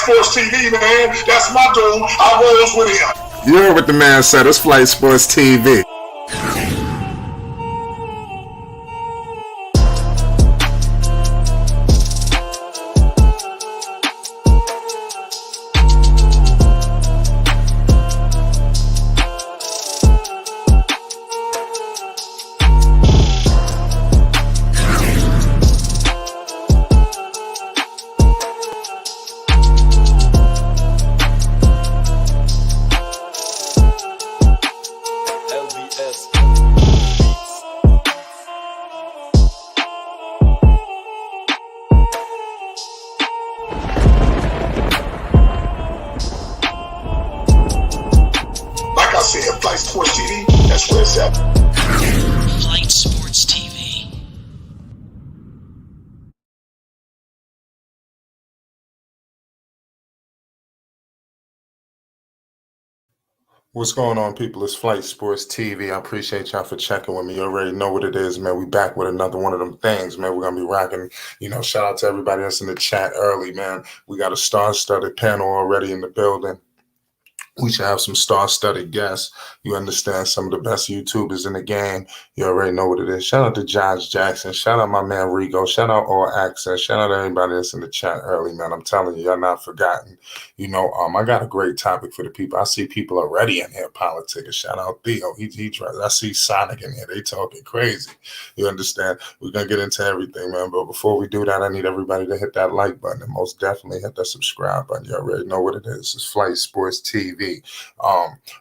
Sports TV, man. That's my dude. I rolls with him. You heard what the man said. It's Flight Sports TV. Flight Sports TV, that's where it's at. Flight Sports TV. What's going on, people? It's Flight Sports TV. I appreciate y'all for checking with me. You already know what it is, man. We back with another one of them things, man. We're going to be rocking, shout out to everybody that's in the chat early, man. We got a star-studded panel already in the building. We should have some star-studded guests. You understand, some of the best YouTubers in the game. You already know what it is. Shout out to Josh Jackson. Shout out my man Rigo. Shout out All Access. Shout out to everybody that's in the chat early, man. I'm telling you, y'all not forgotten. I got a great topic for the people. I see people already in here politicking. Shout out Theo. He tries. I see Sonic in here. They talking crazy. You understand? We're going to get into everything, man. But before we do that, I need everybody to hit that like button and most definitely hit that subscribe button. You already know what it is. It's Flight Sports TV.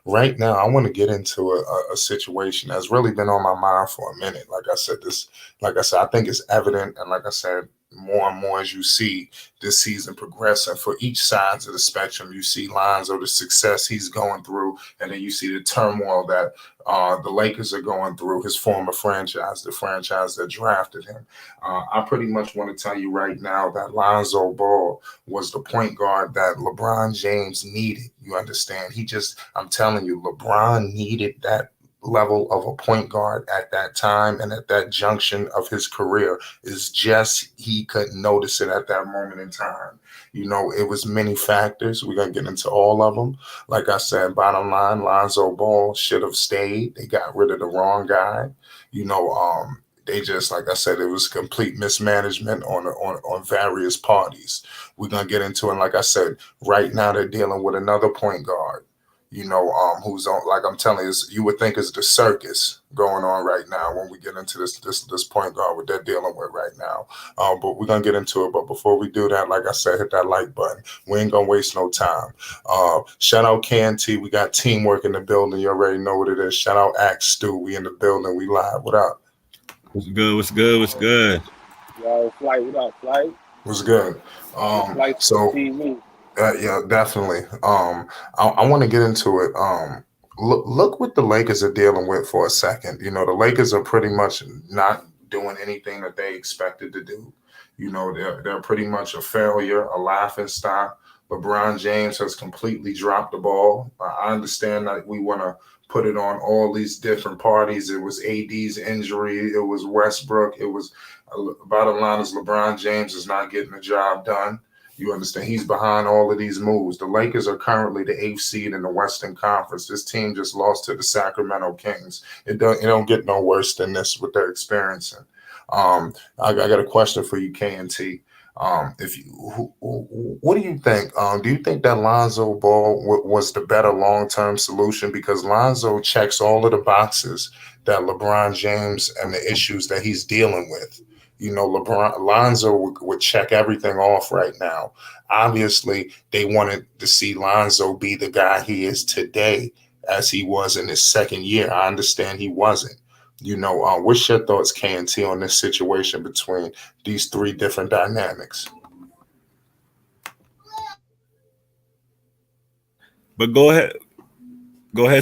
Right now, I want to get into a situation that's really been on my mind for a minute. Like I said, I think it's evident, and like I said, more and more as you see this season progressing for each sides of the spectrum, you see lines of the success he's going through, and then you see the turmoil that the Lakers are going through, his former franchise, the franchise that drafted him. I pretty much want to tell you right now that Lonzo Ball was the point guard that LeBron James needed. You understand? I'm telling you, LeBron needed that level of a point guard at that time and at that junction of his career. Is just he couldn't notice it at that moment in time. It was many factors. We're going to get into all of them. Like I said, bottom line, Lonzo Ball should have stayed. They got rid of the wrong guy. They just, like I said, it was complete mismanagement on various parties. We're going to get into it. And like I said, right now they're dealing with another point guard. Who's on, like I'm telling you, you would think is the circus going on right now when we get into this point guard what they're dealing with right now. But we're going to get into it. But before we do that, like I said, hit that like button. We ain't going to waste no time. Shout out KNT. We got teamwork in the building. You already know what it is. Shout out Axe Stu. We in the building. We live. What up? What's good? Yo, Flight, what up, Flight? What's good? Flight TV. Yeah, definitely. I want to get into it. Look what the Lakers are dealing with for a second. The Lakers are pretty much not doing anything that they expected to do. They're pretty much a failure, a laughingstock. LeBron James has completely dropped the ball. I understand that we want to put it on all these different parties. It was AD's injury. It was Westbrook. It was bottom line is LeBron James is not getting the job done. You understand? He's behind all of these moves. The Lakers are currently the 8th seed in the Western Conference. This team just lost to the Sacramento Kings. It don't get no worse than this what they're experiencing. I got a question for you, KNT. What do you think? Do you think that Lonzo Ball was the better long-term solution? Because Lonzo checks all of the boxes that LeBron James and the issues that he's dealing with. Lonzo would check everything off right now. Obviously, they wanted to see Lonzo be the guy he is today as he was in his second year. I understand he wasn't. What's your thoughts, KNT, on this situation between these three different dynamics? But go ahead,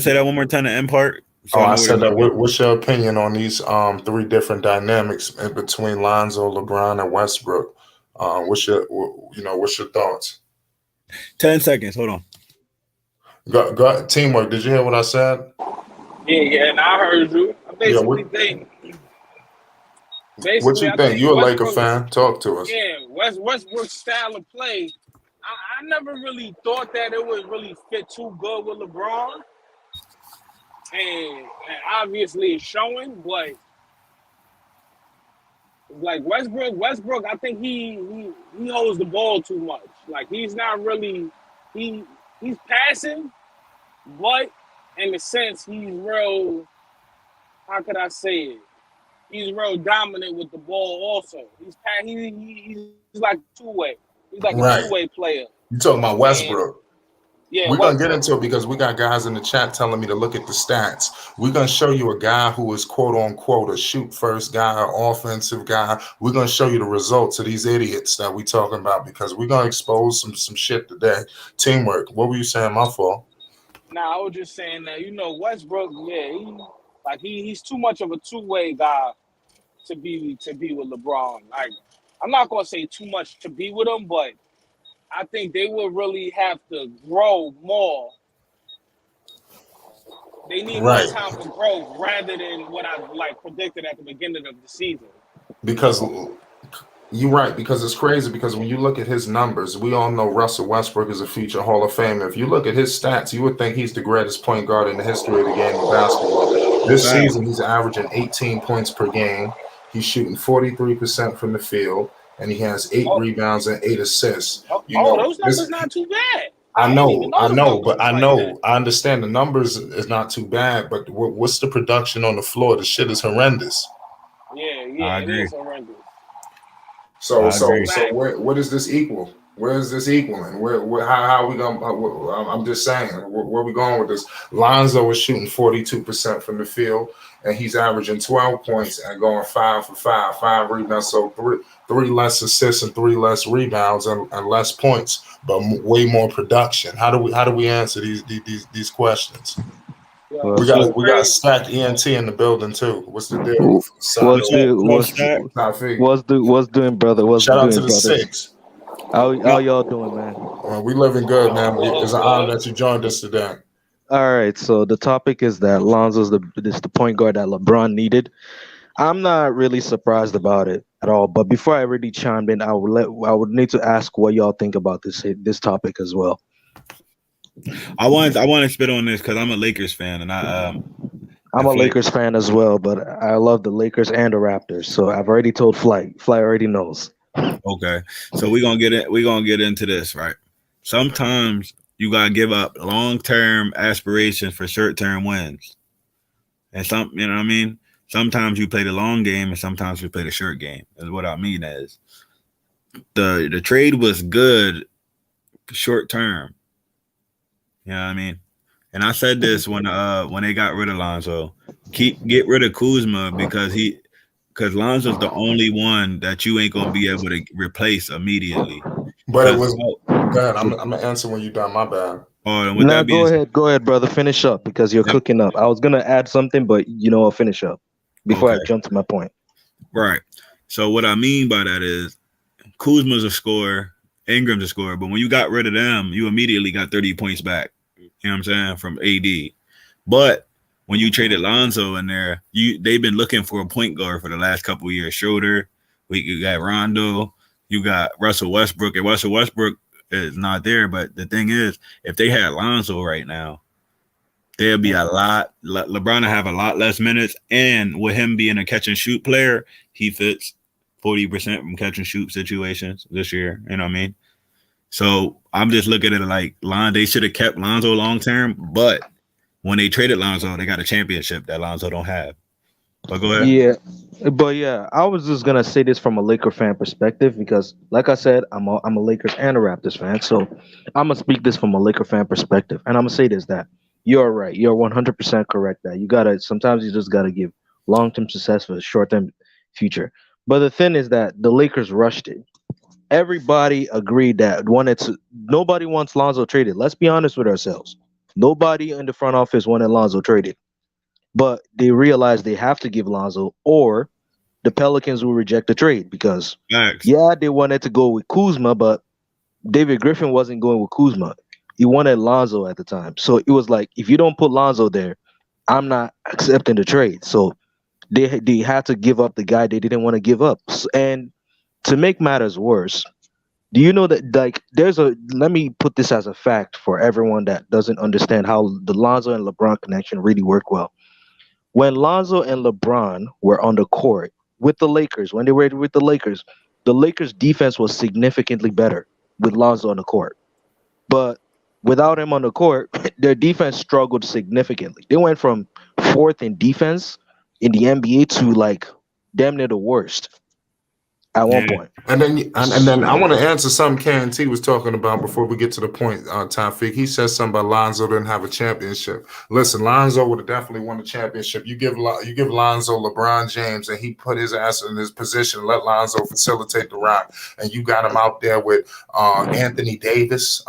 say that one more time, the end part. So I said that. What's your opinion on these three different dynamics in between Lonzo, LeBron, and Westbrook? What's your thoughts? 10 seconds. Hold on. Go, teamwork. Did you hear what I said? Yeah, and I heard you. I basically what you think? You a Laker fan? Talk to us. Yeah, Westbrook's style of play, I never really thought that it would really fit too good with LeBron, and obviously it's showing. But like Westbrook, I think he holds the ball too much. Like he's not really he's passing, but in a sense he's real. How could I say it? He's real dominant with the ball. Also, he's like two-way. He's like a two-way player. You talking about Westbrook? Yeah, we're going to get into it because we got guys in the chat telling me to look at the stats. We're going to show you a guy who is quote unquote a shoot first guy, an offensive guy. We're going to show you the results of these idiots that we talking about because we're going to expose some shit today. Teamwork. What were you saying? My fault. Nah, I was just saying that, Westbrook, he's too much of a two-way guy to be with LeBron. Like, I'm not going to say too much to be with him, but I think they will really have to grow more. They need more time for growth rather than what I predicted at the beginning of the season. Because you're right, because it's crazy. Because when you look at his numbers, we all know Russell Westbrook is a future Hall of Famer. If you look at his stats, you would think he's the greatest point guard in the history of the game of basketball. This season, he's averaging 18 points per game. He's shooting 43% from the field. And he has 8 rebounds and 8 assists. Those numbers not too bad. I understand the numbers is not too bad, but what's the production on the floor? The shit is horrendous. Yeah, it is horrendous. So what does this equal? Where is this equaling? How are we going? I'm just saying, where are we going with this? Lonzo is shooting 42% from the field, and he's averaging 12 points and going 5 for 5 rebounds. So three less assists and 3 less rebounds and less points, but way more production. How do we answer these questions? We got stacked ENT in the building too. What's the deal? What's doing, brother? Shout out to the Six. How y'all doing, man? We living good, man. It's an honor that you joined us today. All right, so the topic is that Lonzo's the point guard that LeBron needed. I'm not really surprised about it at all. But before I really chime in, I would need to ask what y'all think about this topic as well. I want to spit on this because I'm a Lakers fan, and I'm a Lakers fan as well, but I love the Lakers and the Raptors. So I've already told Flight. Flight already knows. Okay, so we're gonna get into this, right? Sometimes you gotta give up long-term aspirations for short-term wins, and you know what I mean. Sometimes you play the long game, and sometimes you play the short game. And what I mean is, the trade was good short term. You know what I mean? And I said this when they got rid of Lonzo, get rid of Kuzma because Lonzo's the only one that you ain't gonna be able to replace immediately. But it was bad. I'm gonna answer when you're done. My bad. Go ahead, brother. Finish up because you're cooking up. I was gonna add something, but I'll finish up before I jump to my point. Right. So what I mean by that is Kuzma's a scorer, Ingram's a scorer, but when you got rid of them, you immediately got 30 points back. You know what I'm saying? From AD. But when you traded Lonzo in there, they've been looking for a point guard for the last couple of years. Schroeder, you got Rondo, you got Russell Westbrook, and Russell Westbrook is not there. But the thing is, if they had Lonzo right now, there'll be LeBron will have a lot less minutes, and with him being a catch and shoot player, he fits 40% from catch and shoot situations this year. You know what I mean? So I'm just looking at it like they should have kept Lonzo long term, but when they traded Lonzo, they got a championship that Lonzo don't have. But go ahead. Yeah, I was just gonna say this from a Laker fan perspective because, like I said, I'm a Lakers and a Raptors fan, so I'm gonna speak this from a Laker fan perspective, and I'm gonna say this that you're right, you're 100% correct that sometimes you just gotta give long-term success for the short-term future. But the thing is that the Lakers rushed it. Everybody agreed that nobody wants Lonzo traded. Let's be honest with ourselves. Nobody in the front office wanted Lonzo traded. But they realized they have to give Lonzo or the Pelicans will reject the trade because, they wanted to go with Kuzma, but David Griffin wasn't going with Kuzma. He wanted Lonzo at the time. So it was like, if you don't put Lonzo there, I'm not accepting the trade. So they had to give up the guy they didn't want to give up. And to make matters worse, Do you know that like there's a let me put this as a fact for everyone that doesn't understand how the Lonzo and LeBron connection really work well. When Lonzo and LeBron were on the court with the Lakers, when they were with the Lakers defense was significantly better with Lonzo on the court. But without him on the court, their defense struggled significantly. They went from fourth in defense in the NBA to like damn near the worst at one Yeah. point. And then I want to answer something Karen T was talking about before we get to the point, Tafik. He said something about Lonzo didn't have a championship. Listen, Lonzo would have definitely won a championship. You give Lonzo LeBron James, and he put his ass in his position, let Lonzo facilitate the rock, and you got him out there with Anthony Davis,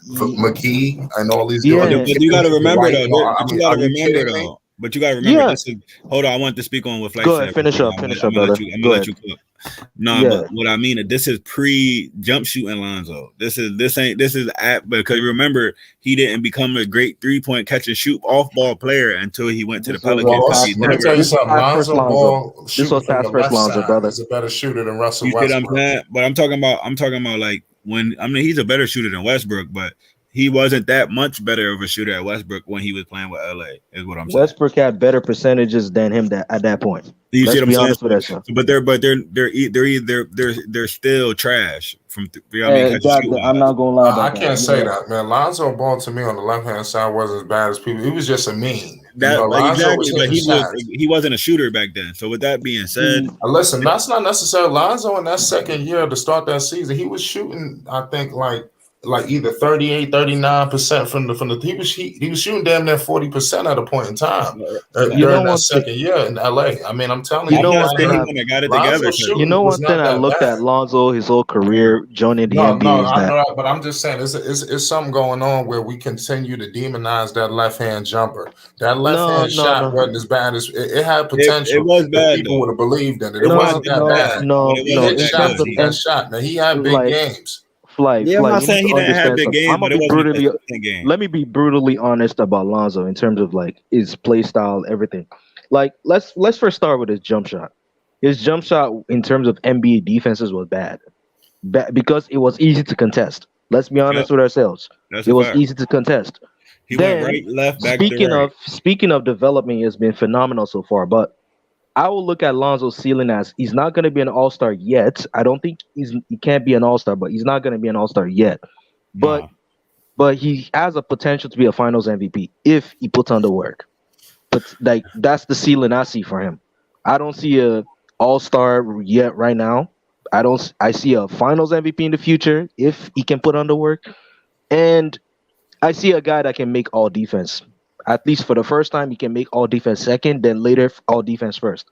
McGee, and all these. Yeah. But you got to remember though. Are you kidding me? But you got to remember. Yeah. This is, hold on, I want to speak on what Flight Go said. ahead, finish up, I'm gonna brother. I'm Go gonna let ahead. you cook. No, Yeah. but what I mean is this is pre jump shooting Lonzo. This is at because remember he didn't become a great 3-point catch and shoot off ball player until he went to the This was Pelicans. past- He Let me never- tell you this was something. past first Lonzo Lonzo. Ball This shooting was from past the first left Lonzo, side brother. is a better shooter than Russell You see what I'm Westbrook. saying? But I'm talking about like when he's a better shooter than Westbrook, but he wasn't that much better of a shooter at Westbrook when he was playing with LA. Is what I'm saying. Westbrook had better percentages than him at that point. You Let's see what be I'm honest saying? with ourselves. But they're still trash from you know what I mean? Catch and Exactly. shoot I'm not gonna lie about I that. can't say that, man. Lonzo Ball to me on the left hand side wasn't as bad as people. He was just a mean. That Lonzo was exactly, but hitting shots. he wasn't a shooter back then. So with that being said, Listen, that's not necessarily Lonzo in that second year to start that season. He was shooting, I think, like either 38, 39% from the he was shooting damn near 40% at a point in time during that second year in LA. I mean, I'm telling you, You know I one think thing he when they got it Lonzo together. shooting You know was one not thing I that looked bad. at Lonzo his whole career joining the No, NBA is I that know, but I'm just saying it's something going on where we continue to demonize that left hand jumper. That left hand shot wasn't as bad as it had potential. It was if bad people though. would have believed in it. It no, wasn't that no, bad. no, But it He no. hit wasn't In that terms shots. of He good. got shot. Man, he had big like games. Yeah, I'm not you saying need he to didn't have understand big something. games, I'm but gonna it be wasn't a brutally consistent game. let me be brutally honest about Lonzo in terms of like his play style, everything. Like let's first start with his jump shot. His jump shot in terms of NBA defenses was bad because it was easy to contest. Let's be honest with ourselves. That's It a was fact. easy to contest. He went Then right, left, back to speaking right. of development, has been phenomenal so far. But I will look at Lonzo's ceiling as he's not going to be an all star yet. I don't think he can't be an all star, but he's not going to be an all star yet. But Nah. but he has a potential to be a Finals MVP if he puts on the work. But like that's the ceiling I see for him. I don't see a all star yet right now. I see a Finals MVP in the future if he can put on the work, and I see a guy that can make all defense. At least for the first time, he can make all defense second, then later all defense first.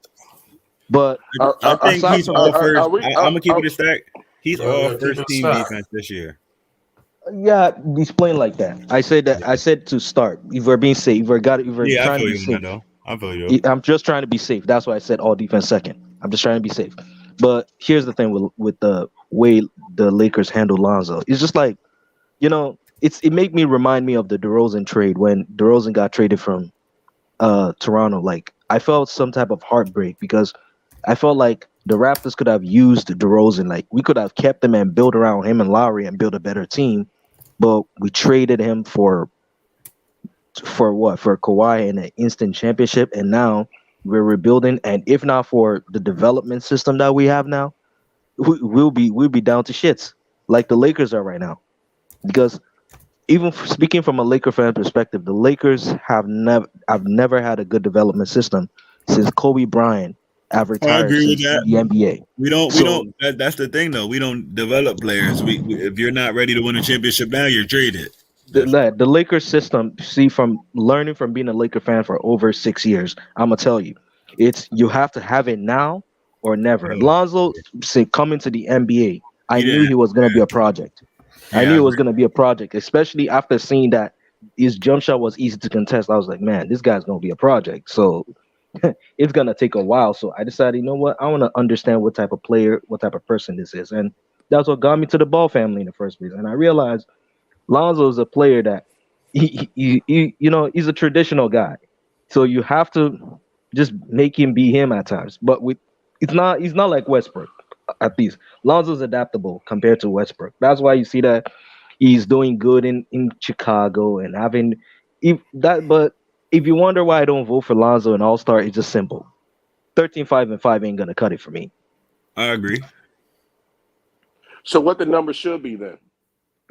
But I think aside he's from all that, first. are we- I'm gonna keep it a stack. He's Yeah, all keep first it team stacked. defense this year. yeah, he's playing like that. I said to start. If we're being safe, if we're Yeah, I trying to feel be you, safe. Mando. I feel you. I'm just trying to be safe. That's why I said all defense second. I'm just trying to be safe. But here's the thing with the way the Lakers handle Lonzo. It's just like, it made me remind me of the DeRozan trade when DeRozan got traded from Toronto. Like I felt some type of heartbreak because I felt like the Raptors could have used DeRozan. Like we could have kept him and built around him and Lowry and built a better team, but we traded him for what? For Kawhi and an instant championship, and now we're rebuilding. And if not for the development system that we have now, we'll be down to shits like the Lakers are right now. Because even speaking from a Laker fan perspective, the Lakers have never had a good development system since Kobe Bryant have I retired agree with since that. the NBA. We So- don't. That's the thing, though. We don't develop players. If you're not ready to win a championship now, you're traded. The Lakers system, see, from learning from being a Laker fan for over 6 years, I'm gonna tell you, you have to have it now or never. Yeah. Lonzo, coming to the NBA, I He knew didn't- he was gonna be a project. I Yeah, knew it was gonna be a project, especially after seeing that his jump shot was easy to contest. I was like, man, this guy's gonna be a project. So it's gonna take a while. So I decided, you know what, I want to understand what type of player, what type of person this is, and that's what got me to the Ball family in the first place. And I realized Lonzo is a player that he's a traditional guy. So you have to just make him be him at times. But he's not like Westbrook. at least Lonzo's adaptable compared to Westbrook. That's why you see that he's doing good in Chicago and having if that. But if you wonder why I don't vote for Lonzo in All Star, it's just simple. 13-5-5 ain't gonna cut it for me. I agree. So what the number should be then,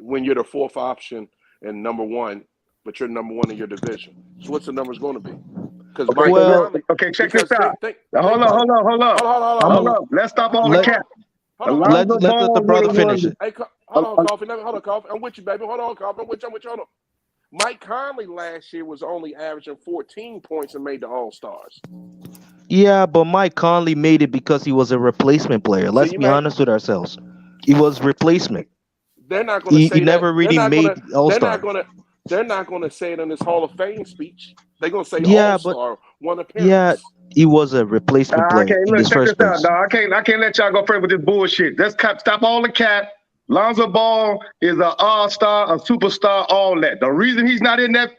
when you're the fourth option and number one, but you're number one in your division. So what's the numbers going to be? Because Okay, well, check this out. Hold on. Let's stop all the cap. Let's let the brother finish it. Hey, hold on, Coffee. I'm with you, baby. Hold on, Coffee. I'm with you. Hold on. Mike Conley last year was only averaging 14 points and made the All-Stars. Yeah, but Mike Conley made it because he was a replacement player. Let's be honest with ourselves. He was replacement. They're not going to say he never really made All-Star. They're not going to say it in his Hall of Fame speech. They're going to say All-Star, one appearance. Yeah, he was a replacement player in his first place. I can't let y'all go further with this bullshit. Let's stop all the cap. Lonzo Ball is an all-star, a superstar, all that. The reason he's not in that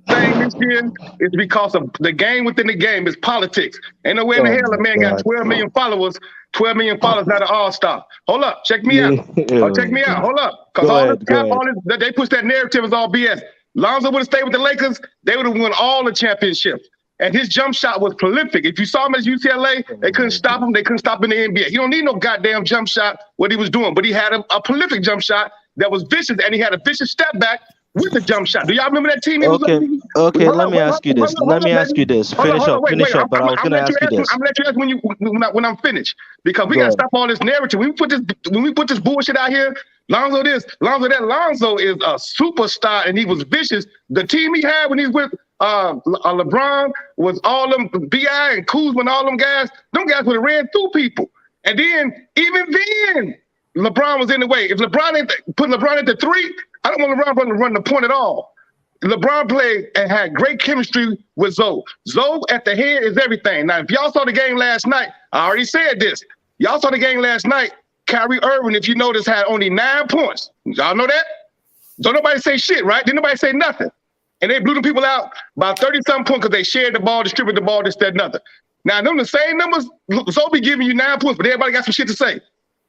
thing this year is because of the game within the game is politics. Ain't no way in the hell a man got 12 million followers. 12 million followers, not an all-star. Hold up, check me out. Check me out. Hold up, because they push that narrative is all BS. Lonzo would have stayed with the Lakers, they would have won all the championships. And his jump shot was prolific. If you saw him at UCLA, they couldn't stop him. They couldn't stop him in the NBA. He don't need no goddamn jump shot, what he was doing. But he had a prolific jump shot that was vicious, and he had a vicious step back with the jump shot. Do y'all remember that team? Okay, let me ask you this. Finish up, but I was going to ask you this. I'm going to let you ask when I'm finished. Because we got to stop all this narrative. When we put this bullshit out here, Lonzo this, Lonzo that. Lonzo is a superstar, and he was vicious. The team he had when he was with LeBron was all them B.I. and Kuzma and all them guys. Them guys would have ran through people. And then, even then, LeBron was in the way. If LeBron ain't put LeBron at the three, I don't want LeBron to run the point at all. LeBron played and had great chemistry with Zoe. Zoe at the head is everything. Now, if y'all saw the game last night, I already said this. Y'all saw the game last night. Kyrie Irving, if you notice, had only 9 points. Y'all know that? Don't nobody say shit, right? Didn't nobody say nothing. And they blew the people out by 30-something points because they shared the ball, distributed the ball, this, that, nothing. Now, them the same numbers, Zoe be giving you 9 points, but everybody got some shit to say.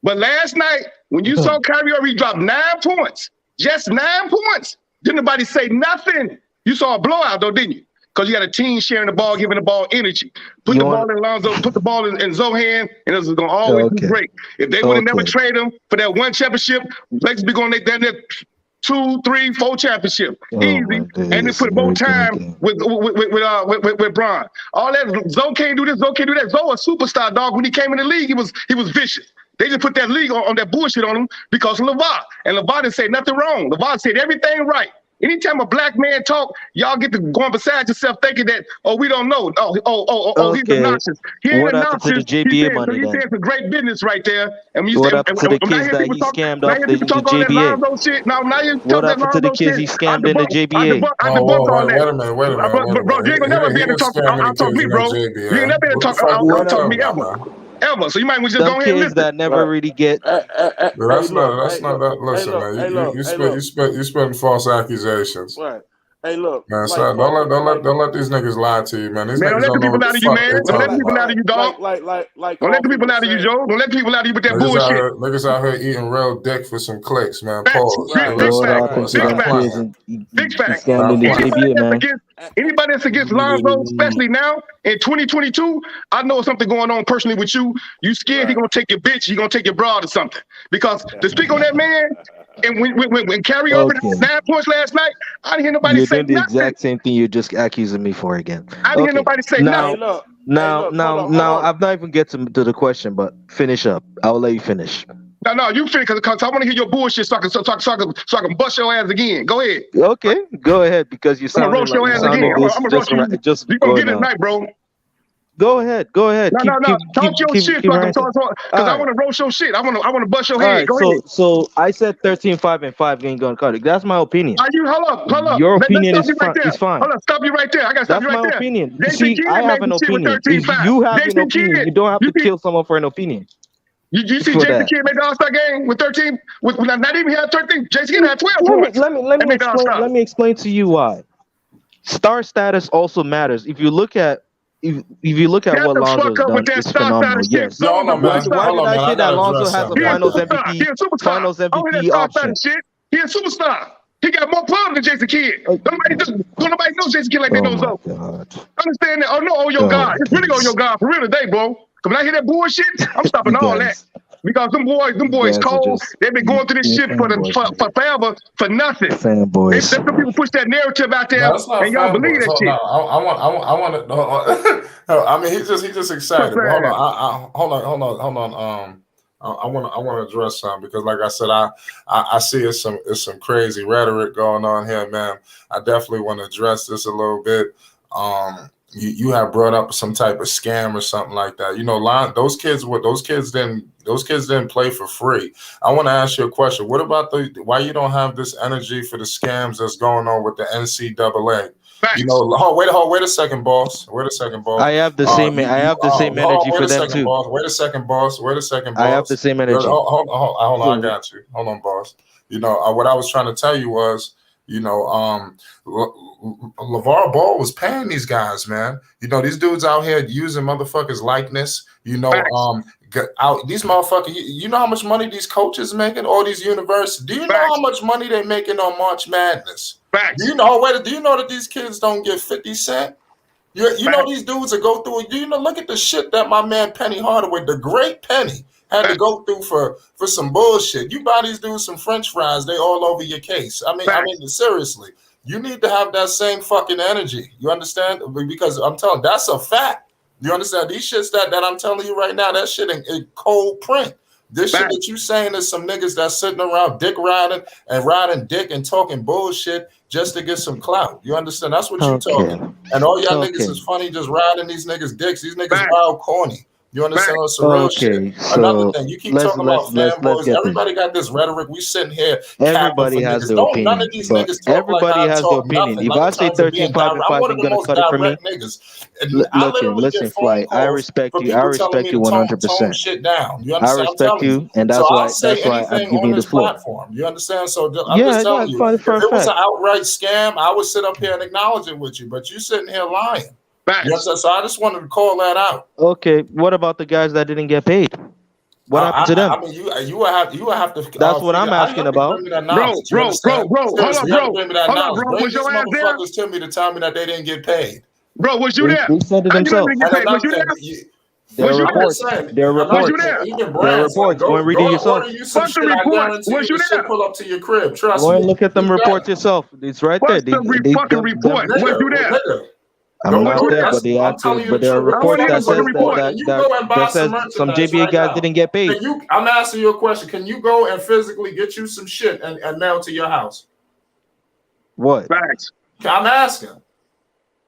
But last night, when you saw Kyrie Irving drop 9 points, just 9 points, didn't nobody say nothing. You saw a blowout, though, didn't you? Because you got a team sharing the ball, giving the ball energy. Put the ball in Lonzo, put the ball in Zoe hand, and it was going to always be great. If they would have never traded him for that one championship, Lakers be going to down there 2, 3, 4 championships. Easy. And then put both time with Bron. All that, Zoe can't do this, Zoe can't do that. Zoe a superstar, dog. When he came in the league, he was vicious. They just put that league on that bullshit on him because of LeVar. And LeVar didn't say nothing wrong. LeVar said everything right. Anytime a black man talk, y'all get to going beside yourself thinking that, we don't know. He's obnoxious. He ain't obnoxious. He's saying some great business right there. And when you what happened to the kids that he scammed off the JBA? What happened to the kids he scammed in the JBA? Wait a minute. Bro, you ain't gonna never be able to talk me, bro. You ain't never be able to talk me ever. So you might just go ahead and listen. Kids that never really get. That's not that. Listen, man. You spitting false accusations. Right. Hey, look, man. Son, don't let these niggas lie to you, man. These niggas don't let the people out of you, man. Don't let the people out of you, dog. Don't let the people out of you, Joe. Don't let the people out of you with that bullshit. Niggas out here eating real dick for some clicks, man. Pause. Big fact. Anybody that's against Lonzo, especially now in 2022, I know something going on personally with you. You scared he gonna take your bitch, he gonna take your broad or something. Because to speak on that man, and when Kyrie over 9 points last night, I didn't hear nobody say nothing. You're doing the exact same thing you're just accusing me for again. I didn't hear nobody say nothing. Now, I've not even get to the question, but finish up. I'll let you finish. No, you finish because I want to hear your bullshit so I can bust your ass again. Go ahead. Okay, go ahead because you sound. I'm gonna roast your ass again. I'm gonna roast you. You gonna get it tonight, bro. Go ahead. No. Talk your shit because I want to roast your shit. I want to bust your head. Go ahead. So I said 13-5-5 ain't gonna cut it. That's my opinion. Hold up. Your opinion is fine. Hold up, stop you right there. I gotta stop you right there. That's my opinion. You see, I have an opinion. If you have an opinion, you don't have to kill someone for an opinion. You see Jason Kidd make the All-Star game with 13, with not even had 13. Jason Kidd had 12 points. Let me explain to you why. Star status also matters. If you look at if you look at Shut what the Lonzo's fuck up with done, that it's star side phenomenal. of shit. Yes. Yo, hold on, man. Why Hold did on, I man. say I that gotta Lonzo address has a something. He a Finals superstar. MVP? He a superstar. Finals Oh, he MVP that star side option. of shit. He a superstar. He got more pub than Jason Kidd. Don't nobody know Jason Kidd like they Oh know my Zo. God. Understand that? Oh no, oh your Oh, God. It's really on your please. God for real today, bro. Cause when I hear that bullshit, I'm stopping You all that. guys, Because them you boys guys are cold. just They've been going through this you're shit for fanboys, man. forever for nothing. Fanboys. Them people push that narrative out there, No, it's not and y'all believe fanboys. that Hold shit. on. I want to. I mean, he's just excited. But hold Man. on. Hold on. I want to address something because, like I said, I see it's some crazy rhetoric going on here, man. I definitely want to address this a little bit. You have brought up some type of scam or something like that. You know, those kids didn't play for free. I want to ask you a question. What about why you don't have this energy for the scams that's going on with the NCAA? Facts. You know, wait a second, boss. Wait a second, boss. I have the same. I have the same energy for them too. Boss. Wait a second, boss. Wait a second, boss. I have the same energy. Hold on. I got you. Hold on, boss. You know what I was trying to tell you was, you know, LeVar Ball was paying these guys, man. You know, these dudes out here using motherfuckers' likeness. You know, these motherfuckers. You know how much money these coaches making? All these universities. Do you know how much money they making on March Madness? Facts. Do you know that these kids don't get 50 cents? You know these dudes that go through it. You know, look at the shit that my man Penny Hardaway, the great Penny, had to go through for some bullshit. You buy these dudes some French fries, they all over your case. I mean, seriously, you need to have that same fucking energy. You understand? Because I'm telling, that's a fact. You understand? These shits that I'm telling you right now, that shit in cold print. This shit that you saying is some niggas that's sitting around dick riding dick and talking bullshit just to get some clout. You understand? That's what you talking. And all y'all niggas is funny just riding these niggas dicks. These niggas wild corny. You understand? It's some real shit. Another thing, you keep talking about fanboys. Everybody got this rhetoric. We sitting here. Everybody has their opinion. None of these niggas talk everybody like I has talk their opinion. nothing. If I say 13, 5, and 5 ain't gonna cut it for me, listen, Fly. I respect you. I respect you 100%. Shit down. You I understand? respect you, and that's why I'm giving you the floor. Platform. You understand? So I'm just telling you, if it was an outright scam, I would sit up here and acknowledge it with you. But you sitting here lying. Yes, so I just wanted to call that out. Okay, what about the guys that didn't get paid? What happened to them? I mean, you will have to. That's what I'm asking about. Bro. Hold up, bro. Bring these motherfuckers to me to tell me that they didn't get paid. Bro, was you there? They said it themselves. Was you there? There are reports. There are reports. There are reports. Go and read it yourself. Fuck the report. Was you there? Pull up to your crib. Trust me. Go and look at them reports yourself. It's right there. They fucking report. Was you there? I'm not there, but there are reports that says some JBA guys didn't get paid. I'm asking you a question. Can you go and physically get you some shit and mail to your house? What? Facts. I'm asking.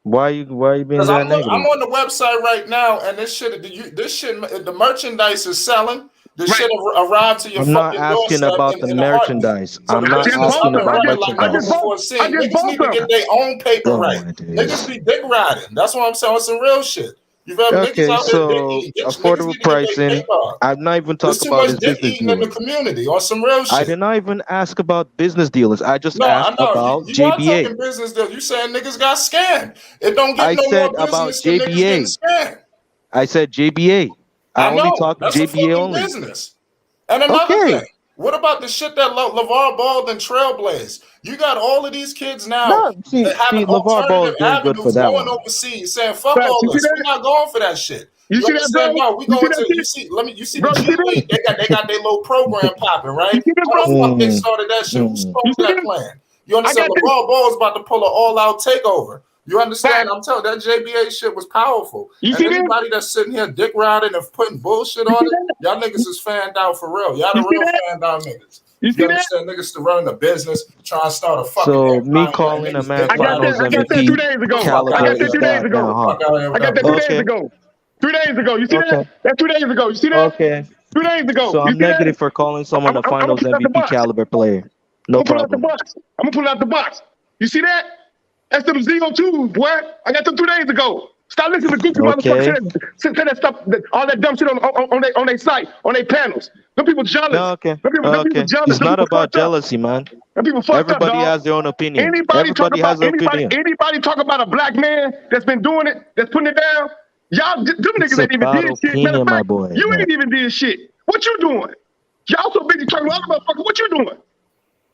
Why are you being that negative? I'm on the website right now, and this shit, the merchandise is selling. This shit arrived to your fucking doorstep. I'm not asking about the merchandise. I'm not asking about merchandise. Niggas need to get their own paper right. Niggas be dick riding. That's what I'm saying. It's some real shit. Okay, so affordable pricing. I'm not even talking about this business deal. In the community or some real shit. I did not even ask about business deals. I just asked about you JBA. Are talking business deals. You saying niggas got scammed? It don't get no said more about business than niggas getting scammed. I said JBA. I only talk JBA only. Business. And another thing. What about the shit that LeVar Ball and Trailblaze? You got all of these kids now see LeVar Ball is doing good for that going overseas saying fuck all this. We're not going for that shit. You see that, bro? No, we going to you see the G League. They got their little program popping, right? How the fuck they started that shit? Who started that plan? You understand? LeVar Ball is about to pull an all-out takeover. You understand? I'm telling you, that JBA shit was powerful. And anybody that's sitting here dick riding and putting bullshit on it, y'all niggas is fanned out for real. Y'all the real fanned out niggas. You understand? Niggas to run the business, try and start a fucking. So me calling a man finals MVP 2 days ago. caliber I got that is 2 days ago. I got that 2 days ago. 3 days ago. You see that? That's 2 days ago. You see that? Okay. 2 days ago. So I'm negative for calling someone a finals MVP caliber player. No problem. I'm gonna pull out the box. You see that? That's them ZO2s, boy. I got them 2 days ago. Stop listening to goofy motherfuckers say that stuff, all that dumb shit on their site, on their panels. Them people jealous. No, okay. Them people jealous. It's not about jealousy, man. Everybody has their own opinion. Anybody talk about a black man that's been doing it, that's putting it down, Y'all, them It's niggas ain't even about did shit. Matter opinion, of my fact, boy. you Yeah. ain't even did shit. What you doing? Y'all so busy talking about other motherfuckers. What you doing?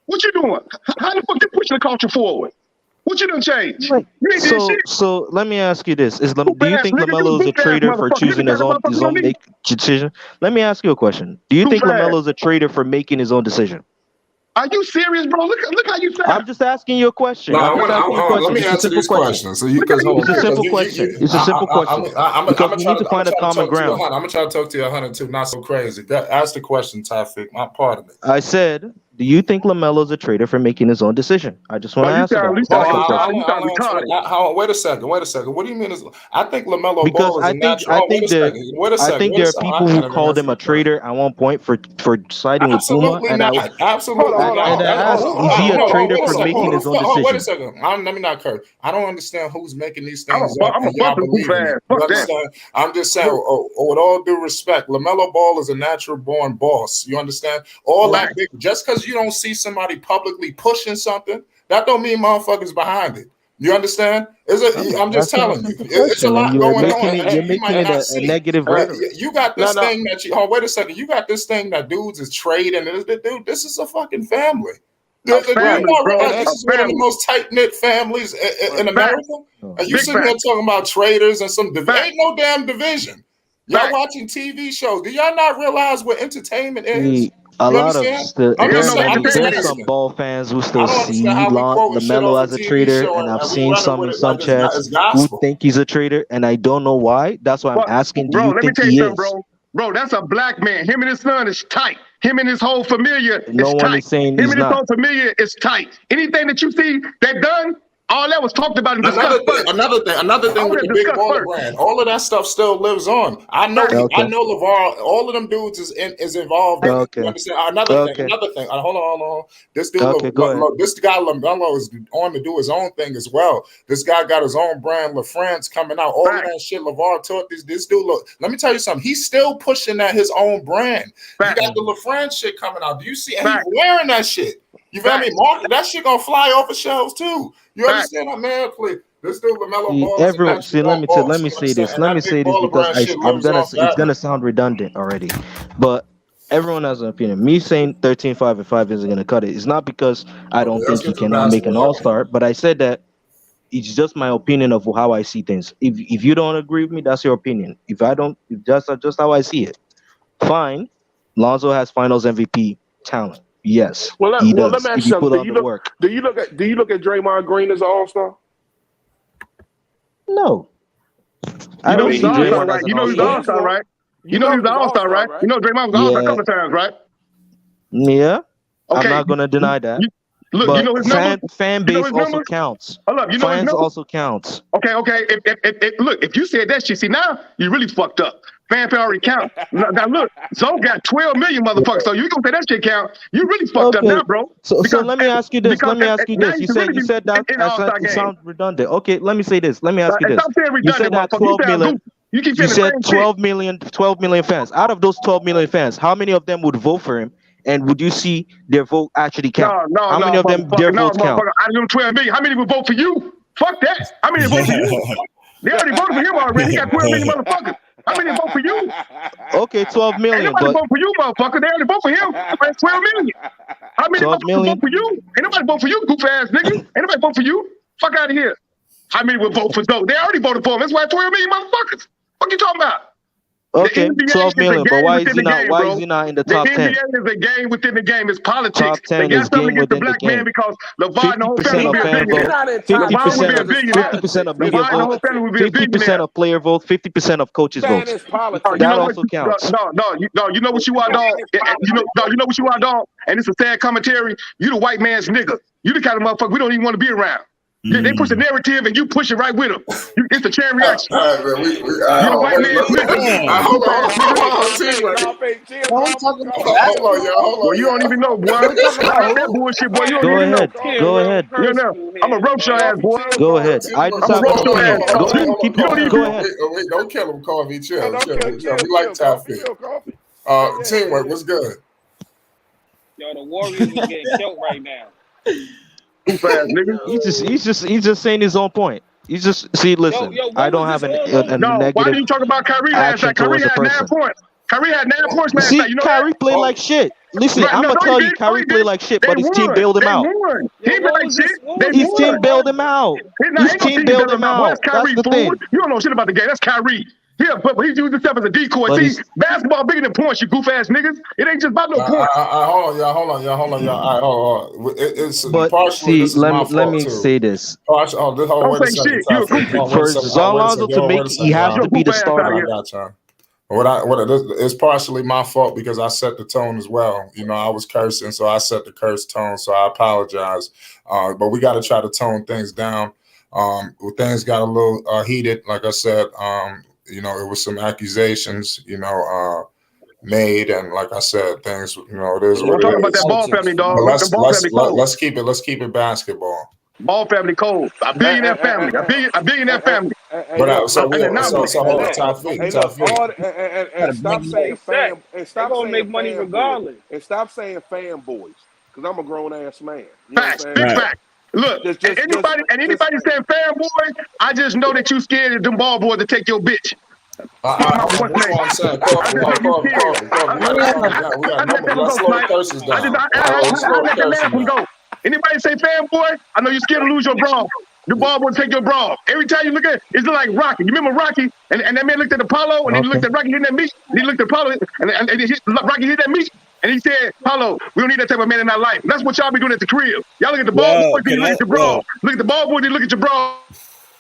What you doing? How the fuck you pushing the culture forward? What you done changed? Like, You ain't did shit. so let me ask you this: Goof do you ass think nigga, you LaMelo is a goof ass traitor for motherfucker. You the choosing kind of motherfucker his don't own need decision? Let me ask you a question: do you goof think ass. LaMelo is a traitor for making his own decision? Are you serious, bro? Look how you I'm sound. just asking you a question. No, I'm just asking you a let question. me It's a answer simple these question. questions. So you, Look how because you hold It's a on, sound. simple because question. It's a simple question. I'm Because gonna we try need to find a to common talk to you. ground. I'm gonna try to talk to you 102. Not so crazy. Ask the question, Tafik. Not part of it. I said, do you think LaMelo is a traitor for making his own decision? I just want Bro, to you answer sound that. you Oh, sound That's the retarded. question. You sound I'll answer retarded. that. Wait a second. What do you mean? I think LaMelo Because Ball is a natural. I Oh, wait a think there second. Wait a I second. think Wait a there are second. I people who can't even called answer him a the question. traitor at one point for siding with Puma, Absolutely and I not. Absolutely Hold not. on. and I asked, is he a traitor for making his own Wait a decision? second. Let me not curse. I don't understand who's making these I'm things up a and bust y'all them goof believing it. ass. You Fuck that. understand? I'm just saying, with all due respect, LaMelo Ball is a natural born boss. You understand? All Right. that big, just because you don't see somebody publicly pushing something, that don't mean motherfuckers behind it. You understand? I'm just Asking a telling you, simple it's a question, and lot you're going making on it that you're you making might it not a see. negative rhetoric. You got No, this no. thing that you. Oh, wait a second. You got this thing that dudes is trading. And dude, this is a fucking family. Do A you family, not bro. realize A this is one of the family. most tight knit families in Fact. America? Oh, And you Big sitting here fact. talking about traders and some Fact. ain't no damn division. Y'all Fact. watching TV shows. Do y'all not realize what entertainment is? see, a You lot of understand? Ain't no there's entertainment. some Asking. ball fans who I still don't understand see how we quoting shit LaMelo off a as a TV traitor, show and I've and we seen running some with in it some like chats it's who gospel. think he's a traitor, and I don't know why. That's why I'm But, asking, do bro, you let me think tell you he something, is? bro. Bro, that's a black man. Him and his son is tight. Him and his whole familia No is one tight. is saying Him he's and his not. whole familia is tight. Anything that you see that done, all that was talked about and discussed first. Another thing All with that the big discussed baller first. brand, all of that stuff still lives on. I know, Fact. Okay. I know LeVar. All of them dudes is involved in it. You Okay. understand? Another Okay. thing. Hold on. This dude, Okay. Go ahead. this guy LaMelo is on to do his own thing as well. This guy got his own brand, LaFrance, coming out. All of Fact. that shit LeVar taught this dude. Look, let me tell you something. He's still pushing at his own brand. Fact. You got the LaFrance shit coming out. Do you see? And he's Fact. wearing that shit. You feel Fact. me? Mark, that shit gonna fly off the shelves too. You Fact. understand that, man? Please. This dude LaMelo See, Ball is a natural born boss. let me You say this. understand? And Let me that big say this baller because brand shit I'm lives gonna. on It's forever. gonna sound redundant already, but everyone has an opinion. Me saying 13-5 isn't gonna cut it. It's not because I Okay, don't let's think he get to the cannot make an basketball. all-star, but I said that it's just my opinion of how I see things. If you don't agree with me, that's your opinion. If I don't, if that's just how I see it. Fine. Lonzo has Finals MVP talent. Yes, Well, he let does. me ask If you he something. put on the work. Do you look at Draymond Green as an All Star? No, I You know don't he's see the all-star, Draymond right? as an You know he's the all-star. all-star, right? You You know know he's the he's an all-star, All-Star, right? right? You know Draymond was the all-star a Yeah, couple of times, right? yeah. I'm Okay. not gonna deny that. Look, you But know his numbers? fan You know base his also numbers? counts. Hold up, you know his Fans numbers? also counts. Okay. Look, if you said that shit, see now you really fucked up. Fan already count. Now look, Zoe got 12 million motherfuckers. So you gonna say that shit count? You really fucked up Okay. now, bro. So let me ask you this. Let me ask you now this. you should really You be said that in the All-Star it game. sounds redundant. Okay, let me say this. Let me ask you And this. stop saying You said redundant, that motherfucker. You 12 sound million. goofy. You keep You saying the said same shit. 12 million fans. Out of those 12 million fans, how many of them would vote for him? And would you see their vote actually count? No, How many of them their votes count? motherfucker. Out of them 12 million, how many would vote for you? Fuck that. How many vote for you? They already voted for him already. He got 12 million motherfuckers. How many vote for you? Okay, 12 Ain't million, nobody but vote for you, motherfucker. They already vote for him. That's 12 million. How many 12 motherfuckers vote million. for you? Ain't nobody vote for you, goof ass nigga. Ain't nobody vote for you. Fuck out of here. How many would vote for Zoe? They already voted for him. That's why 12 million motherfuckers. What you talking about? Okay, The NBA 12 is a million. But game why is within he the not? game, Why bro. is he not in the The top 10? NBA is a game within the game. It's politics. Top They 10 got is something game against the within the black man game. because LeVar and the whole family 50% would of be a fan He's vote. billionaire. not in top 10 LeVar would 50% be a of because it's billionaire. 50% of politics. It's media LeVar and the vote. whole family would be a politics. 50% billionaire. of player vote. 50% of coaches Man, votes. it's You politics. That know what? also counts. You know what you are, dog. You know what you are, dog. And it's a sad commentary. You the white man's nigga. You the kind of motherfucker we don't even want to be around. They push the narrative and you push it right with them. It's a chain reaction. All right, man. You the white man's nigga. Hold Goof ass nigga. on, Hold Boy, on, you don't even y'all. know, boy. Stop that bullshit, boy. You don't Go even know. ahead. Go ahead. You know, I'm a roast your ass, boy. Go ahead. I just I'm a have an roast your ass. opinion. Go ahead. Keep You don't it. even. Go ahead. Wait, don't kill him, Coffee. Chill. Chill, We like Tafik. coffee. Teamwork, what's good? Yo, the Warriors is getting killed right now. Goof ass nigga. He's just saying his own point. You just see. Listen, yo, what I don't was have this a all on? No, why negative do you talk about Kyrie last action night? Kyrie towards a had 9 person. points. Kyrie had 9 points last See, night. You know Kyrie that? played like shit. Listen, Right, I'm no, gonna he tell you, did. No, Kyrie he played did. like shit, They but his team won. bailed him They out. won. Yo, He what like was shit. this? What They was His this team won. all bailed on? him out. Nah, His ain't no team team bailed bailing him him out. Well, out. that's That's Kyrie, the fool. thing. You don't know shit about the game. That's Kyrie. Yeah, but he used himself as a decoy. But See, he's basketball bigger than points, you goof ass niggas. It ain't just about no points. Hold on, y'all. All right, hold on. It's but partially see, this is my let fault me too. say this. Don't Wait a say second, shit. You a Taffy. goofy. Hold on, wait a For second. Hold on, wait a Zalonzo second. to Hold on, make wait a it, he second, has y'all. You to a be goof the ass out starter. I here. got y'all. It's partially my fault because I set the tone as well. You know, I was cursing, so I set the curse tone. So I apologize. But we got to try to tone things down. Things got a little heated. Like I said, you know, it was some accusations, you know, made, and like I said, things, you know, it is Don't what talk it about that is. ball family, dog. But The ball family cold. let's keep it basketball. Ball family cold. A billionaire family. A billionaire family. But Yo, so And we they're not so winning. so hold on, Taffy. hey, look, and stop saying Hey, Seth, and they stop gonna saying make money fanboys regardless. and stop saying fanboys because I'm a grown ass man. You know what I'm Facts. saying? Big Right. fact. Look, Just anybody saying fanboy, I just know that you scared of them ball boys to take your bitch. What's That's name? what I'm saying. I just know you scared. We got I let that numbers. one Let's go, slow the Snipe. curses down. I Let's slow the let the curses last one down. go. Anybody say fanboy, I know you're scared to lose your bra. The ball will take your bra. Every time you look at it, it's like Rocky. You remember Rocky? And that man looked at Apollo, and he looked at Rocky hitting that meat, and he looked at Apollo, and Rocky hit that meat, and he said, Apollo, we don't need that type of man in our life. And that's what y'all be doing at the crib. Y'all look at the ball boys, then you look at your bra. Look at the ball boys, then you look at your bra.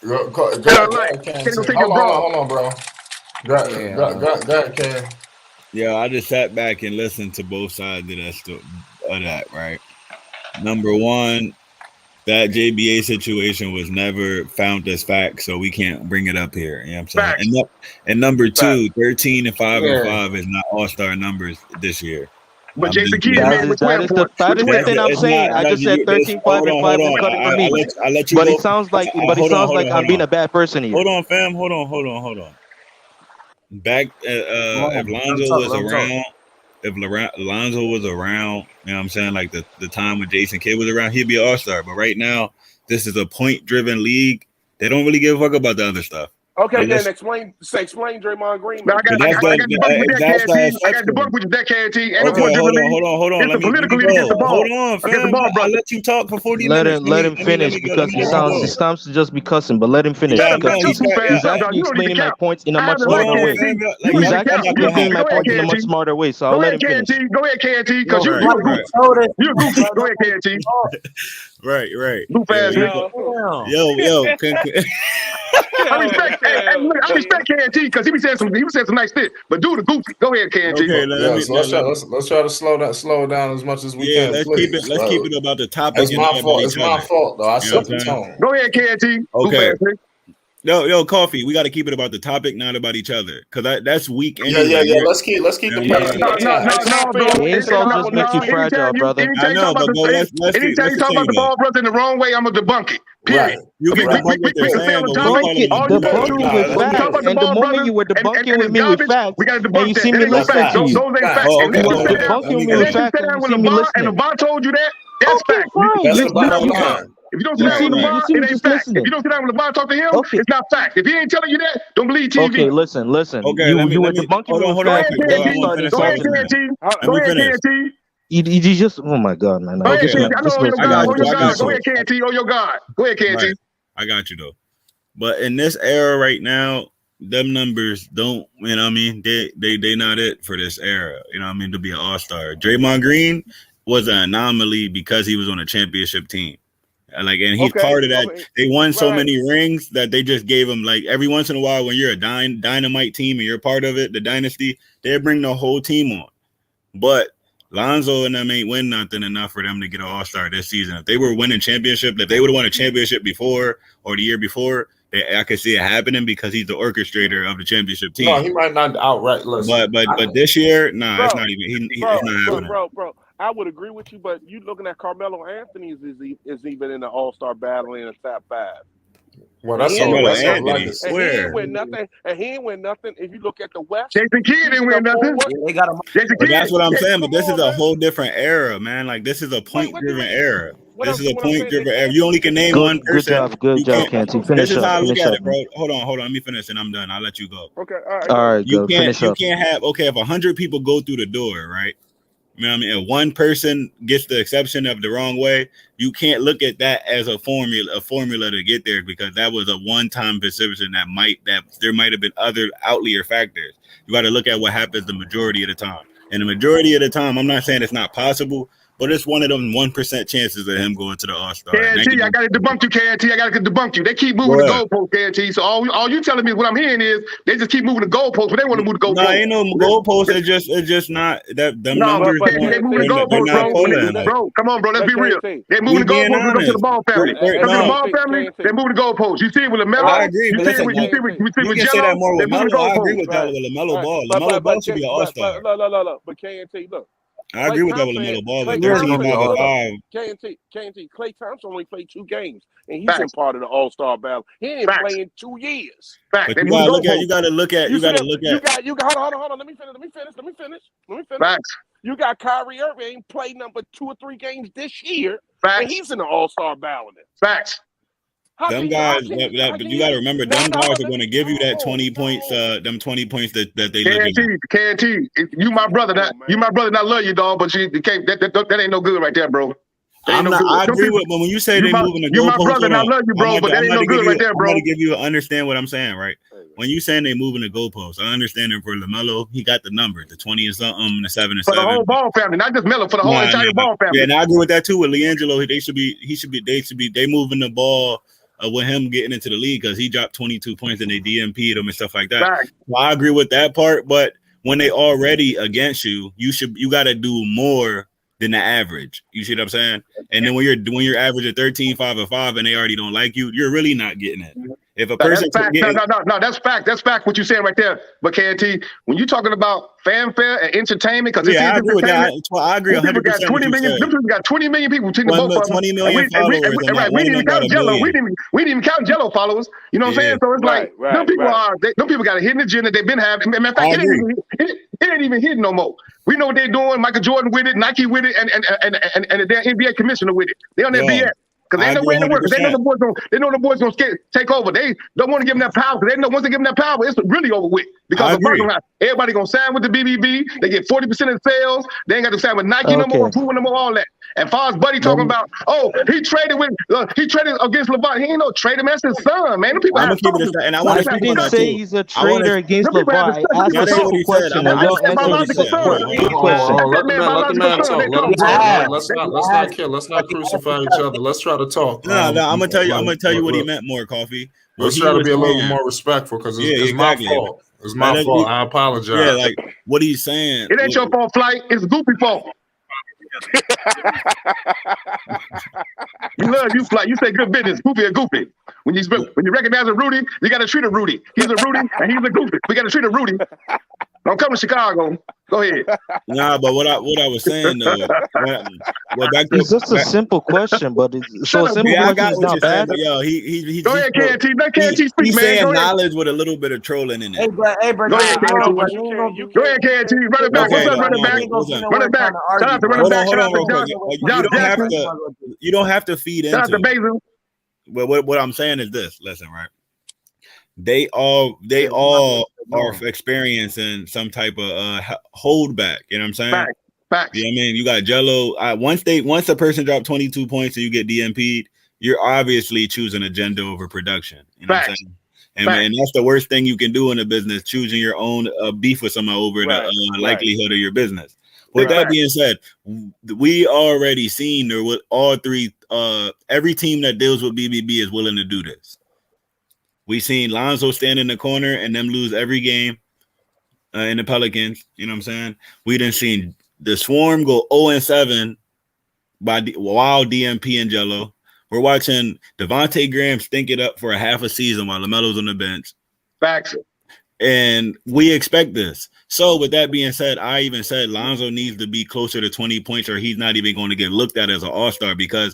Go In our life. ahead, Can't go take your Hold bra. on, bro. Go ahead, Ken. Yeah, I just sat back and listened to both sides of that, right? Number one, that JBA situation was never found as fact, so we can't bring it up here. You know what I'm saying? And number two, 13 and 5 and 5 is not all-star numbers this year. But Jason Kidd made with 12 points. That is the thing I'm saying. I just said 13, 5, and 5 won't cut it for me. I'll let you But go. it sounds like I'm being a bad person here. Hold on, fam. Hold on. Back if Lonzo was around, Lonzo was around, you know what I'm saying, like the time when Jason Kidd was around, he'd be an all-star. But right now, this is a point-driven league. They don't really give a fuck about the other stuff. Okay, then explain Draymond Green. I got the book with that KT. Okay, hold on. It's a political league against the ball. Hold on, fam. I'll let you talk for 40 minutes. Let him finish because he sounds to just be cussing. But let him finish because he's actually explaining my points in a much smarter way. He's actually explaining my points in a much smarter way. So I'll let him finish. Go ahead, KT, because you're a goof. You're a goofy. Go ahead, KT. Right. Goof ass nigga. Yo. I respect KT because he was saying some nice shit. But dude, the goofy. Go ahead, KT. Okay, let's try to slow it down as much as we can. Let's keep it about the topic. It's my fault. It's my fault though. I set the tone. Go ahead, KT. Okay. Yo, Coffee. We got to keep it about the topic, not about each other, because that's weak. Anyway. Yeah. Let's keep the person. No, bro. Insults just make you fragile, brother. I know, but anytime you talk about the ball brother in the wrong way, I'm gonna debunk it. Period. You can debunk what they're saying, but debunk it with facts. And the moment you were debunking with me with facts, and you see me listening to you. Those ain't facts. You were debunking me with facts, and you see me listening. And LeBron told you that, that's fact. That's the bottom line. If you don't sit down with LeBron, it ain't fact. If you don't sit down with LeBron, talk to him, it's not fact. If he ain't telling you that, don't believe TV. Okay, listen. Okay, you were debunking me with facts. Go ahead, KT. You just, oh my God, man. Go ahead, KT. I know your God. Go ahead, KT. Oh, your God. Go ahead, KT. Right. I got you, though. But in this era right now, them numbers don't, you know what I mean? They not it for this era, you know what I mean, to be an all-star. Draymond Green was an anomaly because he was on a championship team. And he's part of that. They won so many rings that they just gave him, like, every once in a while when you're a dynamite team and you're part of it, the dynasty, they bring the whole team on. But Lonzo and them ain't win nothing enough for them to get an all-star this season. If they were winning championship, if they would have won a championship before or the year before, I could see it happening because he's the orchestrator of the championship team. No, he might not outright listen. But this year, it's not even. It's not happening. Bro. I would agree with you, but you looking at Carmelo Anthony is even in the All-Star battle in the top 5. Well, that's He all. ain't Carmelo That's all Anthony, legacy. And he swear. ain't win nothing. And he ain't win nothing. If you look at the West, Jason Kidd he's didn't the win nothing. forward. They got him. Jason But Kidd. that's what I'm saying. But Come this is on, a man. whole different era, man. Like this is a Wait, point-driven what era. This is a what I'm saying, point-driven they era. can't You only can name one Good person. job, You can't. Canty. that's what I'm This Finish is how up, I look finish at up, it, bro. man. Hold on. Let me finish, and I'm done. I'll let you go. Okay, all right, All go ahead. right, You go. can't. Finish You up. can't have. Okay, if 100 people go through the door, right? You know what I mean? And one person gets the exception of the wrong way, you can't look at that as a formula to get there, because that was a one-time perception that there might have been other outlier factors. You got to look at what happens the majority of the time. And the majority of the time, I'm not saying it's not possible, but it's one of them 1% chances of him going to the All-Star. KNT, I got to debunk you, KNT. I got to debunk you. They keep moving the goalposts, KNT. So all you telling me, what I'm hearing is they just keep moving the goalposts, but they want to move the goalposts. No, ain't no goalposts. It's just not that them No, numbers. but they moving the They're goalposts, not bro. pulling. Like, Bro, come on, bro. Let's Let be real. KNT. They we moving the being goalposts when it comes to the honest. ball family. We're- Come to the no, ball family, KNT. they moving the goalposts. You see it with I LaMelo. agree, You but see it listen, with you you see can with say that Jello. more They with moving the Melo. I agree goalposts. with that Right. with LaMelo Right. Ball. LaMelo Ball should be an All-Star. Look, but KNT, look. I agree with that with LaMelo Ball. But He is 13, gonna be 5, all-star. 5. KNT, Klay Thompson only played 2 games, and he's in Facts. part of the All-Star battle. He ain't Facts. playing 2 years. Facts. But They you moving gotta the look at. goalposts. You gotta look at. You gotta look at. Hold on. Let me finish. Facts. You got Kyrie Irving played number 2 or 3 games this year, and Facts. he's in the All-Star battle. Facts. Them guys, but you got to remember, them guys are going to give you that 20 points, them 20 points that they looking at. KNT, you my brother, not love you, dog, but you can't. That ain't no good right there, bro. That ain't no good. I agree with, but when you say they moving the you my goalposts, brother, and I love you, bro, but that ain't no good right there, bro. I'm going to give you understand what I'm saying, right? When you saying they moving the goalposts, I understand it for LaMelo. He got the number, the 20 and something, the 7 and 7. For the whole ball family, not just Melo, for the whole entire ball family. Yeah, and I agree with that too. With LiAngelo, they moving the ball. With him getting into the league, because he dropped 22 points and they DMP'd him and stuff like that. Right. Well, I agree with that part, but when they already against you, you got to do more than the average. You see what I'm saying? And then when you're averaging 13, 5 and 5 and they already don't like you, you're really not getting it. If a person no, that's fact. That's fact. What you're saying right there. But KNT, when you're talking about fanfare and entertainment, because I agree with that. I agree 100%. Got 20 million. Them people got 20 million people between the both of them. 20 million followers. Right. We didn't even count Jello. We didn't even count Jello followers. You know what I'm saying? So it's them people got a hidden agenda they've been having. Matter of fact, it ain't even hidden no more. We know what they're doing. Michael Jordan with it, Nike with it, and the damn NBA commissioner with it. They on their BS. Because they know where to work. They know the boys gonna take over. They don't want to give them that power, because they know once they give them that power, it's really over with. Because everybody gonna sign with the BBB. They get 40% of sales. They ain't got to sign with Nike no more, proving no more, all that. And far as Buddy talking about, he traded against LeBron. He ain't no trader, man. That's his son, man. I'm gonna keep it and I want to I didn't say he's a trader against LeBron. I asked a simple question. Let not crucify each other. Let's try to talk. No, I'm gonna tell you. I'm gonna tell you what he meant more, Coffee. Let's try to be a little more respectful, because it's my fault. It's my fault. I apologize. Yeah, like what he's saying. It ain't your fault, Flight. It's Goofy fault. You love you, Flight. You say good business. Goofy or Goofy. When you recognize a Rudy, you got to treat a Rudy. He's a Rudy and he's a Goofy. We got to treat a Rudy. Don't come to Chicago. Go ahead. Nah, but what I was saying though, it's just a simple question, but so a simple question is not bad. Yo, he go ahead, KNT. Let KNT speak, man. He's saying knowledge with a little bit of trolling in it. Hey, bro. Go ahead, KNT. Go ahead, KNT. Run it back. What's up, run it back? Run it back. Shout out to run it back. Shout out to You don't have to feed into. Shout out to Basil. But what I'm saying is this. Listen, right? They all are experiencing some type of holdback. You know what I'm saying? Facts. You know what I mean? You got Jello. Once a person dropped 22 points and you get DMP'd, you're obviously choosing agenda over production. You know what I'm saying? And that's the worst thing you can do in a business, choosing your own beef with someone over the likelihood of your business. With that being said, we already seen there with all three. Every team that deals with BBB is willing to do this. We seen Lonzo stand in the corner and them lose every game in the Pelicans. You know what I'm saying? We done seen the Swarm go 0-7 while DMP and Jello. We're watching Devontae Graham stink it up for a half a season while LaMelo's on the bench. Facts. And we expect this. So with that being said, I even said Lonzo needs to be closer to 20 points or he's not even going to get looked at as an all-star, because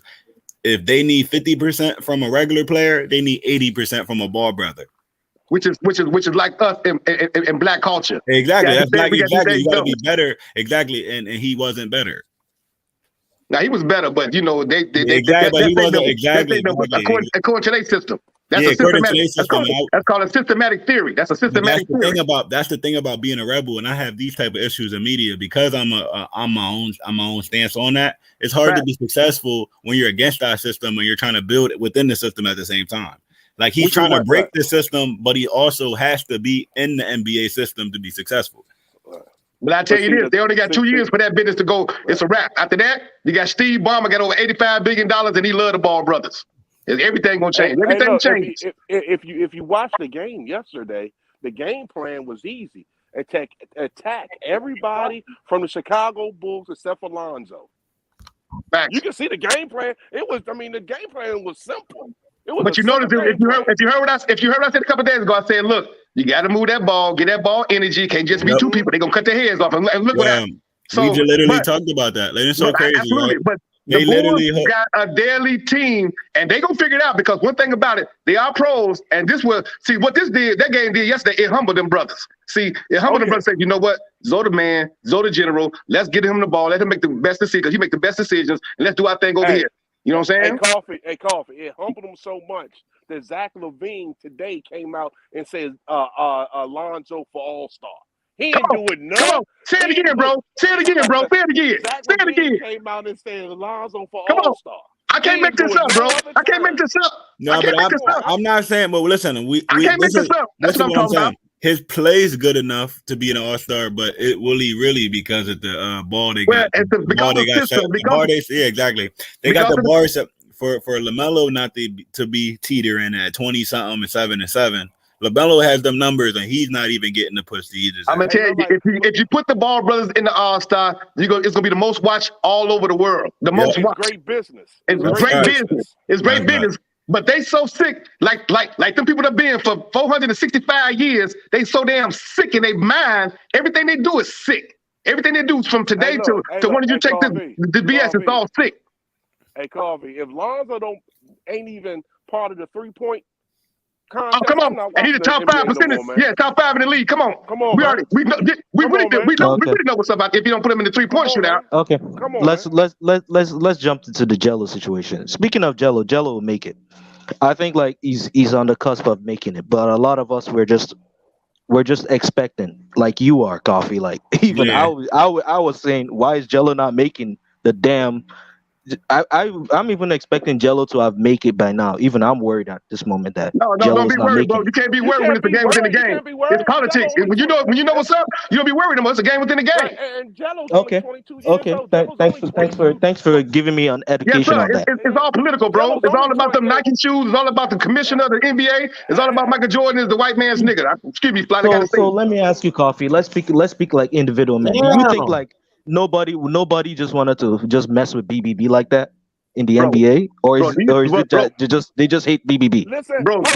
if they need 50% from a regular player, they need 80% from a ball brother. Which is like us in black culture. Exactly. Yeah, That's black. Exactly. You got to go. be better. Exactly. And he wasn't better. Now he was better, but you know they exactly. But he wasn't exactly. According to their system. That's according to their system. That's called a systematic theory. That's a systematic theory. That's the thing about being a rebel, and I have these type of issues in media because I'm my own stance on that. It's hard to be successful when you're against our system and you're trying to build it within the system at the same time. Like he's trying to break the system, but he also has to be in the NBA system to be successful. But I tell you this, they only got 2 years for that business to go. It's a wrap. After that, you got Steve Ballmer, got over $85 billion, and he loved the Ball brothers. Everything gonna change. Everything changes. If you watch the game yesterday, the game plan was easy. Attack everybody from the Chicago Bulls except for Lonzo. You can see the game plan. The game plan was simple. But you notice if you heard what I said a couple of days ago, I said, look, you got to move that ball, get that ball energy. Can't just be two people. They're gonna cut their heads off. And look what happened. So we literally talked about that. Like, it's so crazy. Absolutely, right? But they Bulls got a deadly team, and they gonna figure it out because one thing about it, they are pros, and this will see what that game did yesterday. It humbled them brothers. See, it humbled them brothers. Say, you know what, Zoe the man, Zoe the general. Let's get him the ball. Let him make the best decisions because he make the best decisions, and let's do our thing over here. You know what I'm saying? Hey, Coffee. It humbled him so much that Zach LaVine today came out and said Lonzo for All-Star. He didn't do it. No. Come on. Say it again, bro. Say it again, bro. Say it again. Zach Say it again. Came out and said Lonzo for All-Star. I can't make this up, bro. I can't make this up. No, but I'm not saying. But listen, I can't make this up. That's what I'm talking about. His play's good enough to be an All-Star, but will he really because of the ball they got? Yeah, exactly. They got the bars for LaMelo not to be teetering at 20-something and 7-7. LaMelo has them numbers, and he's not even getting the push. I'm gonna tell you, if you put the Ball brothers in the All-Star, it's gonna be the most watched all over the world. The most watched. Great business. It's great business. It's great business. But they so sick, like them people that been for 465 years. They so damn sick in their mind. Everything they do is sick. Everything they do from today to when you take the BS, it's all sick. Hey, Carvey, if Lonzo ain't even part of the 3-point. Oh, come on. And he's the top 5%. Yeah, top 5 in the league. Come on. We really know what's up if you don't put him in the 3-point shootout. Okay. Come on, let's jump into the Jello situation. Speaking of Jello will make it. I think like he's on the cusp of making it, but a lot of us we're just expecting, like you are, Coffee. Like even I was saying, why is Jello not making the damn? I'm even expecting Jello to have make it by now. Even I'm worried at this moment that don't be worried, bro. You can't be worried when it's a game within the game. It's politics. When you know what's up, you don't be worried anymore. It's a game within the game. And Jello's okay. Thanks for giving me an education on that. It's all political, bro. It's all about the Nike shoes. It's all about the commissioner of the NBA. It's all about Michael Jordan is the white man's nigga. Excuse me, Fly. So let me ask you, Coffee. Let's speak like individual men. Do you think like nobody just wanted to just mess with BBB like that in the NBA, or is it they just hate BBB? Listen, bro. They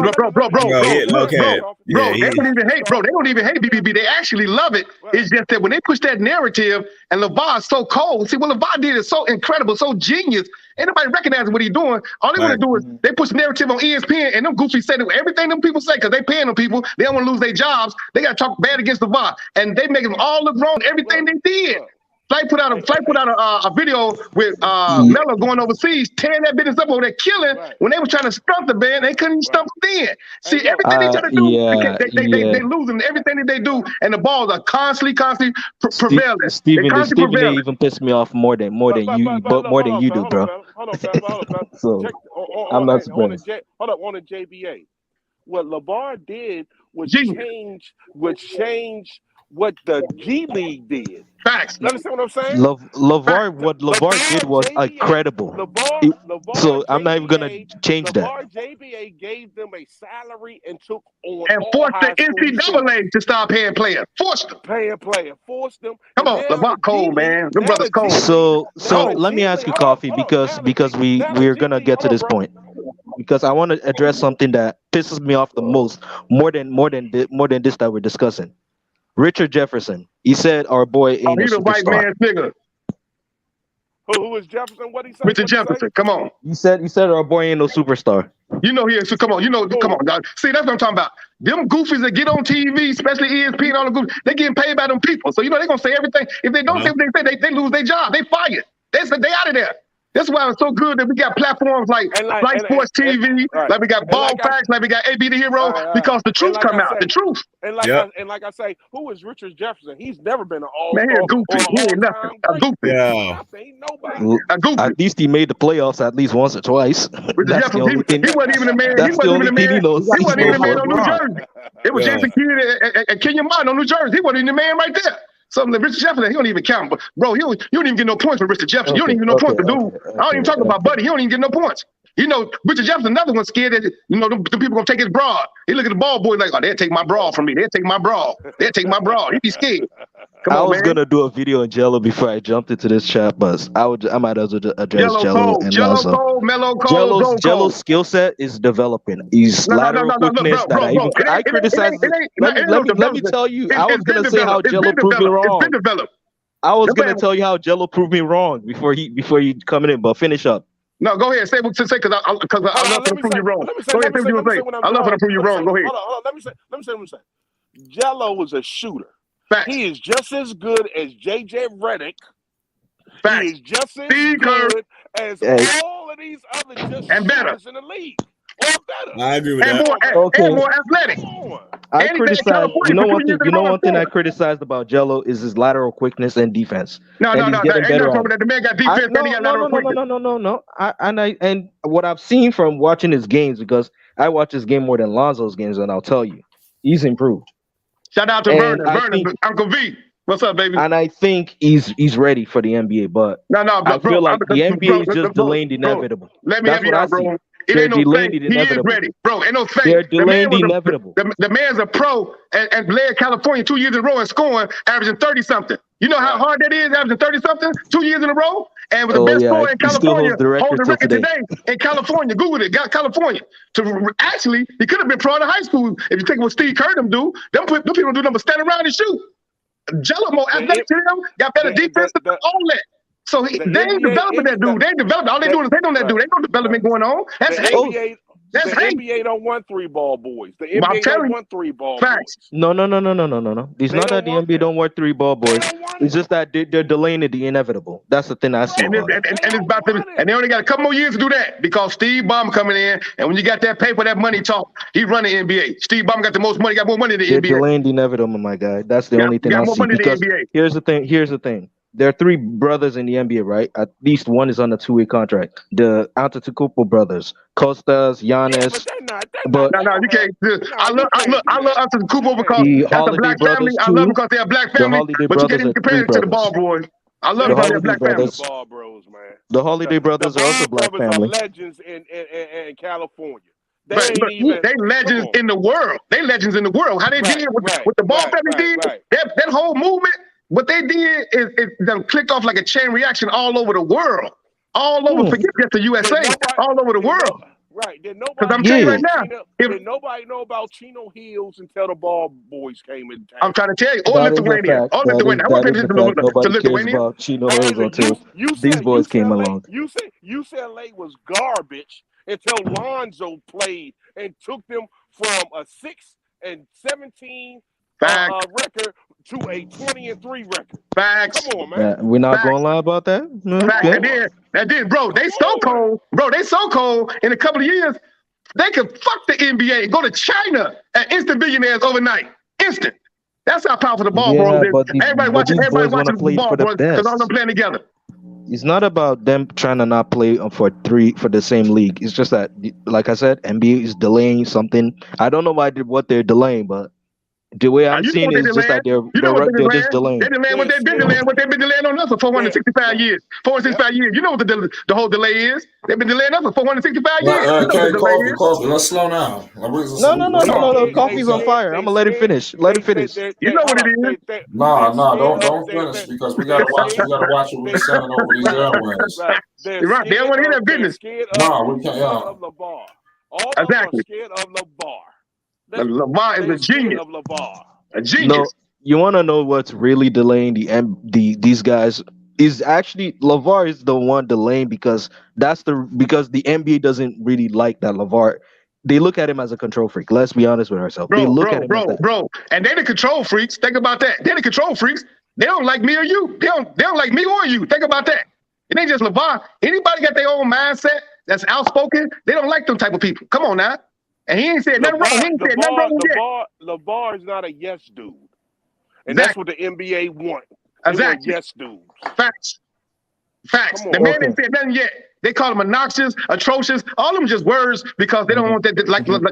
don't even hate BBB. They actually love it. It's just that when they push that narrative and LeVar is so cold. See, what LeVar did is so incredible, so genius. Ain't nobody recognizing what he's doing. All they want to do is they push narrative on ESPN, and them goofies say everything them people say because they paying them people. They don't want to lose their jobs. They got to talk bad against LeVar, and they make them all look wrong. Everything they did. Flight put out a video with Melo going overseas, tearing that business up over there, killing. When they were trying to stump the band, they couldn't even stump them then. See, everything they try to do, they losing everything that they do, and the balls are constantly prevailing. Stephen even pissed me off more than you do, bro. So I'm not surprised. Hold up, on the JBA. What LeVar did was change what the G League did. Facts. You understand what I'm saying? LeVar did was incredible. So I'm not even gonna change that. LeVar JBA gave them a salary and took on and forced the NCAA to stop paying players. Forced them. Forced them. Come on, LeVar cold, man. Them brothers cold. So let me ask you, Coffee, because we're gonna get to this point. Because I want to address something that pisses me off the most, more than this that we're discussing. Richard Jefferson. He said our boy ain't he's a white man's nigga. Who is Jefferson? What he say? Richard What'd he say? Jefferson. Come on. You said our boy ain't no superstar. You know he is. So come on. You know. Come on. Now, see, that's what I'm talking about. Them goofies that get on TV, especially ESP and all the goofies, they getting paid by them people. So you know they gonna say everything. If they don't say what they say, they lose their job. They fired. They out of there. That's why it's so good that we got platforms like Sports TV, like we got Ball Facts, like we got AB the Hero, because the truth come out. The truth. And like I say, who is Richard Jefferson? He's never been an all-star. Man, he a goofy. He ain't nothing. A goofy. Yeah. Ain't nobody. A goofy. At least he made the playoffs at least once or twice. Richard Jefferson, he wasn't even a man. That's the only thing he knows. He wasn't even a man on New LeBron. Jersey. It was Jason Kidd and Kenyon Martin on New Jersey. He wasn't even the man right there. Something that Richard Jefferson, he don't even count. But bro, you don't even get no points for Richard Jefferson. You don't even get no points for dude. I don't even talk about Buddy. He don't even get no points. You know, Richard Jefferson, another one scared that the people gonna take his bra. He look at the ball boy like, oh, they'll take my bra from me. They'll take my bra. They'll take my bra. He be scared. I was gonna do a video on Jello before I jumped into this chat, but I might as well address Jello and Lonzo. Mellow Cole, Jello's skill set is developing. He's lateral quickness that I criticize. Let me tell you, I was gonna say how Jello proved me wrong. I was gonna tell you how Jello proved me wrong before he coming in, but finish up. No, go ahead. Say what to say, because I love to prove you wrong. Go ahead, say what you want to say. I love to prove you wrong. Go ahead. Hold on. Let me say what I'm saying. Jello was a shooter. Facts. He is just as good as JJ Redick. Facts. He is just as good as all of these other shooters in the league. Or better. I agree with and that. And more athletic. I criticize. You know one thing I criticized about Jello is his lateral quickness and defense. No. Ain't no problem with that. The man got defense. He got lateral quickness. No. And what I've seen from watching his games, because I watch his game more than Lonzo's games, and I'll tell you, he's improved. Shout out to Vernon, Uncle V. What's up, baby? And I think he's ready for the NBA, but I feel like the NBA is just delaying the inevitable. Let me have you out, bro. It They're ain't no delaying fake. the He is inevitable. ready, bro. Ain't no fake. They're delaying the inevitable. The man's a pro and led California 2 years in a row and scoring, averaging 30-something. You know how hard that is, averaging 30-something 2 years in a row? And with the best scorer in California, hold the record today in California. Google it, got California. Actually, he could have been pro out of high school if you think what Steve Kerr them do. Them people do nothing but stand around and shoot. Jello more athletic than him, got better defense, all that. So they ain't developing that dude. They ain't developing. All they doing is hate on that dude. Ain't no development going on. That's hate. That's hate. NBA don't want 3-ball boys. The NBA don't want 3-ball facts. boys. No. It's not that the NBA don't want 3-ball boys. It's just that they're delaying the inevitable. That's the thing I see. And it's about to, and they only got a couple more years to do that because Steve Ballmer coming in, and when you got that paper, that money talk, he run the NBA. Steve Ballmer got the most money, got more money than the NBA. They're delaying the inevitable, my guy. That's the only thing I see. Because here's the thing. There are 3 brothers in the NBA, right? At least one is on a 2-way contract. The Antetokounmpo brothers, Kostas, Giannis. No, you can't. I love Antetokounmpo because that's a black family. I love them because they're a black family. But you can't even compare it to the Ball boys. I love them because they're black family. The Ball bros, man. The Holiday brothers are also black family. Are legends in California. They legends in the world. They legends in the world. How they did what the Ball family did. That whole movement. What they did is them clicked off like a chain reaction all over the world. All over, forget just the USA, all over the world. Right. Because I'm telling you right now. Did nobody know about Chino Hills until the Ball boys came in town? I'm trying to tell you. Or Lithuania. I want to Lithuania. Chino Hills until these boys came along. UCLA was garbage until Lonzo played and took them from a 6-17 record to a 20-3 record. Facts. Come on, man. We're not gonna lie about that. That did, bro. They so cold. Bro, they so cold. In a couple of years, they could fuck the NBA, go to China, and instant billionaires overnight. Instant. That's how powerful the Ball bros is. Everybody watching the Ball bros because all them playing together. It's not about them trying to not play for the same league. It's just that, like I said, NBA is delaying something. I don't know what they're delaying, but the way I'm seeing it is just that they're just delaying. They're delaying what they've been delaying on us for 465 years. 465 years. You know what the whole delay is. They've been delaying us for 465 years. Coffee, let's slow down. No. Coffee's on fire. I'm gonna let it finish. You know what it is. Don't finish because we gotta watch what we're sending over these airways. Right. They don't want to hear that business. No, we can't. Exactly. Scared of LeVar. LeVar is a genius. A genius. No, you want to know what's really delaying these guys is actually LeVar is the one delaying because the NBA doesn't really like that LeVar. They look at him as a control freak. Let's be honest with ourselves. They look at him as that. Bro. And they're the control freaks. Think about that. They're the control freaks. They don't like me or you. They don't like me or you. Think about that. It ain't just LeVar. Anybody got their own mindset that's outspoken, they don't like them type of people. Come on now. And he ain't said nothing wrong. He ain't said nothing wrong with that. LeVar is not a yes dude. And that's what the NBA want. Exactly. Yes dudes. Facts. The man ain't said nothing yet. They call him obnoxious, atrocious. All of them just words because they don't want that.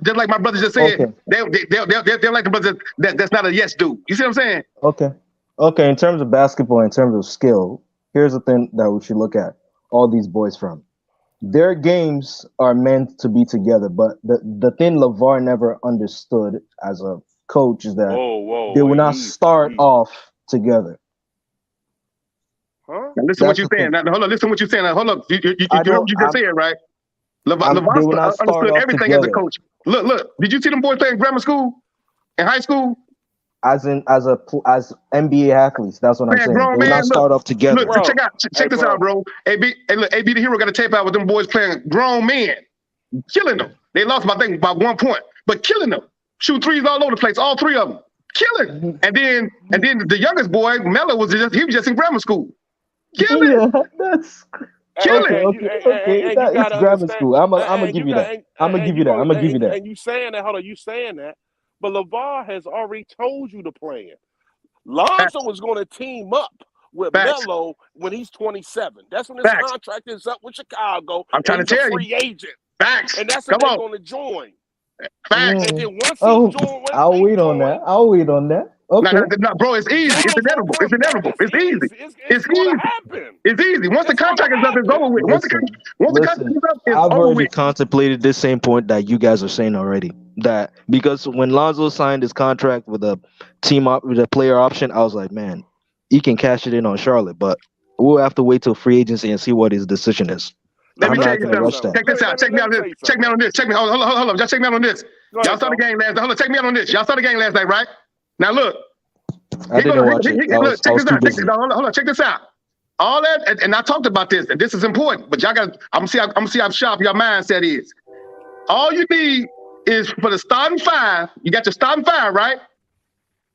Just like my brother just said, they like the brother that's not a yes dude. You see what I'm saying? Okay. In terms of basketball, in terms of skill, here's the thing that we should look at all these boys from. Their games are meant to be together, but the thing LeVar never understood as a coach is that they will not start off together. Huh? Now listen what you're saying. Now, hold on, listen what you're saying. Now, hold up. You just said it, right? LeVar understood everything as a coach. Look. Did you see them boys playing grammar school and high school? As NBA athletes, that's what I'm saying. They will not start off together. Look, check this out, bro. AB the Hero got a tape out with them boys playing grown men, killing them. They lost, I think, by 1 point, but killing them. Shoot threes all over the place, all three of them, killing. And then the youngest boy, Melo, was just in grammar school, killing. Yeah, that's killing. Okay. It's grammar school. I'm gonna give you that. I'm gonna give you that. And you saying that? Hold on, you saying that? But LeVar has already told you the plan. Lonzo was going to team up with Melo when he's 27. That's when his contract is up with Chicago. I'm trying to tell you. Free agent. Facts. And that's when they're going to join. Facts. And then once he joins, I'll wait on that. Okay. No, bro, it's easy. It's inevitable. It's easy. It's easy. It's easy. Once the contract is up, it's over with. Once the contract is up, it's I've over already with. contemplated this same point that you guys are saying already. That because when Lonzo signed his contract with a with a player option, I was like, man, he can cash it in on Charlotte, but we'll have to wait till free agency and see what his decision is. Let me tell you something. Check this out. Check me out on this. Check me out on this. Hold on. Just check me out on this. Y'all saw the game last night. Hold on. Check me out on this. Y'all saw the game last night, right? Now look. I didn't watch it. Look, check this out. Hold on. Check this out. All that, and I talked about this, and this is important. But y'all got. I'm gonna see how sharp your mindset is. All you need is for the starting five. You got your starting five, right?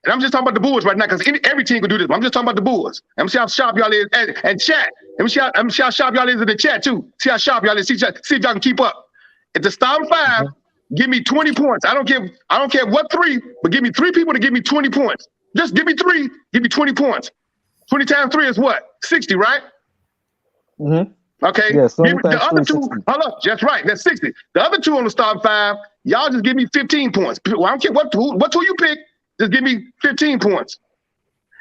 And I'm just talking about the Bulls right now because every team can do this. But I'm just talking about the Bulls. Let me see how sharp y'all is and chat. Let me see how sharp y'all is in the chat too. See how sharp y'all is. See if y'all can keep up. If the starting five, give me 20 points. I don't care what three, but give me three people to give me 20 points. Just give me three. Give me 20 points. 20 times 3 is what? 60, right? Mm-hmm. Okay. Yes, give me the other 2. 2. Hold up. That's right. That's 60. The other 2 on the starting five, y'all just give me 15 points. Well, I don't care what two you pick. Just give me 15 points.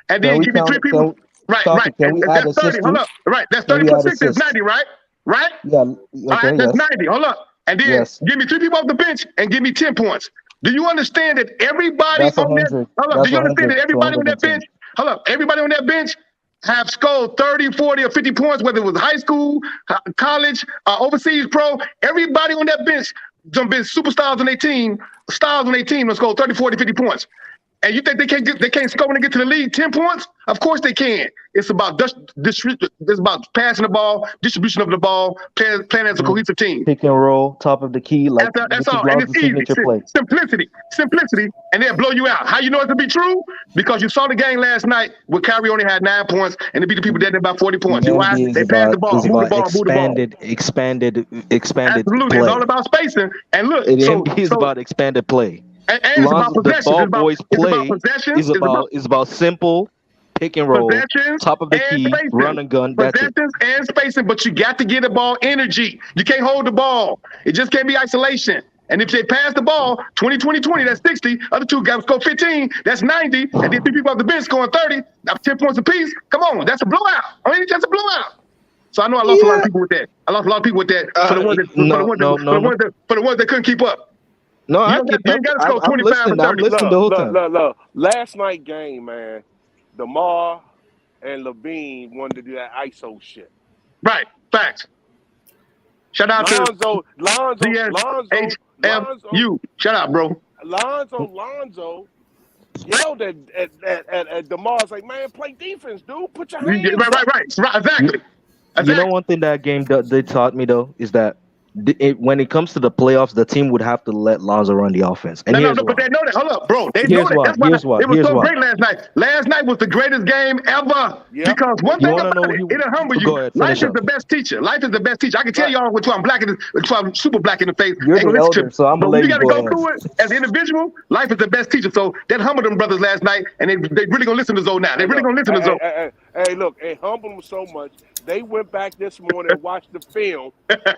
And then give me 3 people. Right. That's 30. Hold up. Right. That's 30 plus 60 is 90, right? Right? Yeah. Okay, all right, that's 90. Hold up. And then give me 3 people off the bench and give me 10 points. Do you understand that everybody on that? Hold up. Do you understand that everybody on that bench? Hold up. Everybody on that bench have scored 30, 40, or 50 points, whether it was high school, college, overseas pro. Everybody on that bench been superstars on their team, stars on their team, and scored 30, 40, 50 points. And you think they can't score when they get to the league 10 points? Of course they can. It's about passing the ball, distribution of the ball, playing as a cohesive team. Pick and roll, top of the key, like that's all. And it's easy. Simplicity, and they'll blow you out. How you know it to be true? Because you saw the game last night where Kyrie only had 9 points and they beat the people that did about 40 points. You know why? They passed the ball, move the ball. Expanded play. Absolutely. It's all about spacing. And look, it's about expanded play. And it's about possession. The ball boys play is about simple pick and roll, top of the key, spacing. Run and gun. Possessions and spacing, but you got to get the ball energy. You can't hold the ball. It just can't be isolation. And if they pass the ball, 20, that's 60. Other 2 guys score 15, that's 90. And then 3 people off the bench scoring 30. That's 10 points apiece. Come on, that's a blowout. I mean, that's a blowout. So I know I lost a lot of people with that. For the ones that couldn't keep up. No, I'm listening the whole time. Look. Last night game, man, DeMar and Levine wanted to do that ISO shit. Right. Facts. Shout out Lonzo. HMU. Shout out, bro. Lonzo yelled at DeMar. Like, man, play defense, dude. Put your hands up. Right. Exactly. You know, one thing that game they taught me though is that when it comes to the playoffs, the team would have to let Lonzo run the offense. And No, but they know that. Hold up, bro. They know that. That's why it was so great last night. Last night was the greatest game ever. Yeah. Because one thing about it, it'll humble you. Life is the best teacher. Life is the best teacher. I can tell y'all which one I'm super black in the face. You're the elder, so I'm gonna let you gotta go through it as an individual. Life is the best teacher. So that humbled them brothers last night, and they really gonna listen to Zoe now. They really gonna listen to Zoe. Hey, look, it humbled them so much. They went back this morning and watched the film,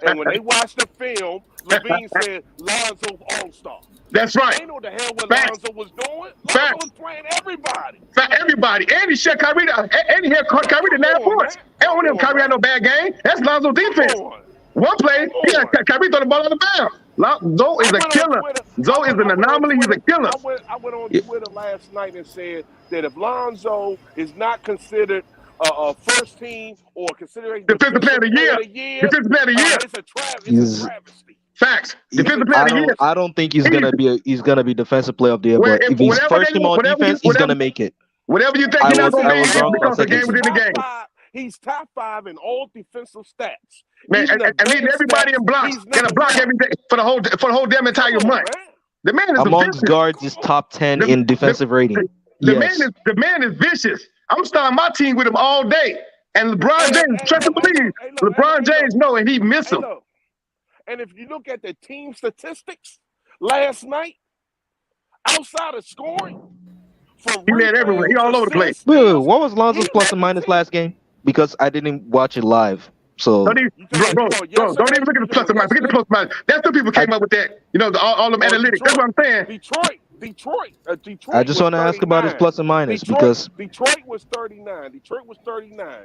and when they watched the film, Levine said Lonzo All-Star. That's right. They know the hell what Lonzo was doing. Lonzo was playing everybody. Everybody. And he shut Kyrie. And he had Kyrie to 9 points. And only him Kyrie had no bad game. That's Lonzo's defense. One play, Kyrie threw the ball out of bounds. Zoe is a killer. Zoe is an anomaly. He's a killer. I went on Twitter last night and said that if Lonzo is not considered a first team or considering defensive player of the year, it's a travesty. Facts. Defensive player of the year. I don't think he's gonna be defensive player of the year, but if he's first team on defense, he's gonna make it. Whatever you think, he's not gonna make it because the game within the game. He's top 5 in all defensive stats. Man, and leading everybody in blocks. Got to block every day for the whole damn entire month. The man is amongst guards is top 10 in defensive rating. The man is vicious. I'm starting my team with him all day. And LeBron James, trust and believe. LeBron James know, and he miss him. And if you look at the team statistics last night, outside of scoring, he led everywhere. He all over the place. Dude, what was Lonzo's plus and minus last game? Because I didn't watch it live. So don't even look at the plus and minus. Forget the plus and minus. That's the people came up with that. You know, all them analytics. That's what I'm saying. Detroit. I just want to ask about his plus and minus because Detroit was 39.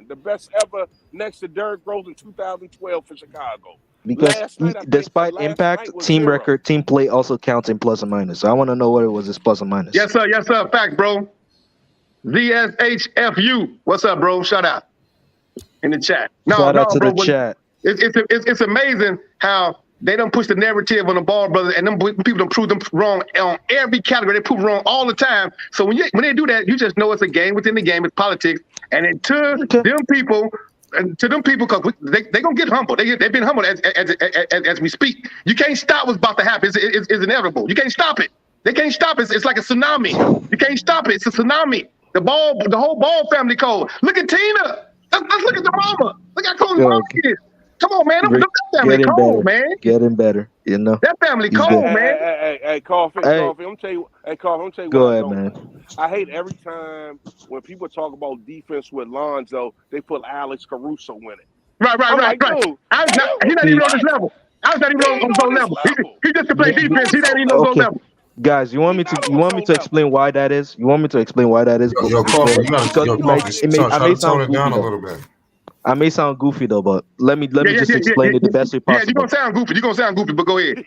The best ever next to Derrick Rose in 2012 for Chicago. Because despite impact, team 0. record, team play also counts in plus and minus. So I want to know what it was his plus and minus. Yes, sir. Fact, bro. ZSHFU. What's up, bro? Shout out in the chat. Shout out to the chat. It's amazing how they don't push the narrative on the Ball brothers, and them people don't prove them wrong on every category. They prove wrong all the time. So when they do that, you just know it's a game within the game. It's politics, and to them people, because they gonna get humble. They've been humbled as we speak. You can't stop what's about to happen. It's inevitable. You can't stop it. They can't stop it. It's like a tsunami. You can't stop it. It's a tsunami. The whole Ball family cold. Look at Tina. Let's look at the mama. Look how cold the mama is. Come on, man. That family cold, man. Getting better, you know. That family cold, man. Hey, Coffee. I'm tell you. Go ahead, man. I hate every time when people talk about defense with Lonzo, they put Alex Caruso in it. Right. He's not even on this level. I was not even on those level. He just can play defense. He not even on those level. Guys, you want me to explain why that is? You want me to explain why that is? I may sound down a little bit. I may sound goofy though, but let me just explain it the best way possible. Yeah, you're gonna sound goofy, but go ahead.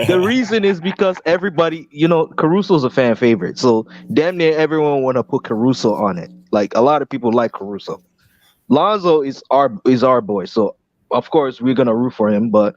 The reason is because everybody, Caruso's a fan favorite, so damn near everyone want to put Caruso on it. Like a lot of people like Caruso. Lonzo is our boy, so of course we're gonna root for him, but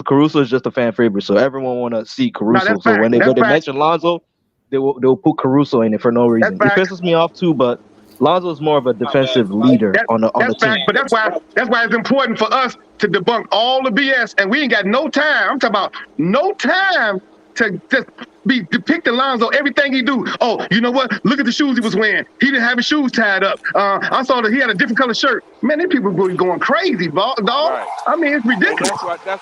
Caruso is just a fan favorite, so everyone want to see Caruso. So when they mention Lonzo, they will put Caruso in it for no reason. It pisses me off too, but Lonzo is more of a defensive leader on the team. But that's why it's important for us to debunk all the BS, and we ain't got no time. I'm talking about no time to just be depicting Lonzo, everything he do. Oh, you know what? Look at the shoes he was wearing. He didn't have his shoes tied up. I saw that he had a different color shirt. Man, these people were going crazy, dog. Right. I mean, it's ridiculous.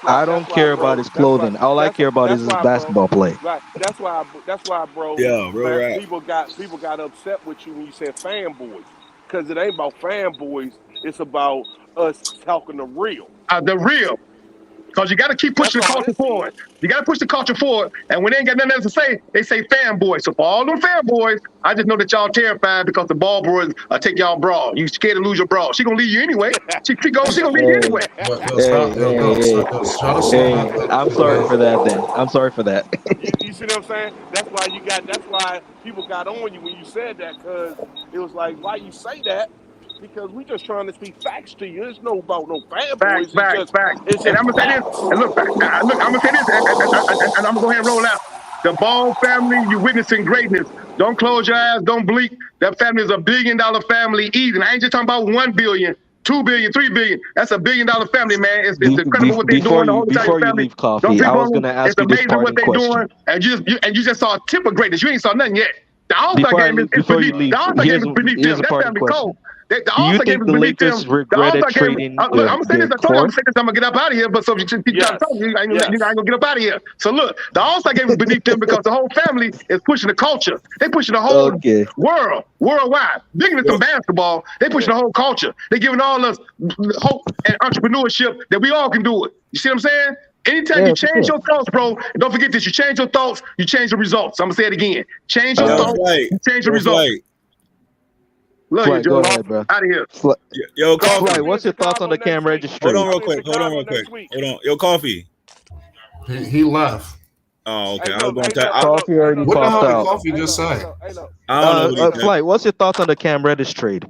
I don't care about his clothing. All I care about is his basketball play. Right. That's why, bro. Yeah, real right. People got upset with you when you said fanboys, because it ain't about fanboys. It's about us talking the real. The real. Because you got to keep pushing the culture forward. You got to push the culture forward. And when they ain't got nothing else to say, they say fanboys. So for all them fanboys, I just know that y'all terrified because the Ball boys take y'all broad. You scared to lose your broad. She going to leave you anyway. She going to leave you anyway. I'm sorry for that then. I'm sorry for that. You see what I'm saying? That's why people got on you when you said that, because it was like, why you say that? Because we just trying to speak facts to you. It's no about no fanboys. Facts. And I'm gonna say this. And look, I'm gonna say this, and I'm gonna go ahead and roll out. The Ball family, you're witnessing greatness. Don't close your eyes. Don't blink. That family is $1 billion family. Even I ain't just talking about 1 billion, 2 billion, 3 billion. That's $1 billion family, man. It's incredible what they're doing. The whole entire Before you family. leave, Coffee, Don't I was people, gonna ask it's you this amazing what parting they're question. doing, and you just saw a tip of greatness. You ain't saw nothing yet. The All-Star game is beneath. The All-Star game is beneath them. That family cold. The Do you All-Star game think is the beneath them. Lakers The regretted All-Star game. trading Look, I'm gonna say this. I told you I'm gonna say this. I'm gonna get up out of here. But so you keep trying to talk, you ain't gonna get up out of here. So look, the All-Star game is beneath them because the whole family is pushing the culture. They pushing the whole world, worldwide. Bigger than some basketball. They pushing the whole culture. They giving all us hope and entrepreneurship that we all can do it. You see what I'm saying? Anytime you change your thoughts, bro, and don't forget this, you change your thoughts, you change the results. I'm gonna say it again. Change your thoughts, you change the results. Love you, Joe. Go ahead, bro. Out of here. Yo, Coffee. What's your thoughts on the Cam registry? Hold on real quick. Hold on. Yo, Coffee. He left. Oh, okay. I was going to tell Coffee already what the hell did out. Coffee just say? I don't know. Flight, what's your thoughts on the Cam Reddish trade?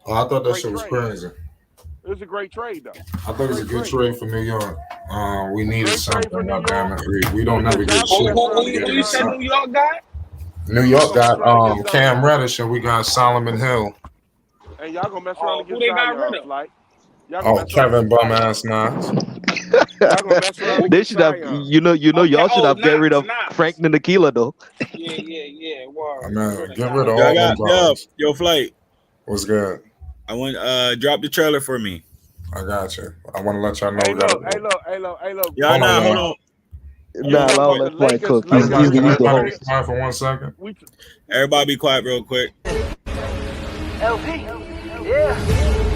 Oh, I thought that shit was crazy. It was a great trade, though. I thought it was a good trade for New York. We needed something. Goddamn it. We don't never get shit. Who you said New York got? New York got Cam Reddish and we got Solomon Hill. And y'all gonna mess around and who get they got Zion, rid of? like. Kevin bum ass Knox. They should have, y'all should have get rid of Frank Ntilikina though. Yeah. Wow. Man, get rid of all them guys. Yo, Flight. What's good? I want drop the trailer for me. I got you. I want to let y'all know. Hey, look. Y'all know, hold on. Nah, I'll let Flight cook. He's the Everybody host. be quiet for 1 second. Everybody be quiet real quick. LP. Yeah.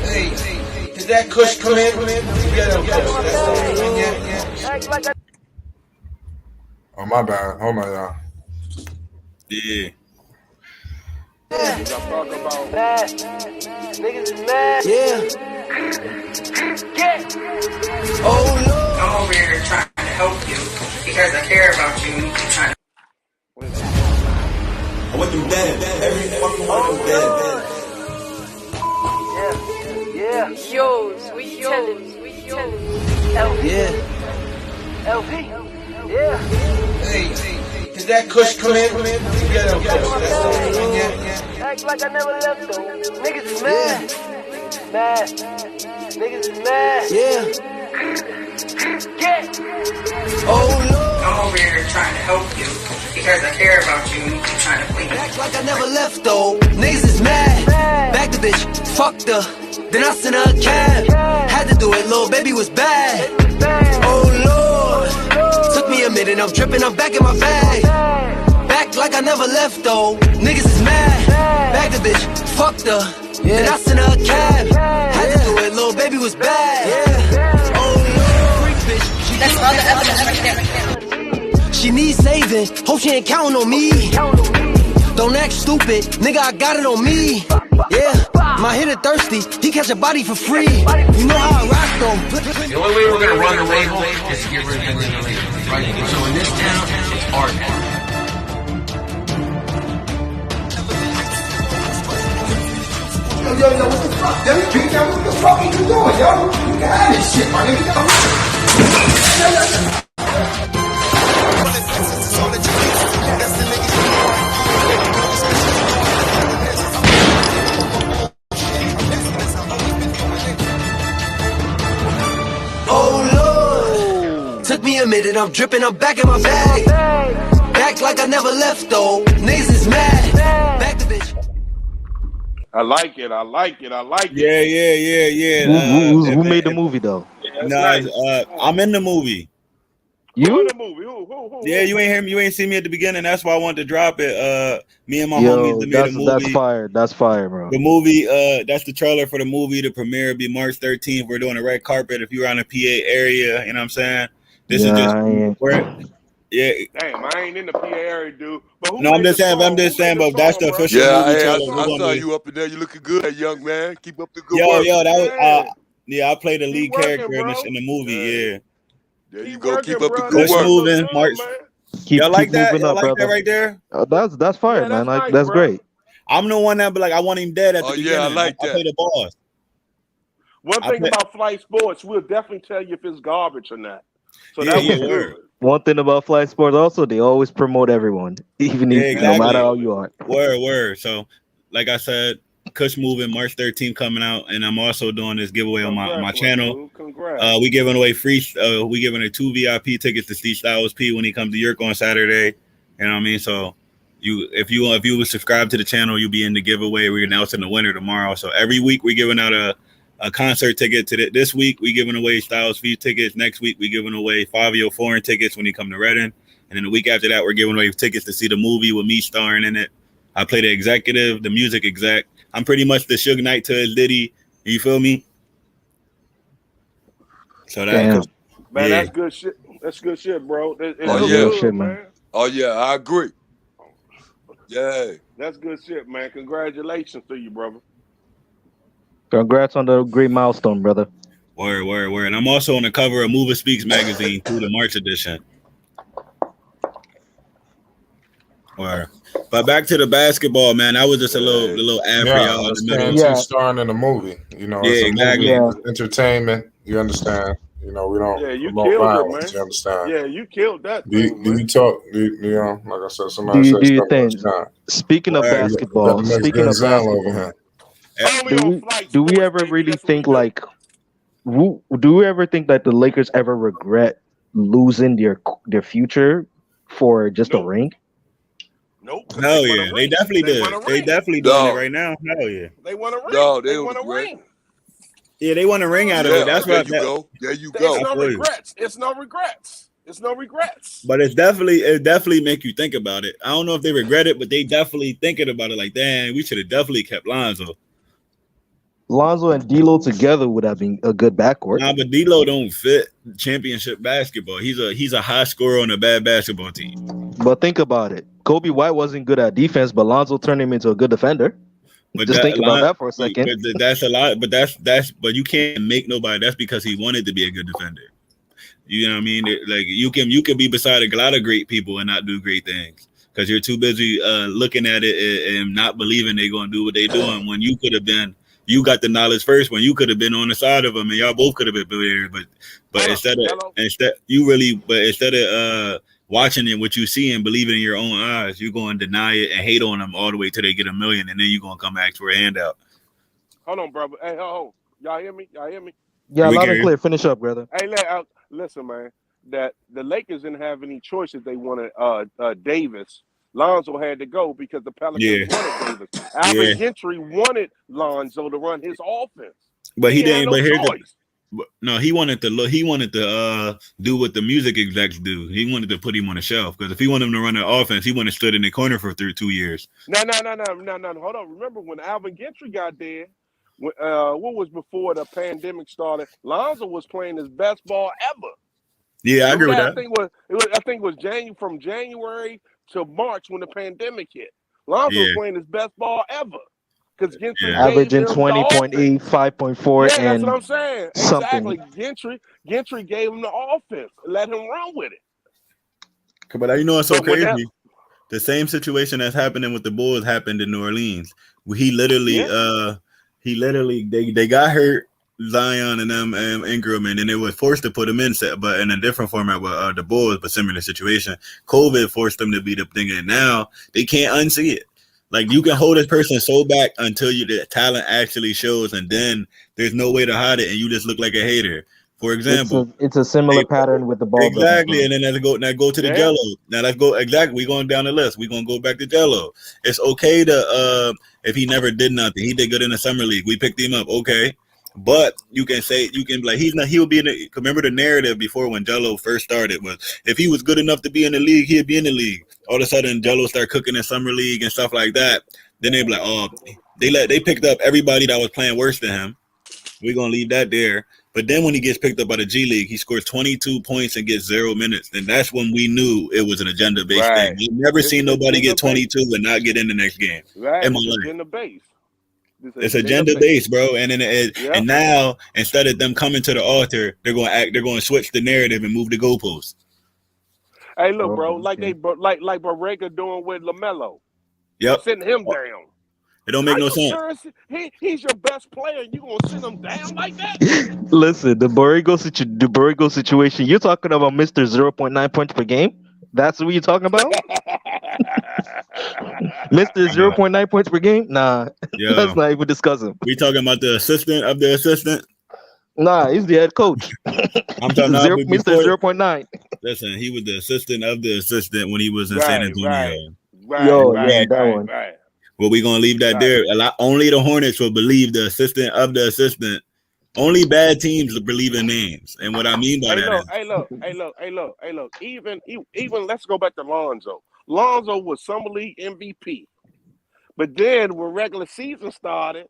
Hey, did that Kush come in? Oh, my bad. Hold on, y'all. Yeah. Mad. Niggas is mad. Yeah. Oh, no. I'm over here trying to help you because I care about you. I'm trying to. I want them dead. Every fucking one of them dead. Yeah. Yo, sweet tellin'. Yeah. LP. Yeah. Hey, did that Kush come in? Act like I never left though. Niggas is mad. Niggas is mad. Yeah. Oh Lord. I'm over here trying to help you because I care about you. I'm trying to please. Act like I never left though. Niggas is mad. Back the bitch, fucked her. Then I sent her a cab. Had to do it, little baby was bad. Oh Lord. Took me a minute, I'm dripping, I'm back in my bag. Back like I never left though. Niggas is mad. Back the bitch, fucked her. Then I sent her a cab. Had to do it, little baby was bad. Oh Lord. Freak bitch. That's all the evidence right there. She needs saving. Hope she ain't counting on me. Don't act stupid, nigga, I got it on me. Yeah, my hitter thirsty, he catch a body for free. You know how I rock though. The only way we're gonna run the label is to get rid of the label, right? So in this town, it's art. Yo, what the fuck? Let me beat down. What the fuck are you doing, yo? You can have this shit, my nigga. Oh Lord, took me a minute, I'm dripping, I'm back in my bag. Back like I never left though. Niggas is mad. Back the bitch. I like it. Yeah. Who made the movie though? I'm in the movie. You in the movie? Who? Yeah, you ain't hear me. You ain't see me at the beginning. That's why I wanted to drop it. Me and my homies made a movie. That's fire, bro. The movie, that's the trailer for the movie. The premiere will be March 13th. We're doing a red carpet. If you're around the PA area, you know what I'm saying? This is just where. Yeah. Damn, I ain't in the PA area, dude. But I'm just saying, but that's the official movie trailer. I saw you up in there. You looking good, young man. Keep up the good work. That was I played the lead character in the movie. Yeah. There you go. Keep up the good work. Moving, March. Y'all like that? Moving Y'all up, like that right there? That's fire, man. Nice, that's great. I'm the one that be like, I want him dead at the beginning. I like that. I play the boss. One thing about Flight Sports, we'll definitely tell you if it's garbage or not. So Yeah, that yeah, was word. good. One thing about Fly Sports also, they always promote everyone, even Yeah, if, no exactly. matter how you are. Word. So, like I said, Kush moving March 13th coming out, and I'm also doing this giveaway on my Congrats, my channel. dude. Congrats. We giving away we giving away 2 VIP tickets to Steve Styles P when he comes to York on Saturday. You know what I mean? So if you would subscribe to the channel, you'll be in the giveaway. We're announcing the winner tomorrow. So every week we're giving out a concert ticket to this week. We giving away Styles P tickets. Next week we giving away Fabio foreign tickets when he come to Reading. And then the week after that, we're giving away tickets to see the movie with me starring in it. I play the executive, the music exec. I'm pretty much the Suge Knight to his Diddy. You feel me? So Damn. Man, yeah. that's good shit. That's good shit, bro. It Oh, looks yeah. good, Shit, man. man. Oh yeah, I agree. Yeah. That's good shit, man. Congratulations to you, brother. Congrats on the great milestone, brother. Word. And I'm also on the cover of Mover Speaks magazine through the March edition. Word. But back to the basketball, man. That was just a little ad for y'all in it's the middle. KNT starring in a movie. You know, it's Yeah, a exactly. movie, it's entertainment. You understand? You know, we don't Yeah, you promote killed violence. it, man. You understand? Yeah, you killed that Do thing, man. you talk? You know, like I said, Do somebody you said do your stuff like things? that. Speaking of Word. We got basketball, the next speaking of Denzel over basketball, here. Only on Flight do we Sports, ever baby. really That's what we think do. like, do we ever think that the Lakers ever regret losing their future for just a Nope. ring? Nope. 'Cause Hell they won yeah. a They ring. definitely They did. won a They ring. definitely doing it No. right now. Hell yeah. They won a ring. No, They won a ring. Yeah, they want a ring out of it. Yeah, That's there what you go. There you It's go. no feel you. regrets. It's no regrets. It's no regrets. But it definitely make you think about it. I don't know if they regret it, but they definitely thinking about it like, damn, we should have definitely kept Lonzo. Lonzo and D'Lo together would have been a good backcourt. Nah, but D'Lo don't fit championship basketball. He's a high scorer on a bad basketball team. But think about it. Kobe White wasn't good at defense, but Lonzo turned him into a good defender. But Just think about that for a second. But that's a lot. But but you can't make nobody. That's because he wanted to be a good defender. You know what I mean? Like you can be beside a lot of great people and not do great things because you're too busy looking at it and not believing they're going to do what they're doing when you could have been. You got the knowledge first when you could have been on the side of them and y'all both could have been billionaires. But instead of watching it, what you see and believing in your own eyes, you're going to deny it and hate on them all the way till they get $1 million, and then you're going to come ask for a handout. Hold on, brother. Hey, y'all hear me? Yeah, We loud can and hear clear. Finish up, brother. Hey, listen, man. That the Lakers didn't have any choices. They wanted Davis. Lonzo had to go because the Pelicans wanted Davis. Alvin Gentry wanted Lonzo to run his offense. But he didn't. Had no But here's choice. no, he wanted to do what the music execs do. He wanted to put him on the shelf because if he wanted him to run the offense, he wouldn't have stood in the corner for 2 years. No. Hold on. Remember when Alvin Gentry got there? What was before the pandemic started? Lonzo was playing his best ball ever. Yeah, I agree with that. I think it was from January to March when the pandemic hit. Lonzo was playing his best ball ever. Because Gentry averaging 20.8, 5.4, that's and what I'm saying. something. Exactly. Gentry gave him the offense. Let him run with it. But you know what's so crazy? The same situation that's happening with the Bulls happened in New Orleans. He literally they got hurt, Zion and them Ingram, and then they were forced to put him in set, but in a different format with the Bulls, but similar situation. COVID forced them to be the thing, and now they can't unsee it. Like you can hold this person so back until the talent actually shows, and then there's no way to hide it, and you just look like a hater. For example, it's a similar pattern with the ball. Exactly, and then let's go to the Jello. Now let's go we're going down the list. We're gonna go back to Jello. It's okay to if he never did nothing, he did good in the summer league. We picked him up, okay. But you can be like he'll be in the, remember the narrative before when Jello first started was if he was good enough to be in the league, he'd be in the league. All of a sudden Jello start cooking in summer league and stuff like that. Then they'd be like, oh, they picked up everybody that was playing worse than him. We're gonna leave that there. But then when he gets picked up by the G League, he scores 22 points and gets 0 minutes. And that's when we knew it was an agenda-based thing. We've never seen nobody get 22 and not get in the next game. Right. In my It's life. agenda-based. It's agenda-based, bro. And then and now instead of them coming to the altar, they're going to switch the narrative and move the goalposts. Hey, look, bro, like Borrega doing with LaMelo. Yep. Sitting him down. It don't make Are no you sense. serious? He's your best player, and you gonna send him down like that? Listen, the Borrego situation. You're talking about Mr. 0.9 points per game. That's what you're talking about, Mr. 0.9 points per game. Nah, let's Yo, not even discuss him. we talking about the assistant of the assistant. Nah, he's the head coach. I'm talking about Mr. before. 0.9. Listen, he was the assistant of the assistant when he was in San Antonio. Right. Well, we gonna leave that there. Only the Hornets will believe the assistant of the assistant. Only bad teams believe in names, and what I mean by that is, Hey, look. Even let's go back to Lonzo. Lonzo was Summer League MVP, but then when regular season started,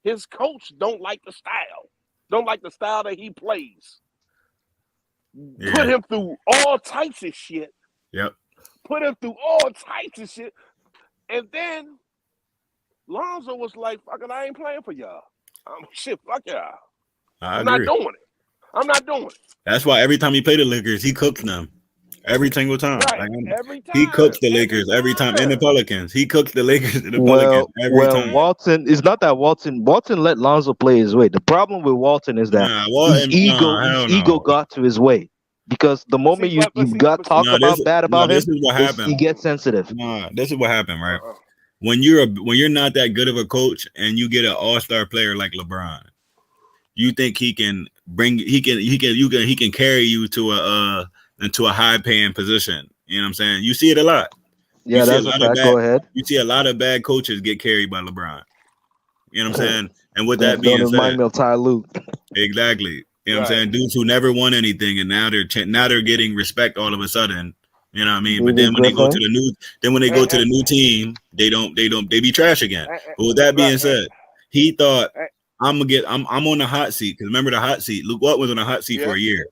his coach don't like the style that he plays. Yeah. Put him through all types of shit. Yep. And then Lonzo was like, "Fuck it, I ain't playing for y'all. Fuck y'all. I'm not doing it." That's why every time he played the Lakers, he cooked them. Every single time. Right. Every time. He cooks the Lakers every time. And the Pelicans. He cooks the Lakers and the Pelicans every time. Walton, it's not that Walton let Lonzo play his way. The problem with Walton is that his ego got to his way. Because the moment you talk bad about him, he gets sensitive. This is what happened, right? When you're not that good of a coach and you get an all-star player like LeBron, you think he can carry you to into a high-paying position. You know what I'm saying? You see it a lot. Yeah, that's a fact. Go ahead. You see a lot of bad coaches get carried by LeBron. You know what I'm saying? And with that being said, remind me of Ty Lue. Exactly. You know what I'm saying? Dudes who never won anything and now they're getting respect all of a sudden. You know what I mean? But then when they go to the new team, they be trash again. But with that being said, he thought I'm on the hot seat, because remember the hot seat. Luke Walton was on the hot seat for a year.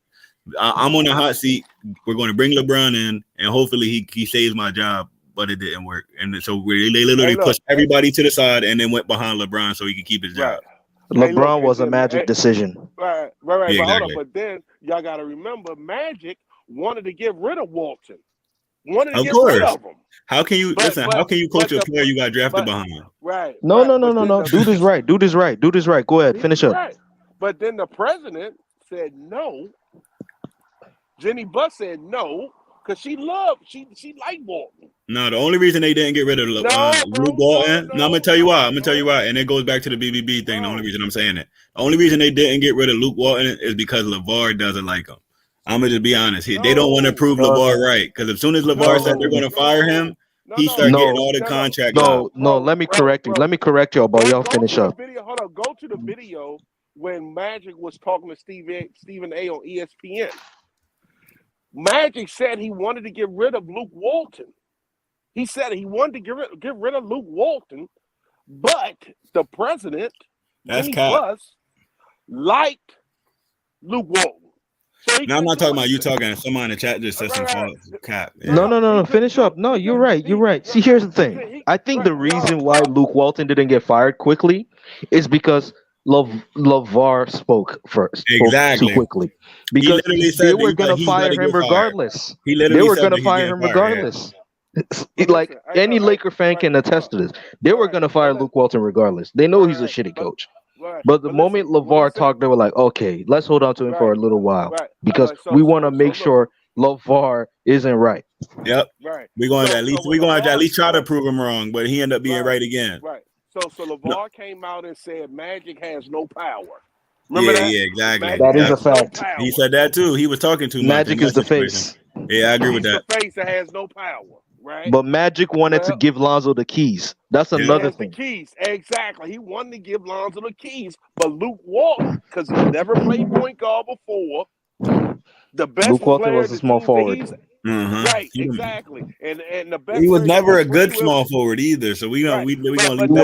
I'm on the hot seat. We're going to bring LeBron in, and hopefully he saves my job. But it didn't work, and so they literally pushed everybody to the side and then went behind LeBron so he could keep his job. LeBron was a Magic decision. Right. Yeah, But exactly. hold on. But then y'all got to remember, Magic wanted to get rid of Walton. Of course. How can you how can you coach a player you got drafted behind? Right. No. Do this right. Go ahead. Finish up. Right. But then the president said no. Jenny Buss said no because she liked Walton. No, the only reason they didn't get rid of Luke Walton. No, I'm gonna tell you why. And it goes back to the BBB thing. The only reason I'm saying it. The only reason they didn't get rid of Luke Walton is because LeVar doesn't like him. I'm gonna just be honest. They don't want to prove LeVar right, because as soon as LeVar said they're gonna fire him, he started getting all the contracts. No. Let me correct you. Let me correct y'all, but y'all finish up. Hold on. Go to the video when Magic was talking to Stephen A on ESPN. Magic said he wanted to get rid of Luke Walton. He said he wanted to get rid of Luke Walton, but the president, Buss, liked Luke Walton. Now I'm not talking about you talking. Someone in the chat just said some cap. Yeah. No. Finish up. No, you're right. See, here's the thing. I think the reason why Luke Walton didn't get fired quickly is because LeVar spoke first. Exactly. Too quickly. Because they were going to fire him regardless. They were going to fire him regardless. Like any Laker fan can attest to this. They were going to fire Luke Walton regardless. They know he's a shitty coach. But the moment LeVar talked, they were like, okay, let's hold on to him for a little while because we want to make sure LeVar isn't right. Yep. Right. We're going to at least try to prove him wrong, but he ended up being right again. Right. So LeVar came out and said Magic has no power. Remember that? Yeah, exactly. That is a fact. He said that too. He was talking too much. Magic is the face. Yeah, I agree with that. The face that has no power. Right. But Magic wanted to give Lonzo the keys. That's another thing. The keys, exactly. He wanted to give Lonzo the keys, but Luke Walton, because he never played point guard before, the best Luke Walton player was a small forward. Right, exactly. And the best. He was never a good small forward either. So we gonna leave that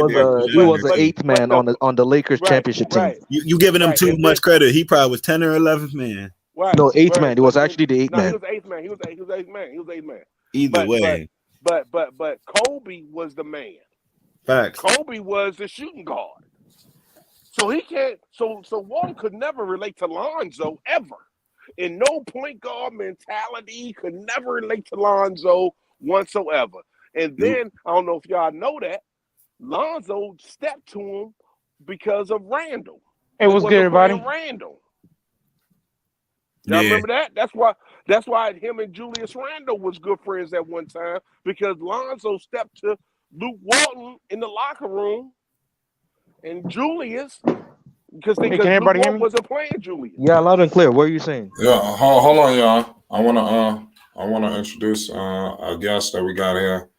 there. He was the 8th man on the Lakers championship team. You giving him too much credit. He probably was 10th or 11th man. Right, no, 8th man. He was actually the 8th man. He was 8th man. He was 8th man. Either way. But Kobe was the man. Facts. Kobe was the shooting guard. So he can't. So Walton could never relate to Lonzo ever. In no point guard mentality, he could never relate to Lonzo whatsoever. And then I don't know if y'all know that Lonzo stepped to him because of Randall. Hey, what's good, everybody? Randall. Y'all remember that? That's why him and Julius Randle was good friends at one time, because Lonzo stepped to Luke Walton in the locker room, and Julius, because Luke Walton wasn't playing Julius. Yeah, loud and clear. What are you saying? Yeah, hold on, y'all. I wanna introduce a guest that we got here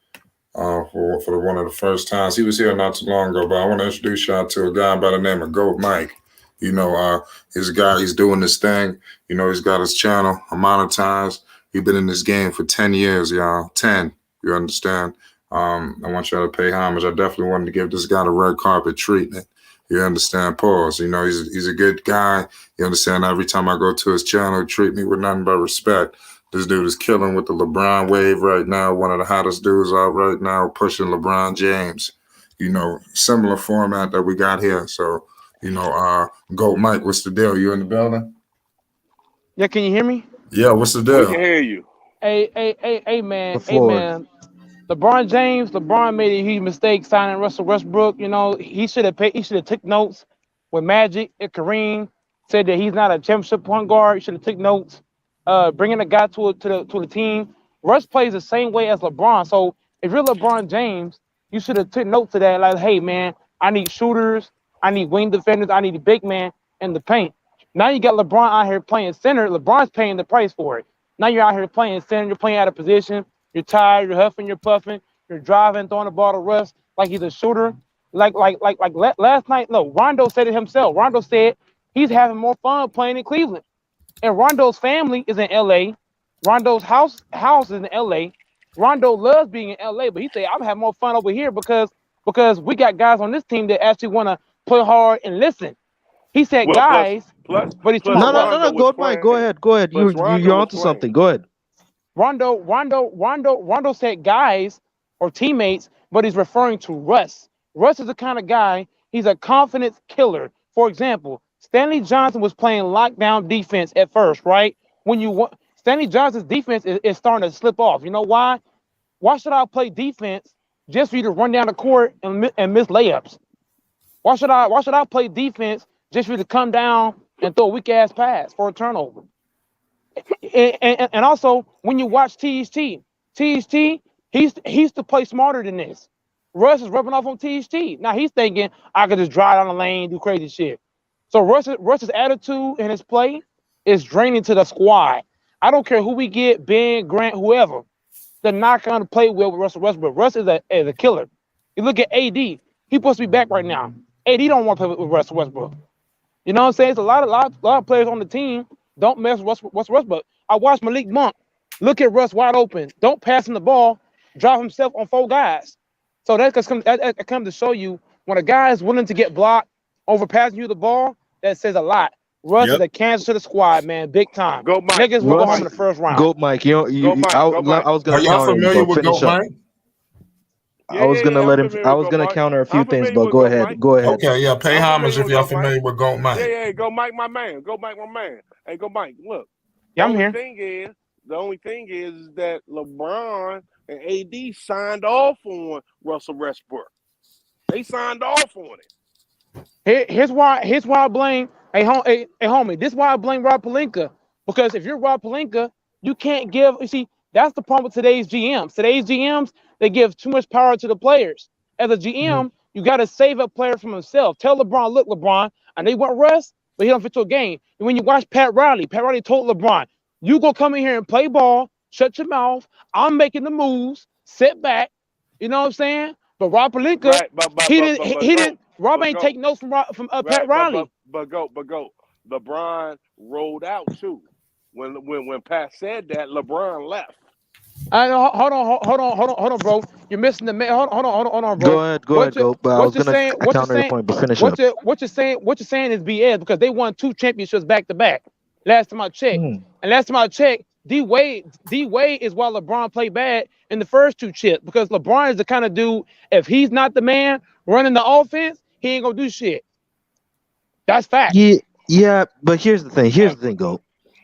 for one of the first times. He was here not too long ago, but I want to introduce y'all to a guy by the name of Goat Mike. You know, he's a guy, he's doing this thing. You know, he's got his channel monetized. He's been in this game for 10 years, y'all. 10, you understand? I want y'all to pay homage. I definitely wanted to give this guy the red carpet treatment. You understand? Pause. You know, he's a good guy. You understand? Every time I go to his channel, treat me with nothing but respect. This dude is killing with the LeBron wave right now. One of the hottest dudes out right now, pushing LeBron James. You know, similar format that we got here. So, you know, Goat Mike, what's the deal? You in the building? Yeah, can you hear me? Yeah, what's the deal? We can hear you. Hey, man. LeBron made a huge mistake signing Russell Westbrook. You know, he should have took notes when Magic and Kareem said that he's not a championship point guard. He should have took notes. Bringing a guy to the team. Russ plays the same way as LeBron. So if you're LeBron James, you should have took note to that. Like, hey, man, I need shooters. I need wing defenders. I need a big man in the paint. Now you got LeBron out here playing center. LeBron's paying the price for it. Now you're out here playing center. You're playing out of position. You're tired. You're huffing. You're puffing. You're driving, throwing the ball to Russ like he's a shooter. Like last night. No, Rondo said it himself. Rondo said he's having more fun playing in Cleveland. And Rondo's family is in L.A. Rondo's house is in L.A. Rondo loves being in L.A., but he said I'm having more fun over here because we got guys on this team that actually want to play hard and listen. He said but he's no. Go ahead. You're onto something. Go ahead. Rondo said guys or teammates, but he's referring to Russ. Russ is the kind of guy, he's a confidence killer. For example, Stanley Johnson was playing lockdown defense at first, right? Stanley Johnson's defense is starting to slip off. You know why? Why should I play defense just for you to run down the court and miss layups? Why should I play defense just for you to come down and throw a weak ass pass for a turnover? And also, when you watch THT, he's to play smarter than this. Russ is rubbing off on THT. Now he's thinking I could just drive down the lane, do crazy shit. So Russ's attitude and his play is draining to the squad. I don't care who we get, Ben, Grant, whoever. They're not going to play well with Russell Westbrook. Russ is a killer. You look at AD. He's supposed to be back right now. AD don't want to play with Russell Westbrook. You know what I'm saying? It's a lot of players on the team don't mess with Russell Westbrook. I watched Malik Monk look at Russ wide open. Don't pass him the ball. Drive himself on 4 guys. So that comes to show you when a guy is willing to get blocked over passing you the ball, that says a lot. Russ is a cancer to the squad, man, big time. Go Mike. Niggas will go home in the first round. Goat Mike, I was gonna counter him, but finish up. I was gonna counter a few things, but go ahead. Okay, yeah, pay homage if y'all familiar with Goat Mike. Yeah, Go Mike, my man. Go Mike, my man. Hey, Go Mike, look. Yeah, I'm here. The only thing is that LeBron and AD signed off on Russell Westbrook. They signed off on it. Here's why I blame homie. This is why I blame Rob Pelinka. Because if you're Rob Pelinka, you can't give. You see, that's the problem with today's GMs. Today's GMs, they give too much power to the players. As a GM, you got to save a player from himself. Tell LeBron, look, LeBron, I know you want Russ, but he don't fit to a game. And when you watch Pat Riley told LeBron, you go come in here and play ball, shut your mouth. I'm making the moves, sit back. You know what I'm saying? But Rob Pelinka, Rob ain't take notes from Pat Riley. But go. LeBron rolled out too. When Pat said that, LeBron left. Hold on, bro. You're missing the man. Hold on, bro. Go ahead, go. But I was gonna counter your point, but finish up. What you're saying is BS because they won 2 championships back to back. Last time I checked, and last time I checked, D Wade is why LeBron played bad in the first 2 chips because LeBron is the kind of dude. If he's not the man running the offense, he ain't gonna do shit. That's fact. Yeah, but here's the thing, Go.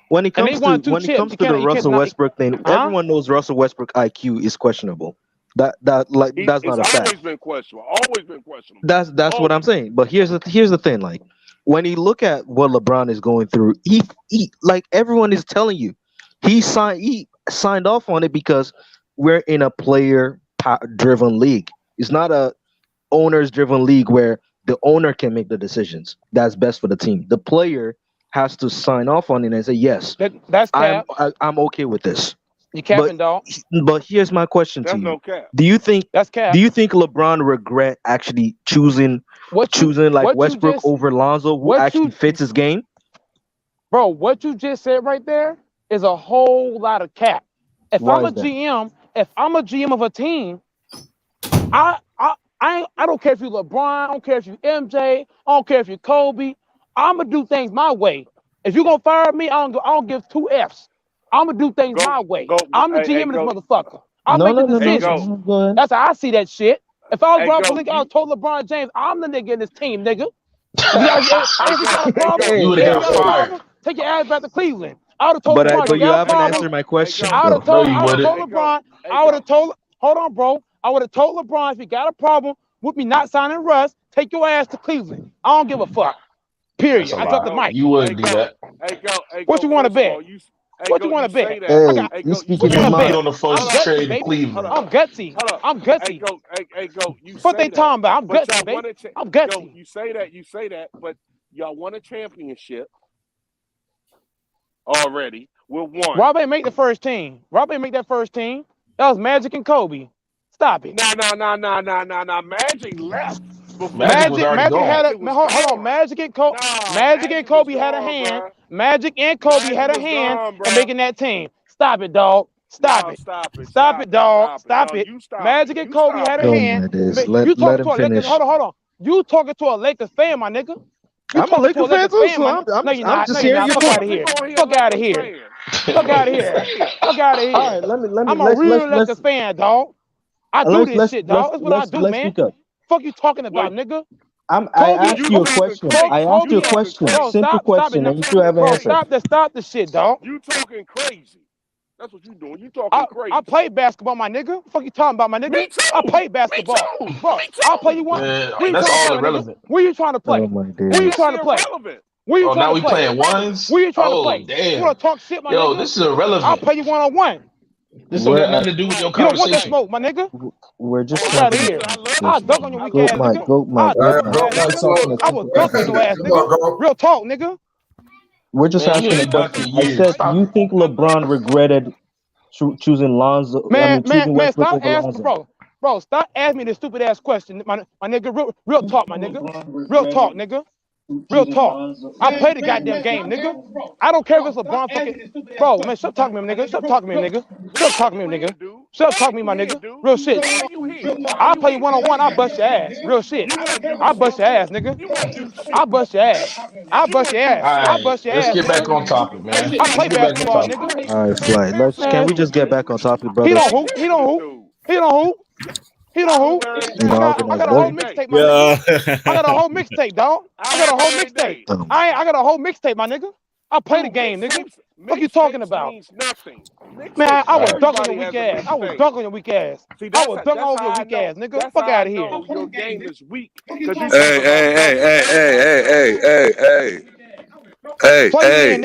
When it comes to the Russell Westbrook thing, everyone knows Russell Westbrook IQ is questionable. That's not a It's always fact. been questionable. Always been questionable. That's what I'm Always. saying. But here's the thing. Like when you look at what LeBron is going through, he like everyone is telling you, he signed off on it because we're in a player driven league. It's not a owners driven league where the owner can make the decisions that's best for the team. The player has to sign off on it and say yes, That's cap. I'm okay with this. You capping, dog. But here's my question to That's you: no cap. Do you think That's cap. LeBron regret actually choosing Westbrook over Lonzo, who actually fits his game? Bro, what you just said right there is a whole lot of cap. If Why I'm a is that? GM of a team, I don't care if you LeBron, I don't care if you MJ, I don't care if you Kobe. I'm gonna do things my way. If you're gonna fire me, I don't give two F's. I'm gonna do things my way. I'm the GM of this motherfucker. I'm making decisions. That's how I see that shit. If I was Rob Pelinka, I would told LeBron James, I'm the nigga in this team, nigga. You would have got fired. Take your ass back to Cleveland. I would have told But LeBron. you haven't answered my question. I would have though. told LeBron. I would have told. Hold on, bro. I would have told LeBron if you got a problem with me not signing Russ, take your ass to Cleveland. I don't give a fuck. Period. I dropped the mic. You wouldn't do that. What you want to bet? What you want to bet? Hey, you speaking your mind on the first trade in Cleveland. I'm gutsy. I'm gutsy. What they talking about? I'm gutsy, baby. I'm gutsy. You say that, but y'all won a championship already with one. Rob ain't make the first team. Rob ain't make that first team. That was Magic and Kobe. Stop it. Nah. Magic left. Magic had a hold on. Magic and Kobe had a hand. Bro. Magic and Kobe had a hand in making that team. Stop it, dog. Stop it, dog. Stop it. Magic and Kobe had a hand. Let him finish. Hold on. You talking to a Lakers fan, my nigga? I'm a Lakers fan too, so I'm just hearing your point. Fuck out of here. Fuck out of here. All right, let me. I'm a real Lakers fan, dog. I do this shit, dog. That's what I do, man. Fuck you talking about, nigga? I asked you a question. Simple question, and you still haven't answered. Stop the shit, dog. You talking crazy. That's what you doing. You talking crazy. I play basketball, my nigga. Fuck you talking about, my nigga? Me too. I play basketball. Bro, I'll play you one. That's all irrelevant. Where you trying to play? Oh my Where you trying to play? Where you trying now to we play? playing ones? Where you trying to play? Damn. You want to talk shit, my nigga? This is irrelevant. I'll play you one-on-one. This don't have nothing to do with your You don't want that conversation. smoke, my nigga. We're just Out of here. I'll dunk on your weak ass, nigga. I will dunk on your ass, nigga. Real talk, nigga. We're just asking a question. I said, you think LeBron regretted choosing Lonzo? Man, Westbrook stop over asking, Lonzo? bro. Stop asking me this stupid ass question, my nigga. Real talk, my nigga. Real talk, nigga. Real talk. I play the goddamn game, nigga. I don't care if it's LeBron fucking. Bro, man, stop talking to me, nigga. Stop talking to me, nigga. Stop talking to me, nigga. Stop talking to me, my nigga. Real shit. I'll play you one-on-one. I'll bust your ass. Real shit. I'll bust your ass, nigga. I'll bust your ass. I'll bust your ass. I'll bust your ass. Let's get back on topic, man. I play basketball, nigga. All right, Flight. Can we just get back on topic, brother? He don't hoop. He don't hoop. I got a whole mixtape, my nigga. I got a whole mixtape, dog. I got a whole mixtape. I got a whole mixtape, my nigga. I play the game, nigga. What you talking about? Man, I was dunk on your weak ass. I was dunk on your weak ass. I was dunk over your weak ass, nigga. Fuck out of here. Your game is weak. Hey. Play me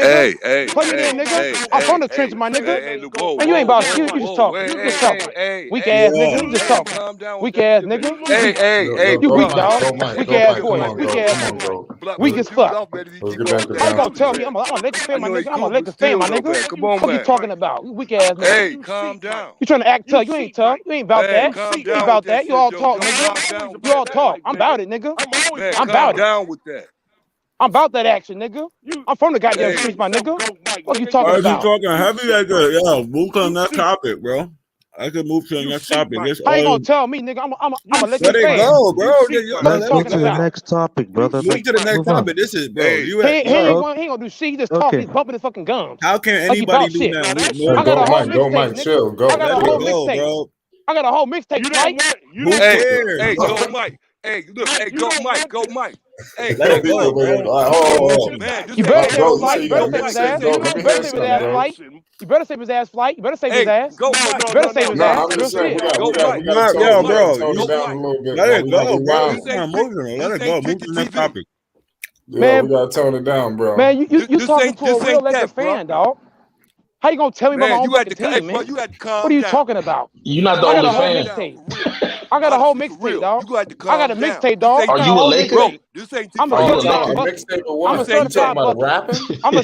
in, nigga. I'm from the trenches, my nigga. Man, you ain't about shit. You just talk. You just talk. Weak ass nigga. You just talk. Weak ass nigga. Hey. You weak, dog. Weak ass boy. Weak ass boy. Weak as fuck. How you gonna tell me I'm a Lakers fan, my nigga? I'm a Lakers fan, my nigga. Come on, What man. you talking about? You weak ass nigga. Hey, calm down. You trying to act tough. You ain't tough. You ain't about that. You ain't about that. You all talk, nigga. You all talk. I'm about it, nigga. I'm about it. Down with that. I'm about that action, nigga. I'm from the goddamn streets, my nigga. What you talking about? Why are you talking heavy like that? Yeah, move to the next topic, bro. I can move to the next topic. How you gonna tell me, nigga? I'm a Lakers Let it fan. go, bro. Let's get to the next topic, brother. Move to the next topic. This is, bro. You he ain't gonna do shit. He just talk. He's bumping his fucking gums. How can anybody do that? I got a whole mixtape, Mike, chill. Go. I got a whole mixtape. I got a whole mixtape, Mike. Hey, go, Mike. Hey, look, hey, go Mike. Hey, Let it go, bro. man. You better save Go, his flight. You better save his ass. Go, let You me better hear save his ass something, flight. You better save his ass flight. You better save his ass. Go You Mike. better save his No, ass. I'm Real just saying, shit. we got to tone it down a little bit. Let it go, bro. Rewind. It's not emotional. Let it go. Move to the next topic. Yeah, Man, we got to tone it down, bro. Man, you This talking ain't- to this a real ain't Laker that, bro. fan, dog. How you gonna tell me about my Man, own you had fucking to, hey, team, bro, man? you had to calm What are you down. talking about? You're not the I got only a whole fan. mixtape. I got a whole Honestly, for mixtape, real. dog. You got to I got calm a down. mixtape, dog. Are I got you a whole Laker? mixtape. This ain't I'm a Oh, you certified talking about bucket. mixtape or what? I'm a You talking certified about bucket. rapping? I'm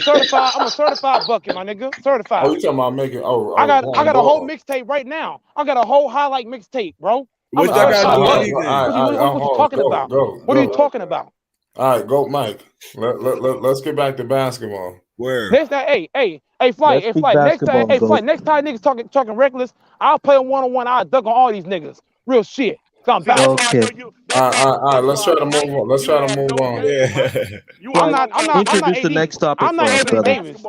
a certified bucket, my nigga. Oh, Certified. you talking about making? I got a whole ball. mixtape right now. I got a whole highlight mixtape, bro. I'm What's a that got to certified do with bucket. anything? What you talking about? What are you talking about? All right, go, Mike. Let's get back to basketball. Where? Next time, hey, flight. Let's speak basketball, Flight. Goat. Next time niggas talking reckless, I'll play them 1-on-1. I'll duck on all these niggas. Real shit. I'm about it. Okay. All right. Let's try to move on. Let's try to move on. Yeah. I'm not Introduce the AD. next topic I'm for not us, Anthony brother. Davis.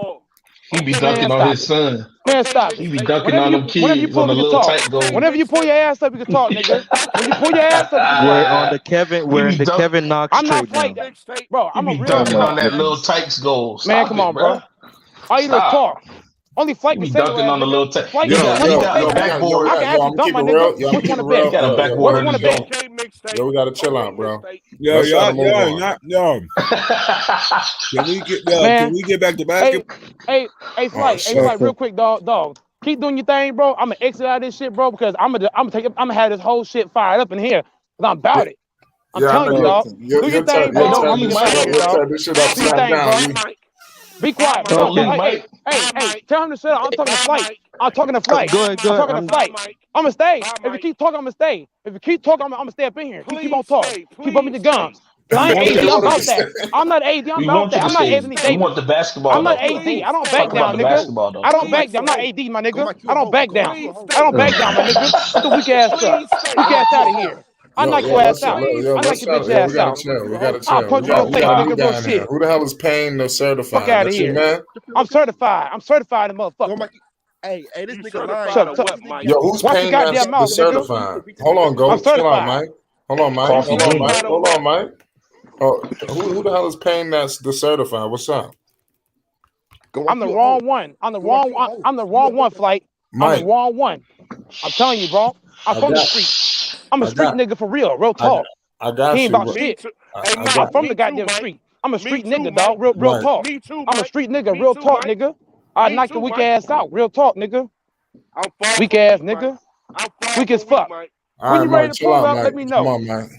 He be Man, dunking on stop his it. son. Man, stop He it. be dunking on them Whenever you kids pull on up, the we can little talk. tight goal. Whenever you pull your ass up, we can talk, nigga. When you pull your ass up, we can We're talk. on the Kevin Knox I'm not trade now. flight, bro. He I'm a be real dunking on talk, that man. little tights goal. Man, Stop come it, on, bro. bro. All you do is Stop. talk. Only flight He can be say your dunking ass, on the nigga. little tight. Flight He can got a backboard. I can I'm actually gonna dunk keep my it nigga. real. Which one to bet? He got a backboard Which on one to his bet? goal. Yo, we gotta chill out, bro. Yo, Let's try to move on. Can we get back to Hey, basketball? hey, flight, Okay. real quick, dog. Keep doing your thing, bro. I'm gonna exit out of this shit, bro, because I'm gonna have this whole shit fired up in here. Cause I'm about it. I'm telling you, dog. Do your thing, bro. don't I'm leave gonna get Mike. here, dog. Turn this shit Do your upside thing, down. bro. Be quiet, bro. Don't leave Hey, Mike. tell him to shut up. I'm talking to flight. I'm talking to flight. Go ahead. I'm talking to flight. I'm gonna stay. If you keep talking, I'm gonna stay. If you keep talking, I'm gonna stay up in here. Keep on talking. Keep up with your gums. I ain't AD. I'm about that. I'm not AD. I'm We about want you that. to I'm not stay. Anthony We Davis. want the basketball, I'm not though. AD. I don't back Talk about down, the nigga. basketball, though. I don't back down. I'm not AD, my nigga. I don't back down. I don't back down, my nigga. Get the weak ass up. Weak ass out of here. I knock your ass out. I knock your bitch ass out. We gotta I'll chill. punch you in your We face, got a new nigga. Real guy in here. shit. Who the hell is Payne the Fuck certified? out of That's your here. man? I'm certified. I'm certified, motherfucker. Hey, this nigga lying. Shut up. Yo, who's Watch your Payne that's goddamn the mouth, nigga. certified? Hold on, I'm go. Chill out, certified. Mike. Hold on, Mike. Coffee Junior. Hold on, Mike. Oh, who the hell is Payne that's the certified? What's up? I'm the wrong one. I'm the wrong one, flight. I'm Mike. the wrong one. I'm telling you, bro. I'm from the street. I'm a street nigga for real. Real talk. I got He you. ain't about but- shit. I I'm got from the goddamn street. I'm a street nigga, dog. Real Mike. talk. I'm a street nigga. Real talk, nigga. I knock your weak ass out. Real talk, nigga. Weak ass nigga. Weak as fuck. All When right, you ready Mike, to chill pull out, up, Mike. let me Come know. on, Mike.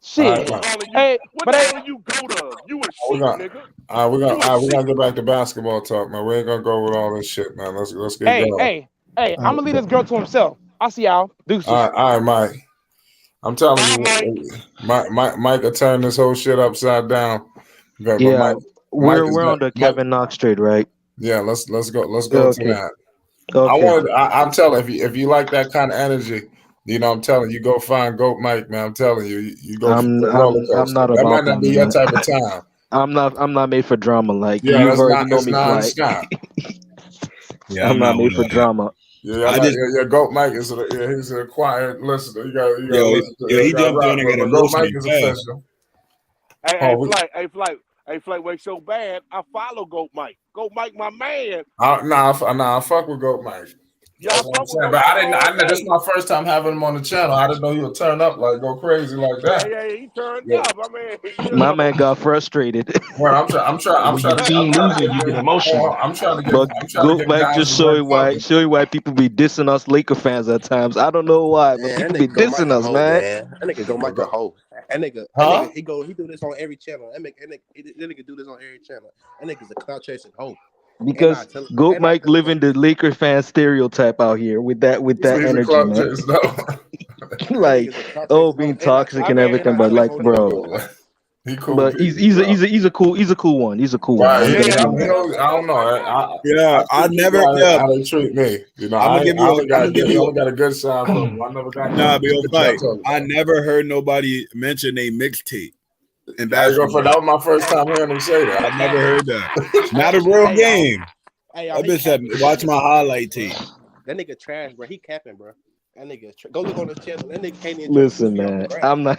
Shit. All right, Hey, but hey, we're gonna get back to basketball talk, man. We ain't gonna go with all this shit, man. Let's get going. hey, I'm gonna leave this girl to himself. I'll see y'all. Deuces. All right, Mike. I'm telling you, Mike will turn this whole shit upside down. But Yeah, Mike we're on the Kevin Knox trade, right? Yeah, let's go to Okay. that. Okay. I'm telling if you like that kind of energy, you know, I'm telling you, go find Goat Mike, man. I'm telling you, you go I'm roller coaster. not That might about not that, be your man. type of time. I'm not made for drama. Like Yeah, you've that's already not. know It's me, Flight. non-stop. Yeah, I'm not made for drama. Yeah, Goat Mike is he's an acquired listener. You got listen to he jumped in and got but Goat Mike emotional is fast. official. Hey, Flight went so bad. I follow Goat Mike. Goat Mike, my man. I fuck with Goat Mike. That's what I'm saying. But I know this is my first time having him on the channel. I didn't know he would turn up go crazy like that. Yeah, he turned up. I mean, My man got frustrated. Well, I'm trying. When your team loses, you get emotional. I'm trying to get. But I'm trying to Goat get Mike guys just to work showing why people be dissing us Laker fans at times. I don't know why, but people be dissing us, man. That nigga go Mike a hoe. That nigga, Huh? he do this on every channel. That nigga do this on every channel. That nigga's a clout chasing hoe. Because Goat Mike living the Laker fan stereotype out here with that energy, man. Like, being toxic and everything, but like, bro. He cool. But he's a cool one. He's a cool one. Right, I'm gonna I give him that. don't know. I never. How they treat me. You know, I'm gonna give you. only got a good side from him. I never got. Nah, be on fight. I never heard nobody mention a mixtape. And that was my first time hearing him say that. I never heard that. Not a real game. Hey, I've been said, watch my highlight tape. That nigga trash, bro. He capping, bro. That nigga, go look on his channel. That nigga can't even Listen, man, I'm not.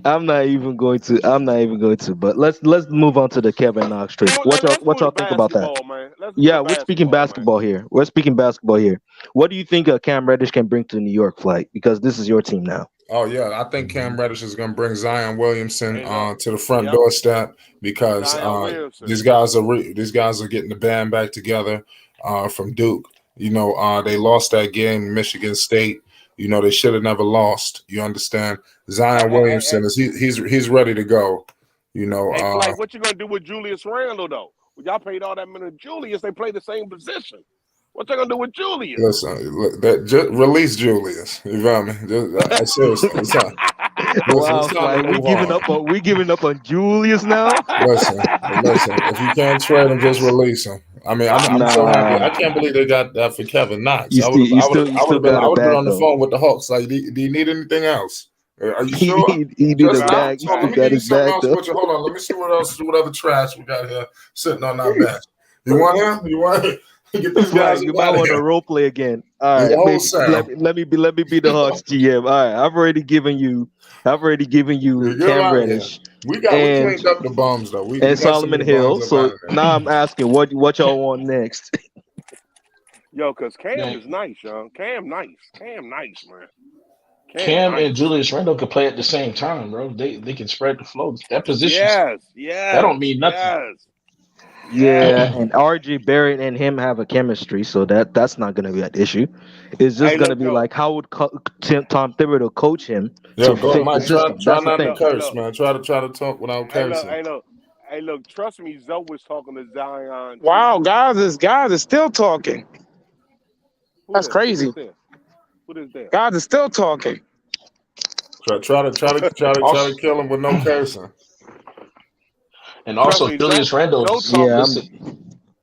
I'm not even going to. But let's move on to the Kevin Knox trade. What y'all think about that? Man. Yeah, we're speaking basketball here. We're speaking basketball here. What do you think Cam Reddish can bring to New York, Flight? Because this is your team now. Oh yeah, I think Cam Reddish is going to bring Zion Williamson to the front doorstep because these guys are getting the band back together from Duke. You know, they lost that game in Michigan State. You know, they should have never lost. You understand? Zion Williamson he's ready to go. You know, hey, Flight, what you gonna do with Julius Randle though? Y'all paid all that money to Julius. They play the same position. What you gonna do with Julius? Listen, just release Julius. You feel me? Seriously, we giving up on Julius now. Listen. If you can't trade him, just release him. I mean, I'm so happy. I can't believe they got that for Kevin Knox. I would have been on the phone with the Hawks. Like, do you need anything else? Are you sure? He need a bag. He still got his bag. Hold on. Let me see what other trash we got here sitting on our bench. You want him? You want him? Get these guys. You might want to role play again. All right, let me be the Hawks GM. All right, I've already given you Cam Reddish. We cleaned up the bums though. And Solomon Hill. So now I'm asking, what y'all want next? Yo, because Cam is nice, yo. Cam nice, man. Cam and Julius Randle could play at the same time, bro. They can spread the flow. That position. Yes. That don't mean nothing. Yeah, and RJ Barrett and him have a chemistry, so that's not going to be an issue. It's just going to be like, how would Tom Thibodeau coach him? Yeah, go, Mike. Try not to curse, man. Try to talk without cursing. Hey, look. Trust me, Zoe was talking to Zion. Wow, guys is still talking. That's crazy. What is that? Guys is still talking. Try to kill him with no cursing. And also, Julius Randle.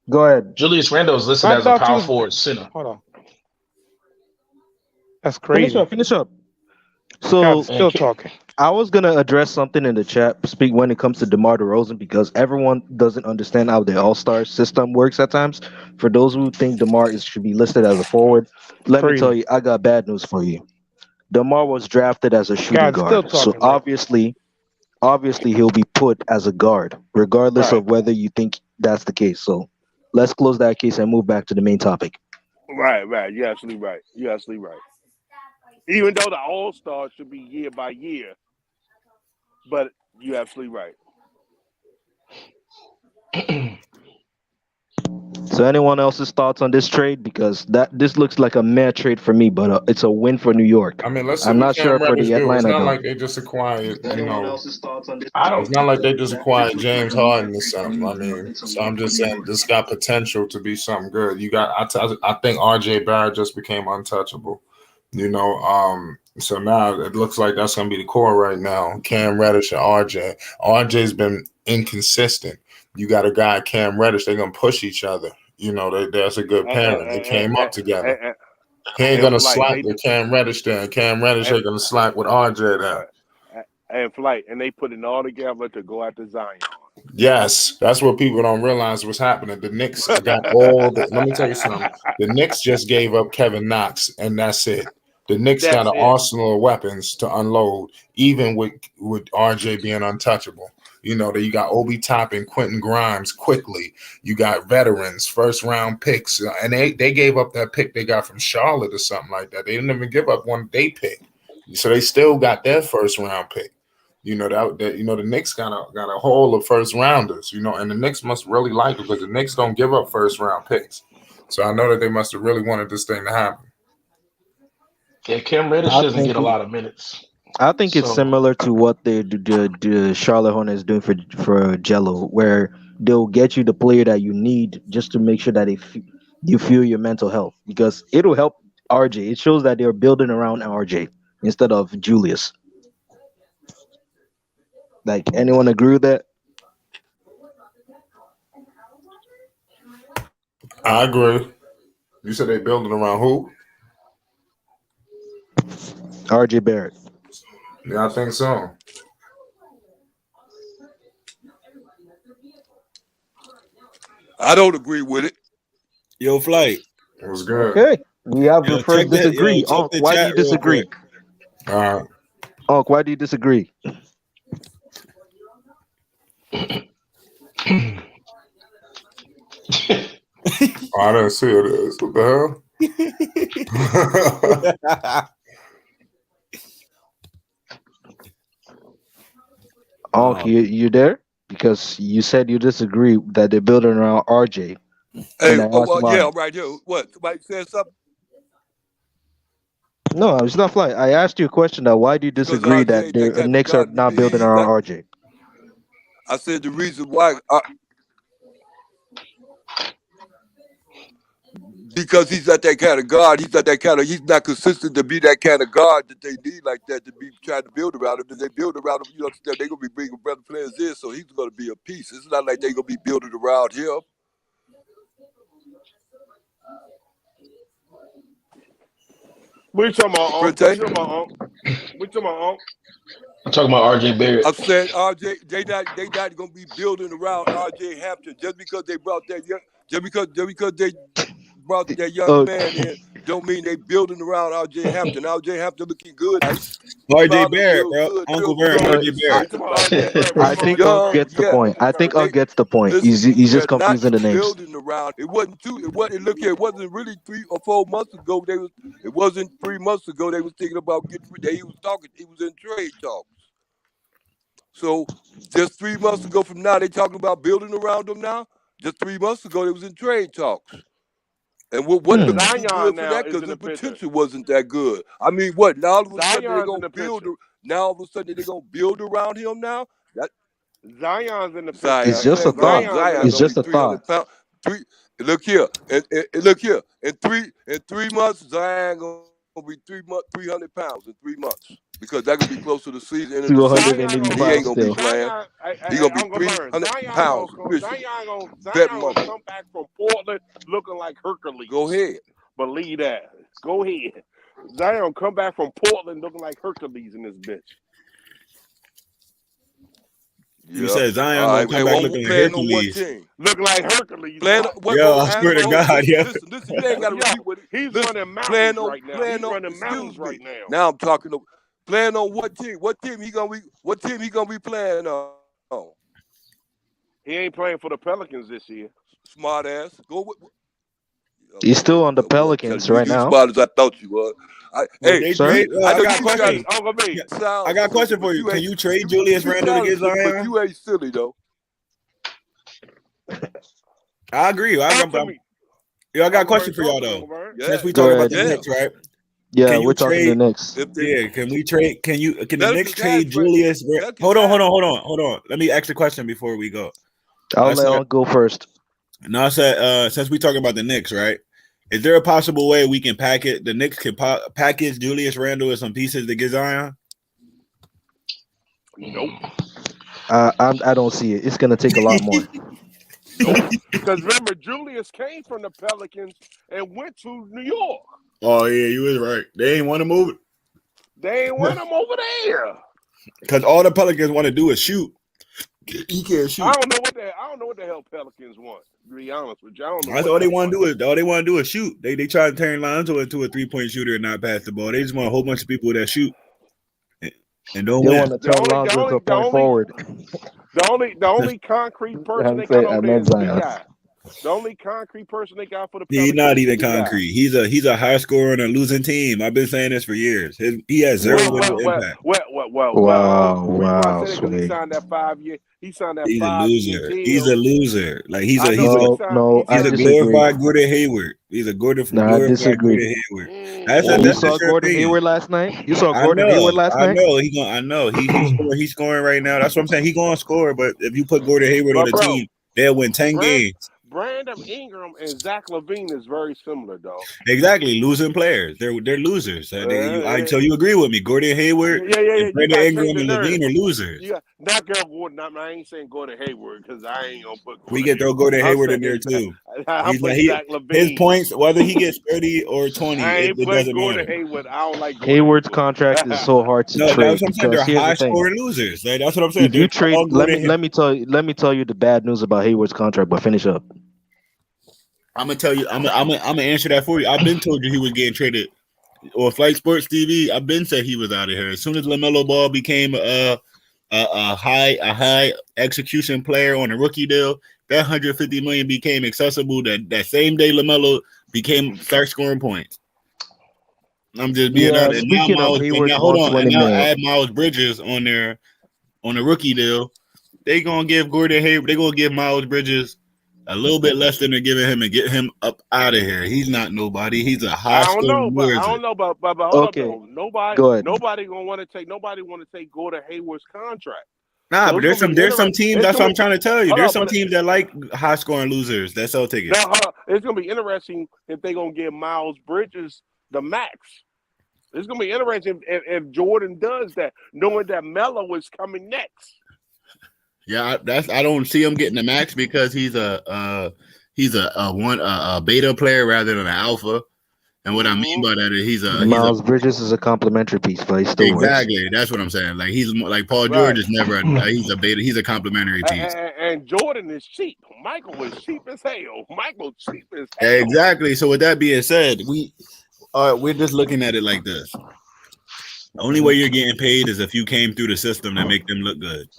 Go ahead. Julius Randle is listed as a power forward center. Hold on. That's crazy. Finish up. So still talking. I was gonna address something in the chat. Speak when it comes to DeMar DeRozan because everyone doesn't understand how the All-Star system works at times. For those who think DeMar should be listed as a forward, let me tell you, I got bad news for you. DeMar was drafted as a shooting guard, so obviously he'll be put as a guard, regardless of whether you think that's the case. So let's close that case and move back to the main topic. Right. You're absolutely right. Even though the All-Star should be year by year, but you're absolutely right. So anyone else's thoughts on this trade? Because this looks like a meh trade for me, but it's a win for New York. I mean, I'm not sure for the Atlanta. It's not like they just acquired, it's not like they just acquired James Harden or something. I mean, so I'm just saying this got potential to be something good. You got, I think RJ Barrett just became untouchable. You know, so now it looks like that's gonna be the core right now. Cam Reddish and RJ. RJ's been inconsistent. You got a guy, Cam Reddish, they're gonna push each other. You know, that's a good pairing. They came up together. He ain't gonna slack with Cam Reddish there. Cam Reddish ain't gonna slack with RJ there. And Flight, and they put it all together to go after Zion. Yes, that's what people don't realize what's happening. The Knicks got all the. Let me tell you something. The Knicks just gave up Kevin Knox, and that's it. The Knicks got an arsenal of weapons to unload, even with RJ being untouchable. You know, that you got Obi Toppin, Quentin Grimes quickly. You got veterans, first round picks, and they gave up that pick they got from Charlotte or something like that. They didn't even give up one they pick, so they still got their first round pick. You know that you know the Knicks got a haul of first rounders. You know, and the Knicks must really like it because the Knicks don't give up first round picks. So I know that they must have really wanted this thing to happen. Yeah, Cam Reddish doesn't get a lot of minutes. I think it's similar to what the Charlotte Hornets doing for Jello, where they'll get you the player that you need just to make sure that you feel your mental health, because it'll help RJ. It shows that they're building around RJ instead of Julius. Like, anyone agree with that? I agree. You said they're building around who? RJ Barrett. Yeah, I think so. I don't agree with it. Yo, Flight. It was good. Okay. We have Yo, a first check disagree. the Unc, why do chat you real disagree? quick. Unc, why do you disagree? I didn't see it. What the hell? Unc, you there? Because you said you disagree that they're building around RJ. Hey, And I asked why. yeah, I'm right here. What? Somebody said something? No, it's not flying. I asked you a question that why do you Because disagree RJ that ain't the that type of Knicks are guy. not building He's around not. RJ? I said the reason why. Because he's not that kind of guard. He's not that kind of. He's not consistent to be that kind of guard that they need like that to be trying to build around him. If they build around him, you understand, they're gonna be bringing better players in, so he's gonna be a piece. It's not like they're gonna be building around him. What you talking about, Unc? What you talking about, Unc? What you talking about, Unc? I'm talking about RJ Barrett. I'm saying RJ, they not gonna be building around RJ Hampton just because they brought that young, just because they brought that young man in. Don't mean they building around RJ Hampton. RJ Hampton looking good. RJ Barrett, bro. Uncle Barrett, RJ Barrett. I think Unc gets the point. I think Unc gets the point. He's just confusing the names. Building around. It wasn't two. It wasn't. Look here. It wasn't really 3 or 4 months ago. It wasn't 3 months ago. They was thinking about getting. He was talking. He was in trade talks. So just 3 months ago from now, they talking about building around them now. Just 3 months ago, they was in trade talks. And what looked good for that because the potential wasn't that good. I mean, what? Now all of a sudden they're gonna build. Now all of a sudden they're gonna build around him now. Zion's in the picture. It's just a thought. It's just a thought. Look here, and look here. In 3 months, Zion gonna be 300 pounds in 3 months because that gonna be close to the season. 285 he ain't gonna still. be playing. He gonna be 300 pounds. Zion gonna come back from Portland looking like Hercules. Go ahead. Believe that. Go ahead. Zion come back from Portland looking like Hercules in this bitch. You said Zion gonna come back looking like Hercules. Look like Hercules. Yo, I swear to God, yo. Listen, you ain't gotta repeat what he's running mountains right now. He's running mountains right now. Now I'm talking to playing on what team? What team he gonna be playing on? He ain't playing for the Pelicans this year. Smart ass. Go with. He's still on the Pelicans right now. Smart as I thought you were. I got a question. I got a question for you. Can you trade Julius Randle to get Zion? But you ain't silly though. I agree. I got a question for y'all though. Since we talking about the Knicks, right? Yeah, we're talking the Knicks. Yeah, can we trade? Can the Knicks trade Julius? Hold on. Let me ask the question before we go. I'll let Unc go first. No, I said since we talking about the Knicks, right? Is there a possible way we can the Knicks can package Julius Randle with some pieces to get Zion? Nope. I don't see it. It's gonna take a lot more. Nope. Because remember, Julius came from the Pelicans and went to New York. Oh yeah, you was right. They ain't want to move it. They ain't want him over there. Because all the Pelicans want to do is shoot. He can't shoot. I don't know what the hell Pelicans want. To be honest with you, I don't know. That's all they want to do is all they want to do is shoot. They try to turn Lonzo into a 3-point shooter and not pass the ball. They just want a whole bunch of people that shoot and don't win. They want to turn Lonzo into a point forward. The only concrete person they got over there is P.I. The only concrete person they got for the Pelicans. He's not even concrete. He's a high scorer on a losing team. I've been saying this for years. He has zero impact. Wow. He signed that 5-year. He signed that 5-year deal. He's a loser. Like he's a glorified Gordon Hayward. He's a glorified Gordon Hayward. You saw Gordon Hayward last night? You saw Gordon Hayward last night? I know. He's scoring right now. That's what I'm saying. He's gonna score, but if you put Gordon Hayward on the team, they'll win 10 games. Brandon Ingram and Zach LaVine is very similar, though. Exactly, losing players. They're losers. So you agree with me? Gordon Hayward, and Brandon Ingram, and LaVine are losers. Yeah, not Gordon. I ain't saying Gordon Hayward because I ain't gonna put. We can throw Gordon Hayward in there too. His points, whether he gets 30 or 20, it doesn't matter. Hayward, I don't like Hayward's contract is so hard to trade. That's what I'm saying. They're high scoring losers. That's what I'm saying. If you trade, let me tell you the bad news about Hayward's contract. But finish up. I'm gonna tell you. I'm gonna answer that for you. I've been told you he was getting traded. Or Flight Sports TV. I've been said he was out of here. As soon as LaMelo Ball became a high execution player on a rookie deal, that 150 million became accessible. That same day LaMelo start scoring points. I'm just being Yeah, honest. speaking of Hayward's Hold on. And 120 now mil. add Miles Bridges on a rookie deal. They gonna give Gordon Hayward. They gonna give Miles Bridges a little bit less than they're giving him and get him up out of here. He's not nobody. He's a high I don't know, scoring but wizard. hold Okay, up though. go ahead. Nobody want to take Gordon Hayward's contract. Nah, So but it's gonna be there's some teams. That's what I'm trying to tell you. Hold There's up, some but teams that like high scoring losers that sell tickets. now, it's gonna be interesting if they're gonna give Miles Bridges the max. It's gonna be interesting if Jordan does that, knowing that Melo is coming next. Yeah, I don't see him getting the max because he's a beta player rather than an alpha. And what I mean by that is he's Miles Bridges is a complimentary piece, but he still exactly. works. That's what I'm saying. Like he's like Paul Right. George is never. He's a beta. He's a complimentary piece. And Jordan is cheap. Michael is cheap as hell. Michael cheap as hell. Exactly. So with that being said, we're just looking at it like this. The only way you're getting paid is if you came through the system that make them look good.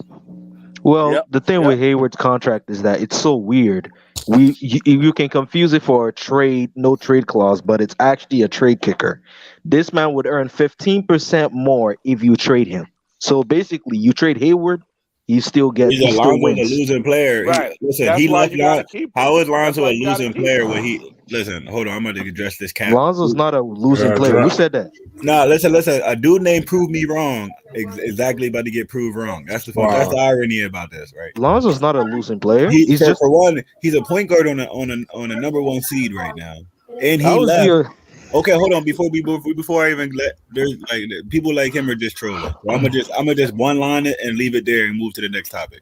Well, the thing with Hayward's contract is that it's so weird. You can confuse it for a trade, no trade clause, but it's actually a trade kicker. This man would earn 15% more if you trade him. So basically, you trade Hayward, you still get He's a losing player. Right. Listen, he left. How is Lonzo a losing player when he? Listen, hold on. I'm going to address this cap. Lonzo's not a losing player. Who said that? Nah, listen. A dude named Prove Me Wrong exactly about to get proved wrong. That's the irony about this, right? Lonzo's not a losing player. He's just for one. He's a point guard on a number one seed right now, and he left. Okay, hold on. Before I even there's like people like him are just trolling. So I'm gonna just one line it and leave it there and move to the next topic.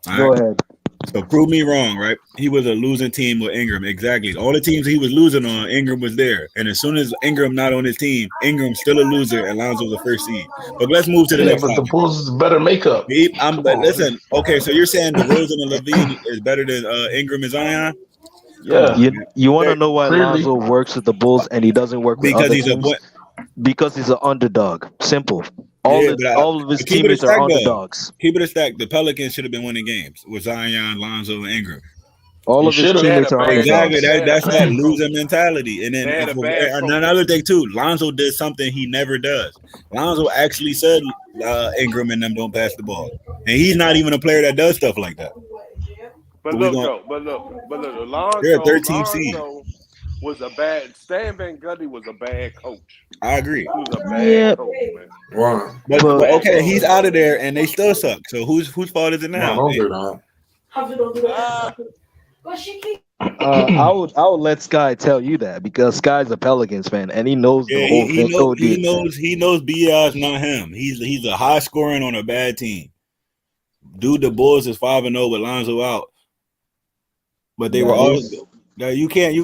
All Go right? ahead. So prove me wrong, right? He was a losing team with Ingram. Exactly. All the teams he was losing on, Ingram was there. And as soon as Ingram not on his team, Ingram's still a loser and Lonzo's the first seed. But let's move to the next but topic. the Bulls is better makeup. Listen, okay, so you're saying DeRozan and Levine is better than Ingram and Zion? Yeah. You want to know why Lonzo works with the Bulls and he doesn't work with other teams? Because he's an underdog. Simple. All of his teammates are underdogs. Keep it a stack. The Pelicans should have been winning games with Zion, Lonzo, and Ingram. All of his teammates are exactly underdogs. That's that loser mentality. And then another thing too, Lonzo did something he never does. Lonzo actually said Ingram and them don't pass the ball, and he's not even a player that does stuff like that. But look, Lonzo. They're a 13 seed. Stan Van Gundy was a bad coach. I agree. He was a bad coach, man. Wow. But okay, he's out of there, and they still suck. So whose fault is it now? I would let Sky tell you that because Sky's a Pelicans fan and he knows the whole thing. He knows B.I.'s not him. He's a high scoring on a bad team. Dude, the Bulls is 5-0 with Lonzo out, but they were all. You can't.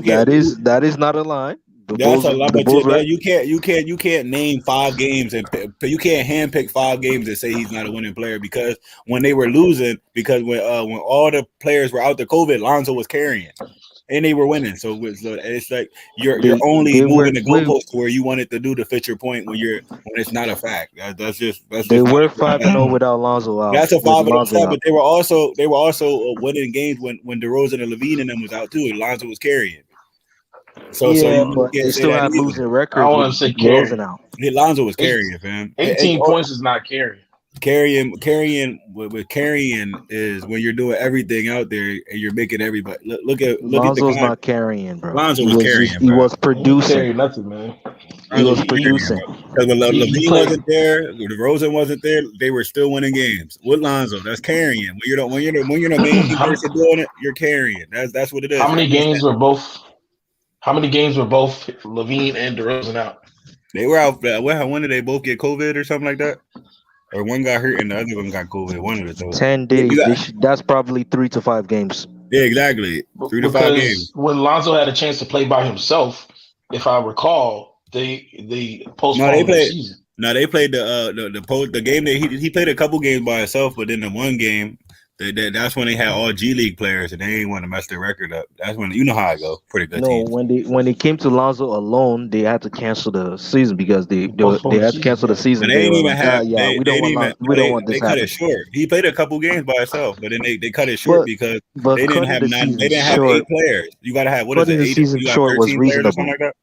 That is not a line. That's a lot, but you can't name 5 games and you can't handpick 5 games and say he's not a winning player because when they were losing, because when all the players were out the COVID, Lonzo was carrying, and they were winning. So it's like you're only moving the goalpost where you want it to do to fit your point when it's not a fact. That's they were 5-0 without Lonzo out. That's a 5-0 start, but they were also winning games when DeRozan and Levine and them was out too. And Lonzo was carrying. So but they still had losing records. I want to say carrying out. Lonzo was carrying, fam. 18 points is not carrying. Carrying is when you're doing everything out there and you're making everybody look at Lonzo's not carrying, bro. Lonzo was carrying. He was producing. He nothing, man. He was producing. Because when Levine wasn't there, DeRozan wasn't there, they were still winning games. With Lonzo, that's carrying. When you're the main person doing it, you're carrying. That's what it is. How many games were both Levine and DeRozan out? They were out. When did they both get COVID or something like that? Or one got hurt and the other one got COVID. One of the two. 10 days. That's probably 3 to 5 games. Yeah, exactly. 3 to 5 games. When Lonzo had a chance to play by himself, if I recall, they postponed the season. No, they played the game that he played a couple games by himself, but then the one game That's when they had all G League players, and they ain't want to mess their record up. That's when you know how I go. Pretty good No, teams. when they came to Lonzo alone, they had to cancel the season because they had to cancel the season. And they didn't were even like, have. we don't want They this cut happening. it short. He played a couple games by himself, but then they cut it short because they didn't have They didn't have 8 players. You gotta have what is it? Cutting the 8? season You got short was 13 players or something reasonable. like that.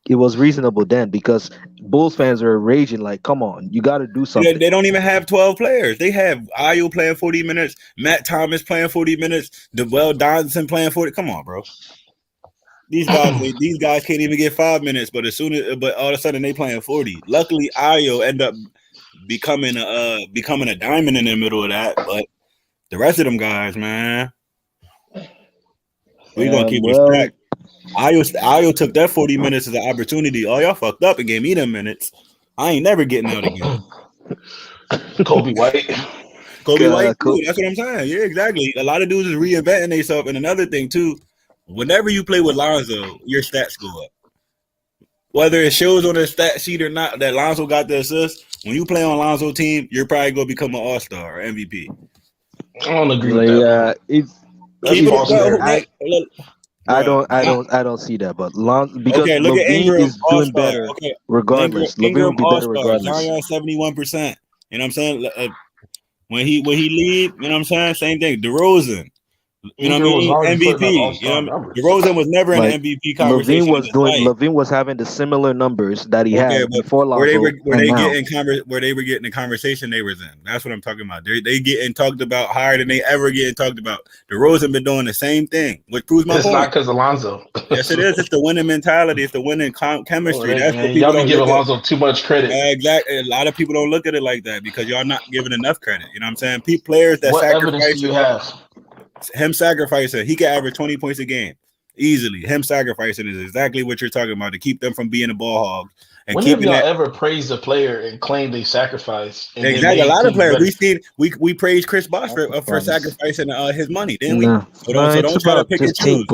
It was reasonable then because Bulls fans were raging like, "Come on, you got to do something." They don't even have 12 players. They have Ayo playing 40 minutes, Matt Thomas playing 40 minutes, DeWell Donaldson playing 40. Come on, bro. These guys can't even get 5 minutes, but all of a sudden they playing 40. Luckily, Ayo end up becoming a diamond in the middle of that, but the rest of them guys, man, we gonna keep respect. Ayo took that 40 minutes as an opportunity. Oh, y'all fucked up and gave me them minutes. I ain't never getting out again. Kobe White. Too. That's what I'm saying. Yeah, exactly. A lot of dudes is reinventing themselves. And another thing too, whenever you play with Lonzo, your stats go up. Whether it shows on the stat sheet or not that Lonzo got the assist, when you play on Lonzo's team, you're probably gonna become an all-star or MVP. I don't agree with that. I don't see that, but because okay, look at Levine Ingram, is doing all-star. better Okay, regardless. Levine will be better regardless. Zion 71%. You know what I'm saying? When he leave, you know what I'm saying? Same thing. DeRozan. You know what I mean? MVP. You know, DeRozan was never in the MVP conversation. Levine was having the similar numbers that he had before Lonzo. Where they were getting the conversation they was in. That's what I'm talking about. They getting talked about higher than they ever getting talked about. DeRozan been doing the same thing, which proves my point. It's not because of Lonzo. Yes, it is. It's the winning mentality. It's the winning chemistry. That's what people y'all don't be giving look Lonzo too much credit. Exactly. A lot of people don't look at it like that because y'all not giving enough credit. You know what I'm saying? Players that what sacrifice. evidence do you have? Him sacrificing, he can average 20 points a game easily. Him sacrificing is exactly what you're talking about to keep them from being a ball hog. And when have y'all ever praised a player and claimed they sacrificed? Exactly, a lot of players. We praised Chris Bosh for sacrificing his money, didn't we? So don't try to pick and choose.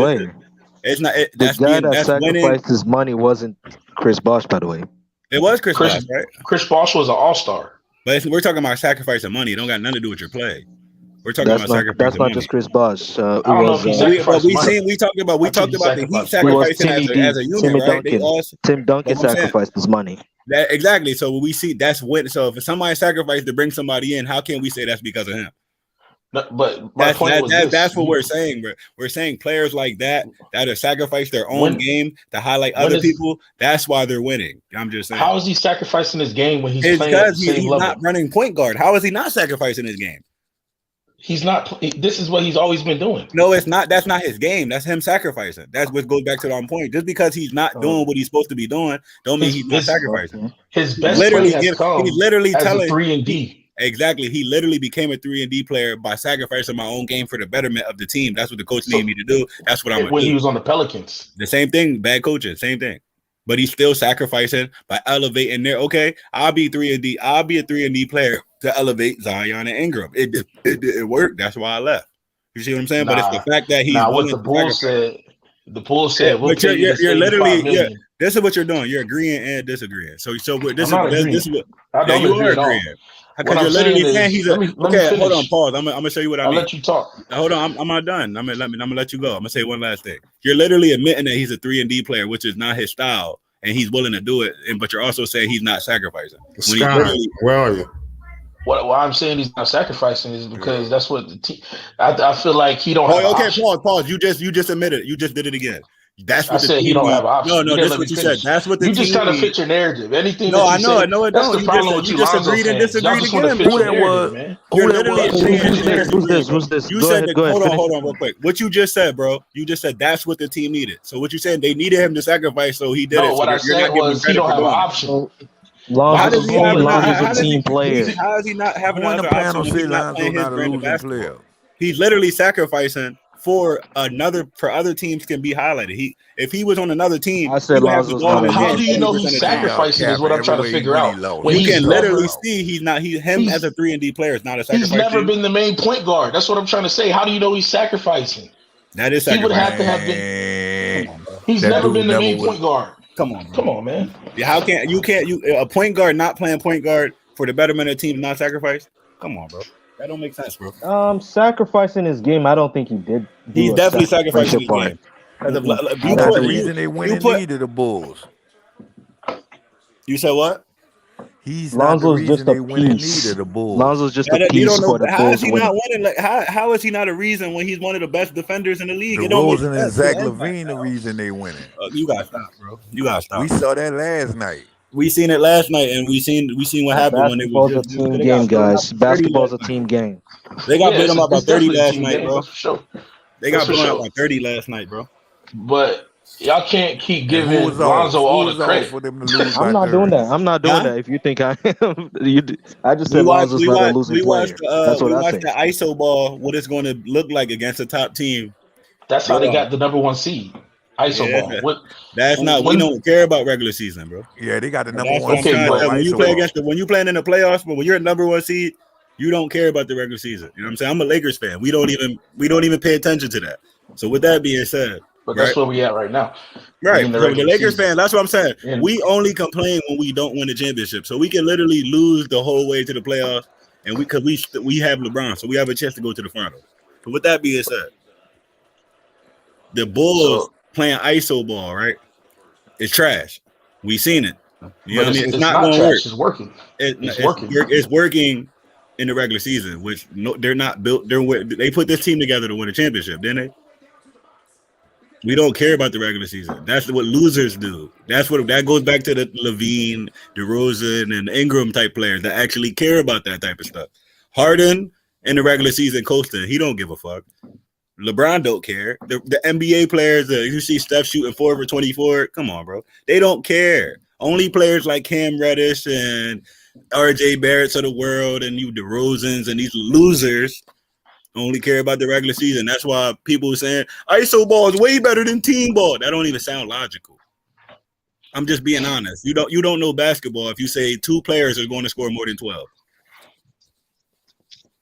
It's not. The guy that sacrificed his money wasn't Chris Bosh, by the way. It was Chris Bosh, right? Chris Bosh was an all-star. But we're talking about sacrificing money. It don't got nothing to do with your play. We're talking about sacrificing That's not money. just Chris Bosh. We talked about the Heat sacrificing as a unit, right? Tim Duncan sacrificed his money. Exactly. So we see that's when. So if somebody sacrificed to bring somebody in, how can we say that's because of him? But that's what we're saying. We're saying players like that have sacrificed their own game to highlight other people. That's why they're winning. I'm just saying. How is he sacrificing his game when he's playing at the same level? He's not running point guard. How is he not sacrificing his game? He's not. This is what he's always been doing. No, it's not. That's not his game. That's him sacrificing. That's what goes back to the point. Just because he's not doing what he's supposed to be doing, don't mean he's not sacrificing. His best play has come. He's literally as telling a 3-and-D. Exactly. He literally became a 3-and-D player by sacrificing my own game for the betterment of the team. That's what the coach needed me to do. That's what I'm going to do. When he was on the Pelicans. The same thing. Bad coaching. Same thing. But he's still sacrificing by elevating there. Okay, I'll be 3-and-D. I'll be a 3-and-D player to elevate Zion and Ingram. It didn't work. That's why I left. You see what I'm saying? But it's the fact that he's what the Bulls said. The Bulls said, "We'll pay you you're literally this is what you're doing. You're agreeing and disagreeing. So this is what you are agreeing. Because you're literally saying he's okay. Hold on, pause. I'm gonna show you what I mean. I'll let you talk. Hold on, I'm not done. I'm gonna let you go. I'm gonna say one last thing. You're literally admitting that he's a 3-and-D player, which is not his style, and he's willing to do it. But you're also saying he's not sacrificing. Where are you? Why I'm saying he's not sacrificing is because that's what the team. I feel like he don't. Pause. You just admitted it. You just did it again. That's what I said. He don't have options. No, that's what you said. That's what the you team just trying to fit your narrative. Anything. No, I know. It That's the problem with you just agreed and disagreed again. Who that was? Man. Who's this? You said hold on, real quick. What you just said, bro? You just said that's what the team needed. So what you saying? They needed him to sacrifice, so he did it. No, what I said was he don't have an option. Lonzo's a team player. How is he not having another option? He's not playing his brand of basketball. He's literally sacrificing for other teams can be highlighted. If he was on another team, I said Lonzo's how do you know he's sacrificing is what I'm trying to figure out. You can literally see him as a 3-and-D player is not a sacrifice. He's never been the main point guard. That's what I'm trying to say. How do you know he's sacrificing? That is sacrificing. He would have to have been. He's never been the main point guard. Come on, come on, man. How can't you a point guard not playing point guard for the betterment of the team not sacrifice? Come on, bro. That don't make sense, bro. Sacrificing his game, I don't think he did. He's definitely sacrificing his part. game. Because if He's you not put the you, reason they you winning put neither the Bulls. you said what? He's not the Lonzo's reason just a they winning piece. neither the Bulls. Lonzo's just a You piece don't for know the how is Bulls he winning. not winning? Like how is he not a reason when he's one of the best defenders in the league? It don't make DeRozan and sense. Zach LaVine the reason they winning. You gotta stop, bro. You gotta stop. We saw that last night. We seen it last night, and we seen what happened when it was Basketball's a just team they game, got blown guys. out by 30 Basketball's a last night. team game. They got blown out by 30 definitely a last team night, game, bro. that's for sure. They got blown out by 30 last night, bro. But y'all can't keep And giving who was off? Lonzo Who all was the off credit. for them to lose I'm by not doing 30? that. I'm not doing that. If you think I am, I just said Lonzo's not a losing player. That's what I think. the ISO ball, what it's going to look like against a top team. That's how they got the number 1 seed. ISO Yeah, ball. that's not. We don't care about regular season, bro. Yeah, they got the number That's 1 what I'm seed. trying to tell you. When you ISO play ball. against when you playing in the playoffs, but when you're a number 1 seed, you don't care about the regular season. You know what I'm saying? I'm a Lakers fan. We don't even pay attention to that. So with that being said, But that's where we at right now. Right. In the So the regular Lakers season. fan, that's what I'm saying. Yeah. We only complain when we don't win the championship. So we can literally lose the whole way to the playoffs, and we have LeBron, so we have a chance to go to the finals. So with that being said, the Bulls playing ISO ball, right? It's trash. We seen it. You know what I mean? It's not going to work. It's working. It's working. It's working in the regular season, which they're not built. They put this team together to win a championship, didn't they? We don't care about the regular season. That's what losers do. That goes back to the Levine, DeRozan, and Ingram type players that actually care about that type of stuff. Harden in the regular season coasting, he don't give a fuck. LeBron don't care. The NBA players, you see Steph shooting 4 for 24. Come on, bro. They don't care. Only players like Cam Reddish and RJ Barrett's of the world and you DeRozans and these losers only care about the regular season. That's why people are saying ISO ball is way better than team ball. That don't even sound logical. I'm just being honest. You don't know basketball if you say 2 players are going to score more than 12.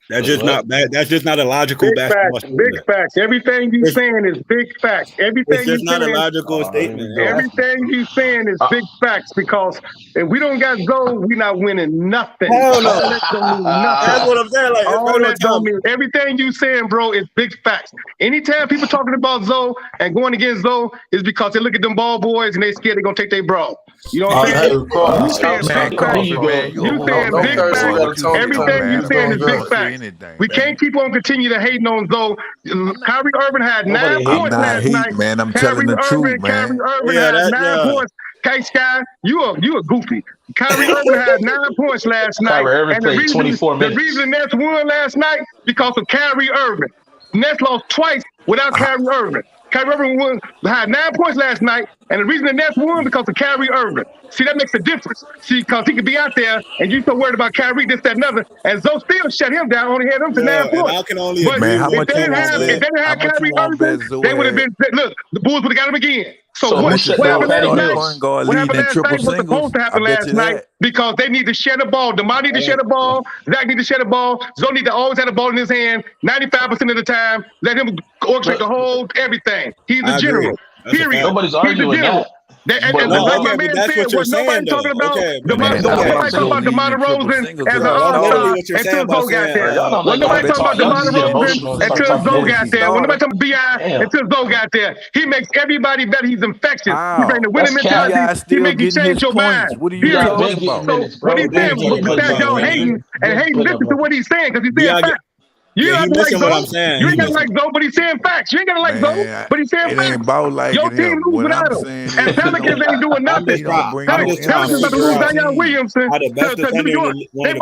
That's just not bad. That's just not a logical Big basketball facts. Big facts. Everything you saying is big facts. Everything It's just you not a saying. logical statement. Everything you saying is big facts because if we don't got Zoe, we not winning nothing. Hell no. All that don't mean nothing. That's what I'm saying. Like, it's all right on that don't time. mean everything you saying, bro, is big facts. Anytime people talking about Zoe and going against Zoe is because they look at them ball boys and they scared they're gonna take their bro. You know what I'm saying? You saying big facts. You saying big facts. Everything you saying is big facts. We can't keep on continue to hating on Zoe. Kyrie Irving had 9 points last night. Man, I'm telling the truth, man. Kyrie Irving had 9 points. K-Sky, you a goofy. Kyrie Irving had 9 points last night. Kyrie Irving played 24 minutes. The reason Nets won last night because of Kyrie Irving. Nets lost twice without Kyrie Irving. Kyrie Irving had 9 points last night, and the reason the Nets won because of Kyrie Irving. See, that makes a difference. See, because he could be out there, and you so worried about Kyrie, this, that, and other, and Zoe still shut him down, only had him to 9 points. I can only But Man, how if much they you didn't want have Kyrie Irving, they would have been, look, the Bulls would have got him again. So what happened last night? What happened last night was supposed to happen last night because they need to share the ball. DeMar need to share the ball. Zach need to share the ball. Zoe need to always have the ball in his hand 95% of the time. Let him orchestrate the whole everything. He's the general. Period. Nobody's arguing that. And like my man said, was nobody talking about nobody talking about DeMar DeRozan as an all-star until Zoe got there. When nobody talking about DeMar DeRozan until Zoe got there. When nobody talking about B.I. until Zoe got there. He makes everybody better. He's infectious. He bring the winning mentality. He make you change your mind. What are you talking about? So what he's saying, besides y'all hating and hating, listen to what he's saying because he's saying facts. You ain't got to like Zoe. You ain't got to like Zoe, but he's saying facts. You ain't got to like Zoe, but he's saying facts. It ain't about liking Your team lose without him. And Pelicans ain't doing nothing. Pelicans about to lose Zion Williamson to New York. Y'all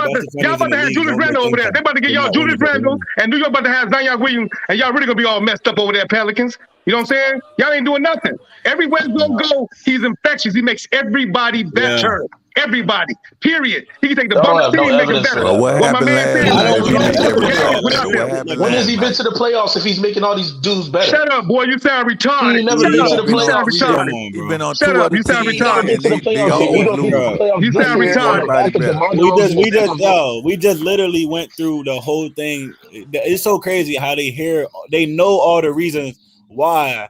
about to have Julius Randle over there. They about to get y'all Julius Randle, and New York about to have Zion Williamson, and y'all really going to be all messed up over there, Pelicans. You know what I'm saying? Y'all ain't doing nothing. Everywhere Zoe go, he's infectious. He makes everybody better. Everybody. Period. He can take the bump team and make it better. What happened When has he been to the playoffs if he's making all these dudes better? Shut up, boy. You sound retarded. He ain't never been to the playoffs. He's been on Shut up. You sound retarded. You sound retarded. We just literally went through the whole thing. It's so crazy how they know all the reasons why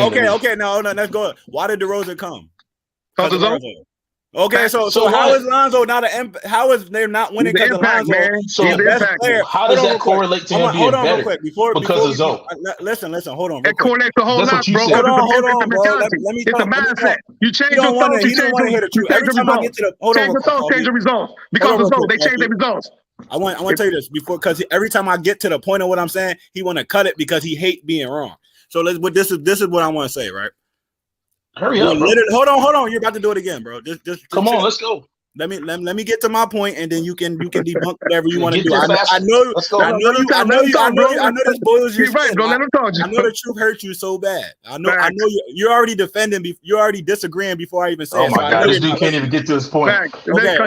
saying. Okay. No, let's go. Why did DeRozan come? Because of Lonzo. Okay, so how is Lonzo not how is they not winning because of Lonzo? Man. So He's the best player. How does that correlate to him being better? Real quick. Because of Zoe. Listen. Hold on. It correlates a whole That's lot, what you bro. said. Hold on, bro. It's a mindset. You change He your don't wanna- thoughts, he you don't change wanna your hear the truth. Every time I get to the change your thoughts, change the results. Because of Zoe, they change their results. I want to tell you this before, because every time I get to the point of what I'm saying, he want to cut it because he hate being wrong. So this is what I want to say, right? Hurry up, bro. Hold on. You're about to do it again, bro. Just come on, let's go. Let me get to my point, and then you can debunk whatever you want to do. I know this boils your skin. Right, bro. Let him talk. I know the truth hurts you so bad. I know you're already defending. You're already disagreeing before I even say it. Oh my God, this dude can't even get to his point. Okay. Let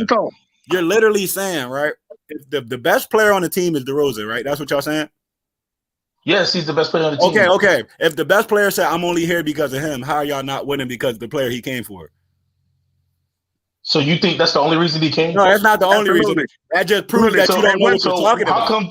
him talk. You're literally saying, right? If the best player on the team is DeRozan, right? That's what y'all saying? Yes, he's the best player on the team. Okay. If the best player said, I'm only here because of him, how are y'all not winning because of the player he came for? So you think that's the only reason he came? No, that's not the only reason. That just proves that you don't know what you're talking about.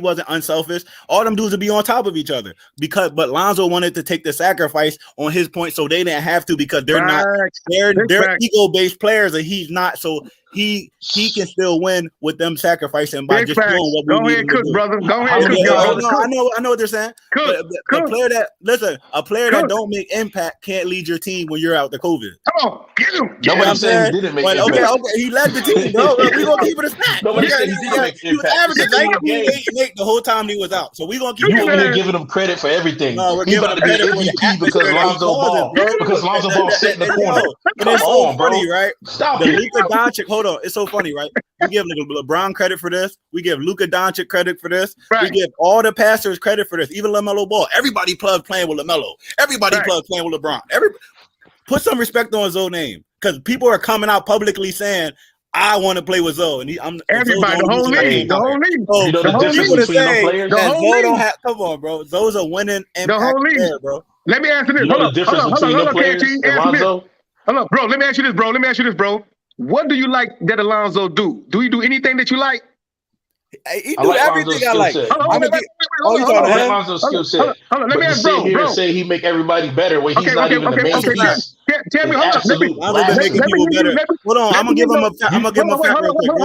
he wasn't unselfish, all them dudes would be on top of each other. But Lonzo wanted to take the sacrifice on his point, so they didn't have to because they're ego-based players, and he's not. So he can still win with them sacrificing by just doing what we need to do. Brother. Go ahead, cook, I know what they're saying. A player that don't make impact can't lead your team when you're out the COVID. Come on, get him. Nobody said he didn't make impact. Okay, he led the team. No, we gonna keep it a stat. Nobody said he didn't make He was averaging 19-8 the whole time he was out. So we gonna keep. You over there giving him credit for everything. No, we're he giving about him to be credit for MVP because Lonzo Ball. Because Lonzo Ball sit in the corner. And it's so funny, right? Stop the it. Luka Doncic. hold on. It's so funny, right? We give LeBron credit for this. We give Luka Doncic credit for this. Right. We give all the passers credit for this. Even LaMelo Ball. Everybody plugs playing with LaMelo. Everybody plugs playing with LeBron. Put some respect on Zoe's name, because people are coming out publicly saying, I want to play with Zoe. And everybody, the whole league. The whole league. So You know the difference between them players? The whole league. Come on, bro. Zoe's a winning impact The whole league. player, bro. Let me answer this. You know the difference between them players, Alonzo? Hold on, bro. Let me ask you this, bro. What do you like that Alonzo do? Do he do anything that you like? He do everything I like. Alonzo's skill set. Let me ask bro. And say he make everybody better when he's not even the main piece. Tell me, hold on. I'm gonna give him a fact real quick.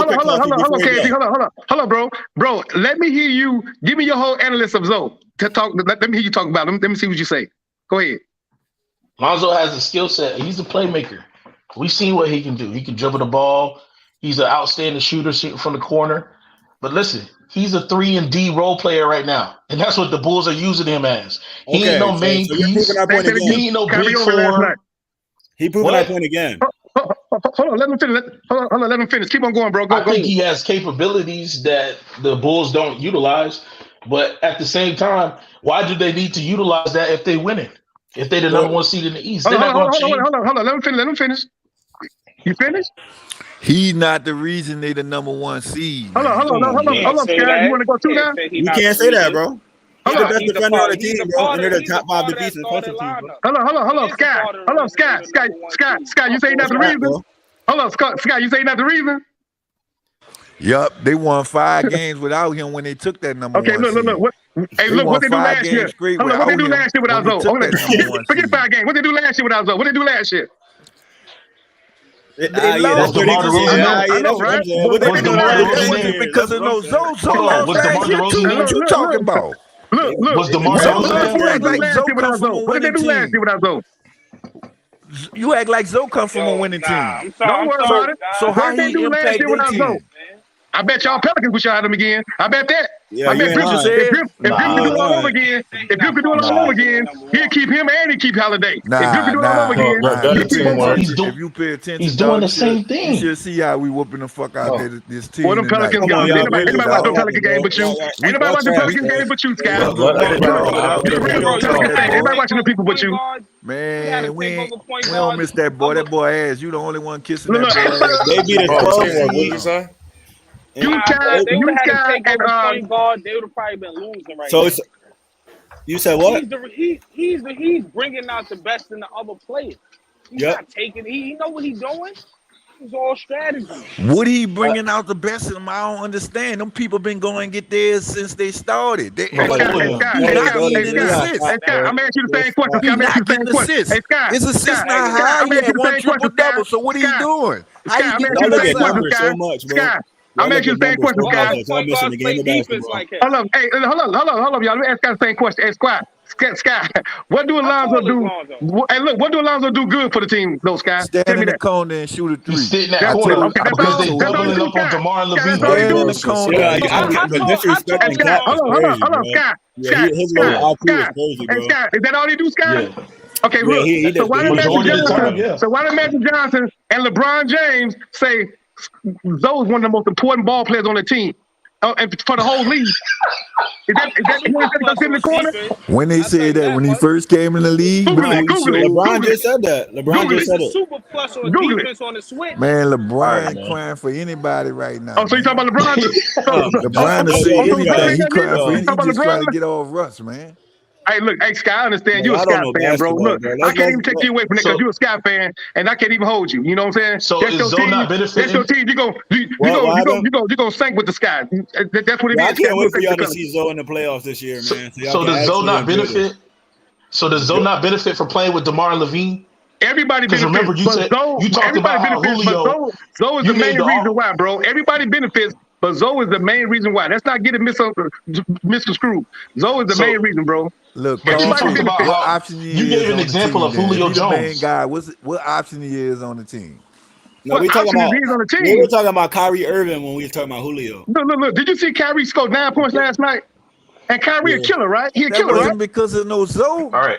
Hold on, bro. Let me hear you. Give me your whole analyst of Zoe to talk. Let me hear you talk about him. Let me see what you say. Go ahead. Lonzo has a skill set. He's a playmaker. We've seen what he can do. He can dribble the ball. He's an outstanding shooter from the corner. But listen, he's a 3-and-D role player right now, and that's what the Bulls are using him as. He ain't no main piece. He ain't no big four. He proved that point again. Hold on, let him finish. Hold on, let him finish. Keep on going, bro. I think he has capabilities that the Bulls don't utilize, but at the same time, why do they need to utilize that if they win it? If they're the number one seed in the East, they're not going to change. Hold on. Let him finish. You finished? He's not the reason they the number one seed. Hold on, Scott. You want to go too now? You can't say that, bro. He's the best defender on the team, bro, and they're the top 5 defensive team, bro. Hold on, Scott. You say not the reason? Hold on, Scott. You say not the reason? Yup, they won 5 games without him when they took that number one. Okay, look. What they do last year? Hold on, what they do last year without Zoe? Forget 5 games. What they do last year without Zoe? What they do last year? That's DeMar DeRozan. Because of no Zoe. What you talking about? Look. Was DeMar DeRozan? What did they do last year without Zoe? You act like Zoe come from a winning team. Don't worry about it. So how he impact their team? I bet y'all Pelicans wish y'all had him again. I bet that. Yeah, I bet if Griff could do it all over again, he'll keep him and he'll keep Holiday. If Griff could do it all over again, he'll keep him. If you pay attention, he's doing the same thing. You should see how we whooping the fuck out of this team. Well, them Pelicans games. Anybody watch the Pelican game but you? Anybody watch the Pelican game but you, Scott? Everybody watching the people but you. Man, we don't miss that boy. That boy ass. You the only one kissing that boy. They beat a 12. They would have had to take over point guard. They would have probably been losing right now. So you said what? He's bringing out the best in the other players. He's not taking. He know what he's doing. It's all strategy. What he bringing out the best in them? I don't understand. Them people been going and get theirs since they started. I'm gonna ask you the same question. His assist not high. He had 1 triple-double. So what are you doing? How you get so much, bro? I'm asking you the same question, Scott. Hold on, y'all. Let me ask Scott the same question. Hey, Scott, what do Lonzo do? Hey, look, what do Lonzo do good for the team, though, Scott? Stand in the corner and shoot a 3. He's sitting at corner because they doubling up on DeMar Levine. Stand in the corner. Hold on, Scott. Scott, is that all he do, Scott? Yeah. Okay, look. So why did Magic Johnson and LeBron James say Zoe's one of the most important ball players on the team and for the whole league? Is that in the corner? When they said that when he first came in the league, LeBron just said that. LeBron just said it. Super plus on defense on the switch. Man, LeBron ain't crying for anybody right now. Oh, so you talking about LeBron? LeBron is saying anything. He crying for anything. He just trying to get off Russ, man. Hey, look, Scott, I understand you a Scott fan, bro. Look, I can't even take you away from that because you're a Scott fan, and I can't even hold you. You know what I'm saying? So is Zoe not benefiting? That's your team. You're gonna sink with the Sky. That's what it is. I can't wait for y'all to see Zoe in the playoffs this year, man. So does Zoe not benefit? So does Zoe not benefit from playing with DeMar Levine? Everybody benefits. Remember, you talked about how Julio. Zoe is the main reason why, bro. Everybody benefits. But Zoe is the main reason why. Let's not get it misconstrued. Zoe is the main reason, bro. Look, but you talked about what option you gave an example of Julio Jones. Main guy, what option he is on the team? No, we're talking about Kyrie Irving when we were talking about Julio. Look. Did you see Kyrie score 9 points last night? And Kyrie a killer, right? He a killer, right? Because of no Zoe. All right.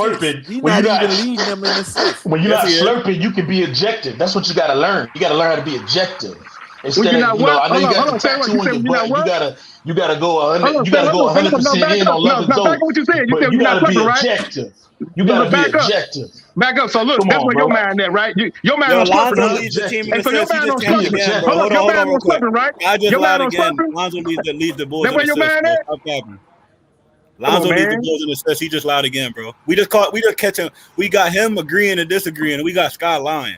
slurping, He's when not you're even not leading them in assists. when you're Yes, not he is. slurping, you can be objective. That's what you got to learn. You got to learn how to be objective When instead you're of not what? I know Hold you on, got the say what? tattoo You on said your when you're not butt. what? You gotta go 100. Hold on, You say, gotta go hold on, now 100% back in up. on Now love and back up dope. what you said. You But said you you're not gotta be slurping, right? objective. You No, gotta be back up. objective. Back up. So look, Come that's on, where your bro. mind at, right? Your mind Yo, on slurping, Lonzo huh? leads the team in Hey, so your assists. He mind just on tapped slurping. again, bro. Hold on, Hold your on mind real on quick. slurping, right? I just Your lied mind on again. slurping. Lonzo leads the Bulls That in where your assists, mind bro. at? Stop tapping. Come on, Lonzo leads the man. Bulls in assists. He just lied again, bro. We just catching. We got him agreeing and disagreeing, and we got Scott lying.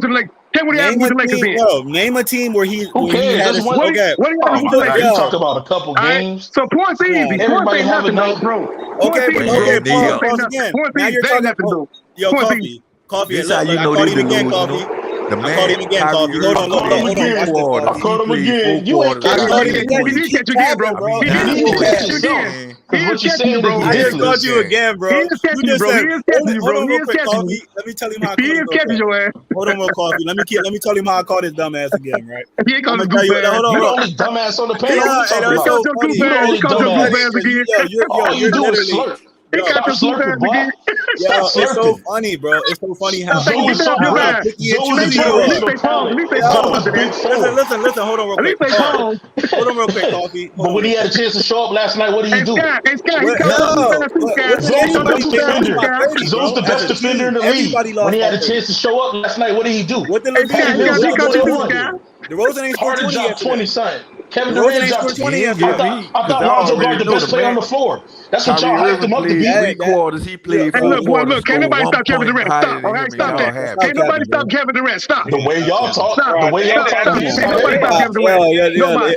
went to the Lakers? Tell me what he had to Name put a the Lakers team, in. bro. Name a team where he Who where he cares? had That's his one. okay. What do you have to Oh put the my God, Lakers you in? talked about a couple All right. games. So points easy. Points Everybody ain't have a nothing, though, night. bro. Okay, Points easy, bro. okay, Points pause ain't nothing. again. Points Now easy. you're They ain't talking. nothing, though. Yo, Points easy. coffee. This Look, how you I know caught they him again, delusional. coffee. The I caught man, him again, Kyrie coffee. Hold Irving, on, look, played hold on. four Watch this, quarters. I coffee. He caught him played again. four You ain't quarters. I catch mean, caught he him nothing. did again. You keep catch you again, bro. capping, bro. I mean, He You did nine You keep ain't catch catch points. you He capping. again. yourself. man. He Because is what you're catching you, saying is bro. I just caught ridiculous. you again, He bro. is You catching you, just bro. He said. is catching you, Hold bro. on, He real is quick, catching you. coffee. Let me tell him how I He caught him is real catching quick. your ass. Hold on, real coffee. Let me tell him how I caught his dumb ass again, right? He ain't I'm called gonna his tell goof you. ass. Hold on, You the bro. only dumbass on the panel. What Yeah, you hey, talking He that's about? called so your goof funny. You the ass. He only called your goof dumbass. ass again. All you You're do is literally, slurp. He yo. got Stop your goof slurping, ass boy. again. Stop It's so slurping. funny, bro. It's so funny Stop thinking Zoe how you is stay off so your how good. line. picky and Zoe At is least choosy they, you at trash least in are. the they pause. At paint. least they Yo, Zoe pause is to that. big four. listen. Hold on, real At quick. least they pause. Hold on, real quick, coffee. Hold But on, when real he had a quick. chance to show up last night, what did he do? Hey, Sky, he What? caught your goof Nothing. ass too, Sky. Wasn't Zoe's He the caught your anybody best goof ass losing too, defender. by Sky. 30, Zoe's bro? the As best a defender in team, the league. everybody When lost he by had a 30. chance to show up last night, what did he do? What did Hey, Levine Sky, Patty he do? Mills got, What he did got caught you too, 21 21. Sky. do? DeRozan ain't scored Harden 20 dropped yesterday. 20 something. Kevin DeRozan Durant ain't dropped. scored 20 He ain't give yesterday. me I because thought I Lonzo already guarded the know the best player on man. the floor. That's what y'all Kyrie hyped Irving him up to played be. three That quarters. He yeah, played Hey, four look, boy, quarters, look. Can't scored nobody one stop Kevin point Durant. higher Stop. than All right, him, and stop man, that. y'all stop Can't happy. nobody capping, stop bro. Kevin Durant. Stop. The way y'all Stop capping. talk, Stop. the way y'all Stop. talk, Stop. you Can't stop nobody it. stop Stop. Kevin Durant. Nobody.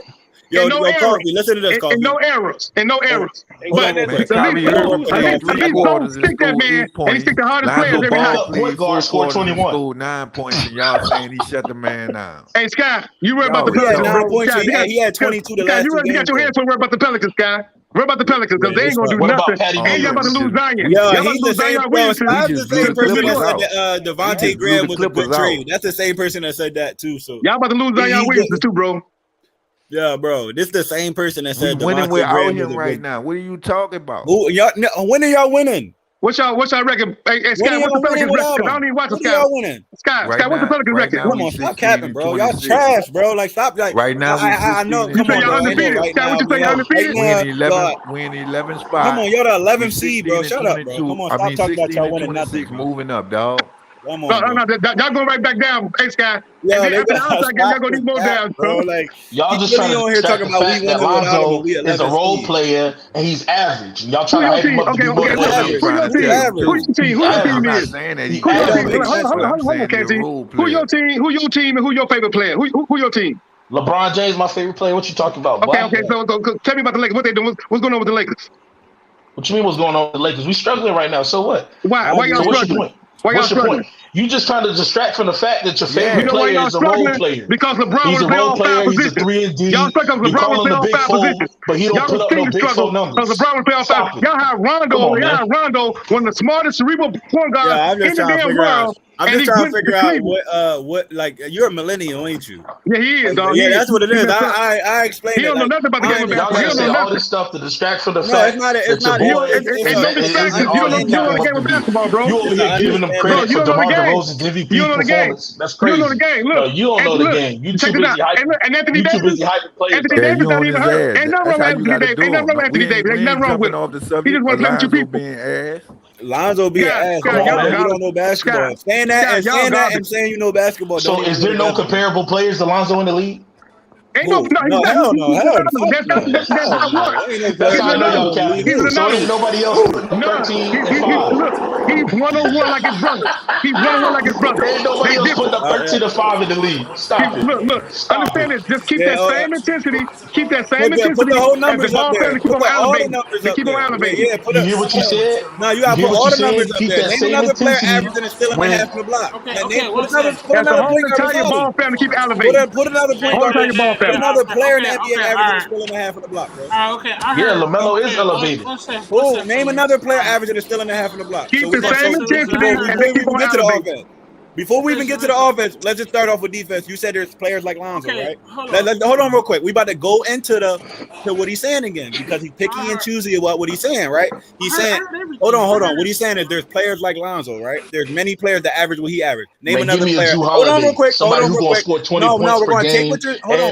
and no errors. Coffee, listen to this, Coffee. And no errors. And no errors. But Man, Kyrie Irving played 3 quarters and scored 8 points. And he stick the hardest players every night. Point guard scored 21. Scored 9 points, and y'all saying he shut the man down. Hey, Sky, you worry about the Pelicans, bro. He had 22 the last 2 games. You got your hands full worry about the Pelicans, Sky. Worry about the Pelicans because they ain't gonna do nothing. And y'all about to lose Zion. Yeah, he's the same. That's the same person that said Devontae Graham was a good trade. That's the same person that said that too. So y'all about to lose Zion Williamson too, bro. Yeah, bro. This is the same person that said winning Devontae Graham him right now. What are you talking about? When are y'all winning? What's y'all record? Hey, Sky, what's the Pelicans record? I don't even watch the Sky. Y'all winning? Sky, what's the Pelicans record? Come on, stop capping, bro. Y'all trash, bro. Like, stop. Like, right now, I know. You say y'all undefeated. Sky, what you say y'all undefeated? We in 11 spot. Come on, y'all the 11th seed, bro. Shut up, bro. Come on, stop talking about y'all winning nothing. Moving up, dog. Come on, no, y'all going right back down. Hey, Sky. Yeah, after the outside game, y'all going to need more down, bro. Like, y'all just trying to distract the fact that Lonzo is a role player and he's average. And y'all trying to hype him up to be more than average. Who your team? Who your team is? Who your team and who your favorite player? Who your team? LeBron James, my favorite player. What you talking about? Okay. So tell me about the Lakers. What they doing? What's going on with the Lakers? What you mean? What's going on with the Lakers? We struggling right now. So what? Why y'all struggling? What's your point? You just trying to distract from the fact that your favorite player is a role player. Because LeBron he's a role player. He's a 3-and-D. Y'all stuck up LeBron was playing all 5 positions. But he don't put up no big four numbers. Because LeBron was playing all 5. Y'all have Rondo. Y'all have Rondo, one of the smartest cerebral point guards in the damn world. I'm just trying to figure out what like you're a millennial, ain't you? Yeah, he is, dog. Yeah, that's what it is. I explained. He don't know nothing about the game of basketball. Y'all just say all this stuff to distract from the fact it's not. You don't know the game of basketball, bro. You over here giving them credit for DeMar DeRozan's MVP performance. That's crazy. You don't know the game. Look, you don't know the game. You too busy hyping. And Anthony Davis, Anthony Davis not even hurt. Ain't nothing wrong with Anthony Davis. Ain't nothing wrong with Anthony Davis. Ain't nothing wrong with him. He just want to play with you people. Lonzo be an ass. You don't know basketball. Saying that and saying you know basketball. So is there no comparable players to Lonzo in the league? Ain't no, hell no. That's not what. So ain't nobody else 13 and 5. Look, he's 101 like his brother. He's 101 like his brother. Ain't nobody else putting up 13 and 5 in the league. Stop it. Look. Understand this. Just keep that same intensity. Keep that same intensity. Put the whole numbers up there. Keep on elevating. You hear what you said? No, you gotta put all the numbers up there. Name another player averaging and still in the half of the block. Put another point guard. Your ball family keep elevating. Put another point guard. Another player in the NBA averaging still in the half of the block, bro. Yeah, LaMelo is elevated. Name another player averaging and still in the half of the block. Keep the same intensity. Before we even get to the offense, let's just start off with defense. You said there's players like Lonzo, right? Hold on real quick. We about to go into to what he's saying again because he's picky and choosy about what he's saying, right? He's saying, hold on. What he's saying is there's players like Lonzo, right? There's many players that average what he averaged. Name another player. Hold on real quick. Somebody who's going to score 20 points per game and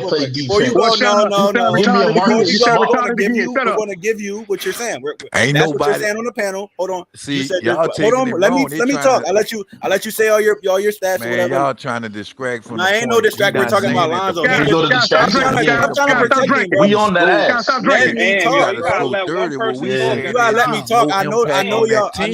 play defense. Before you go, no. Give me a Marcus Smart. We're going to give you what you're saying. Ain't That's nobody. what you're saying on the panel. Hold on. See, hold on. Let me talk. I'll let you say all your stats. Man, whatever. Y'all trying to distract from. I ain't no distract. We're talking about Lonzo. I'm trying to protect you. We on that ass. You gotta let me talk. I know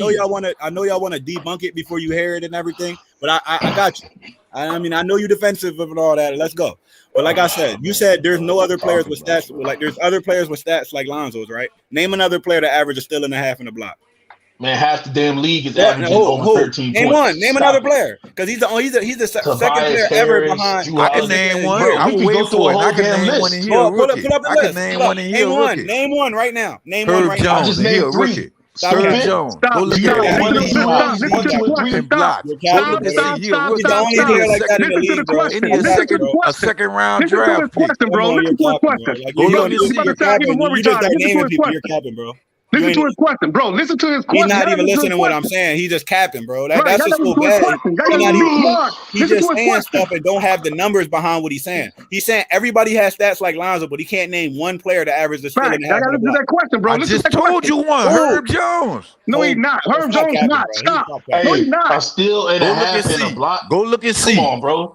y'all want to debunk it before you hear it and everything. But I got you. I mean, I know you're defensive and all that. Let's go. But like I said, you said there's no other players with stats. Like there's other players with stats like Lonzo's, right? Name another player that averages still in the half in the block. Man, half the damn league is averaging over 13 Name points. One. Name another player, because he's the second player ever behind. I can name one. I'm waiting for it. I can name one in here. Pull up the list. Name one right now. Name one right now. I just named 3. Herb Jones. Go look at a second round draft pick. Listen to his question, bro. Listen to his question, bro. Listen to his question. He's not even listening to what I'm saying. He's just capping, bro. That's just so bad. He's just saying stuff and don't have the numbers behind what he's saying. He's saying everybody has stats like Lonzo, but he can't name one player to average the steal in the half. I gotta listen to that question, bro. I just told you one. Herb Jones. No, he's not. Herb Jones not. Stop. No, he's not. A steal and a half in a block. Go look and see. Come on, bro.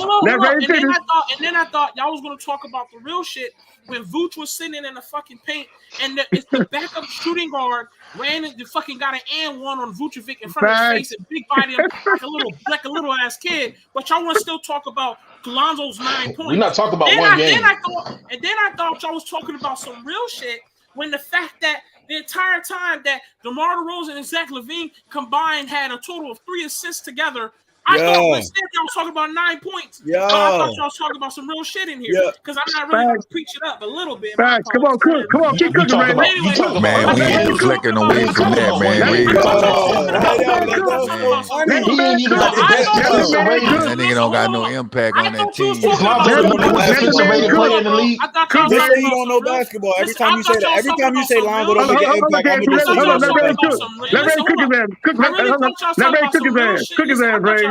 Let Ray And finish. then I thought y'all was gonna talk about the real shit when Vooch was sitting in the fucking paint and it's the backup shooting guard ran and fucking got an and one on Vucevic in front of his face and big body him like a little ass kid. But y'all want to still talk about Lonzo's 9 points. We're not talking about one game. Then I thought y'all was talking about some real shit when the fact that the entire time that DeMar DeRozan and Zach LaVine combined had a total of 3 assists together. I thought instead y'all was talking about 9 points. Yeah. But I thought y'all was talking about some real shit in here. Because I'm not really going to preach it up a little bit. Facts. Come on, keep cooking, Ray. Man, we ain't deflecting away from that, man. That nigga don't got no impact on that team. You don't know basketball. Every time you say Lonzo don't make an impact, I'm gonna just say Let Ray cook his ass. Cook his ass, Ray.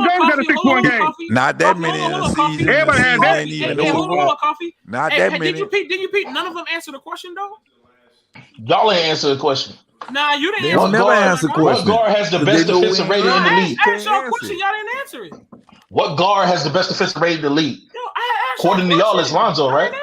LeBron James got a 6-1 game. Not that many in the season. Everybody had that. Ain't even Hold over. on, Coffee. Not Hey, that hey, many. Did you Pete? None of them answer the question though. Y'all ain't answer the question. Nah, you didn't They answer. don't never answer What questions. guard has the best defensive rating in the league? I asked y'all a question. Y'all didn't answer it. What guard has the best defensive rating in the league? Yo, I asked According to y'all, it's Lonzo, I right? didn't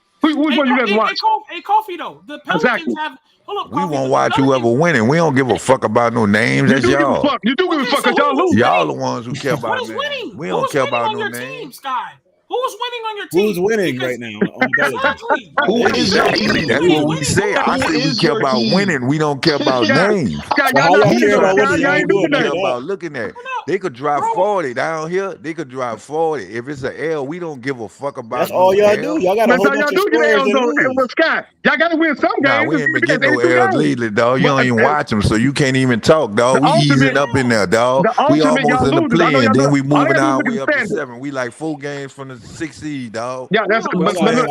Which one you guys watch? Hey, Kofi though. The Pelicans Exactly. have. Hold up, We Kofi, won't the watch Pelicans- whoever winning. We don't give a fuck about no names. You That's do give a y'all. fuck. You do give a fuck because y'all lose. Y'all the ones who care Who about is names. winning? We Who don't is care winning about on no your names. team, Sky? Who is winning on your team? Who's winning Because- right now on Pelicans? Exactly. Who is your team? That's what we say. I Who say we is care your about team? winning. We don't care about names. Sky, So y'all how not y'all winning care though. about Sky, winning? y'all Y'all ain't ain't doing doing none Care of that. that. about looking at. They could drive 40 down here. They could drive 40. If it's an L, we don't give a fuck about. That's all y'all L. do. Y'all got a Man, whole so y'all bunch of do get squares L's and though. lose. Well, Sky, y'all got to win some games. Nah, we ain't been getting no 82 L's games. lately, dog. You But, don't even watch them, so you can't even talk, dog. The We easing ultimate- up in there, dog. the We ultimate almost y'all in the losers. I know play, y'all and do then it. we All y'all moving do is our look at way the up to standings. 7. We like 4 games from the 6th seed, dog. Yeah, that's Hold on, but Question, look,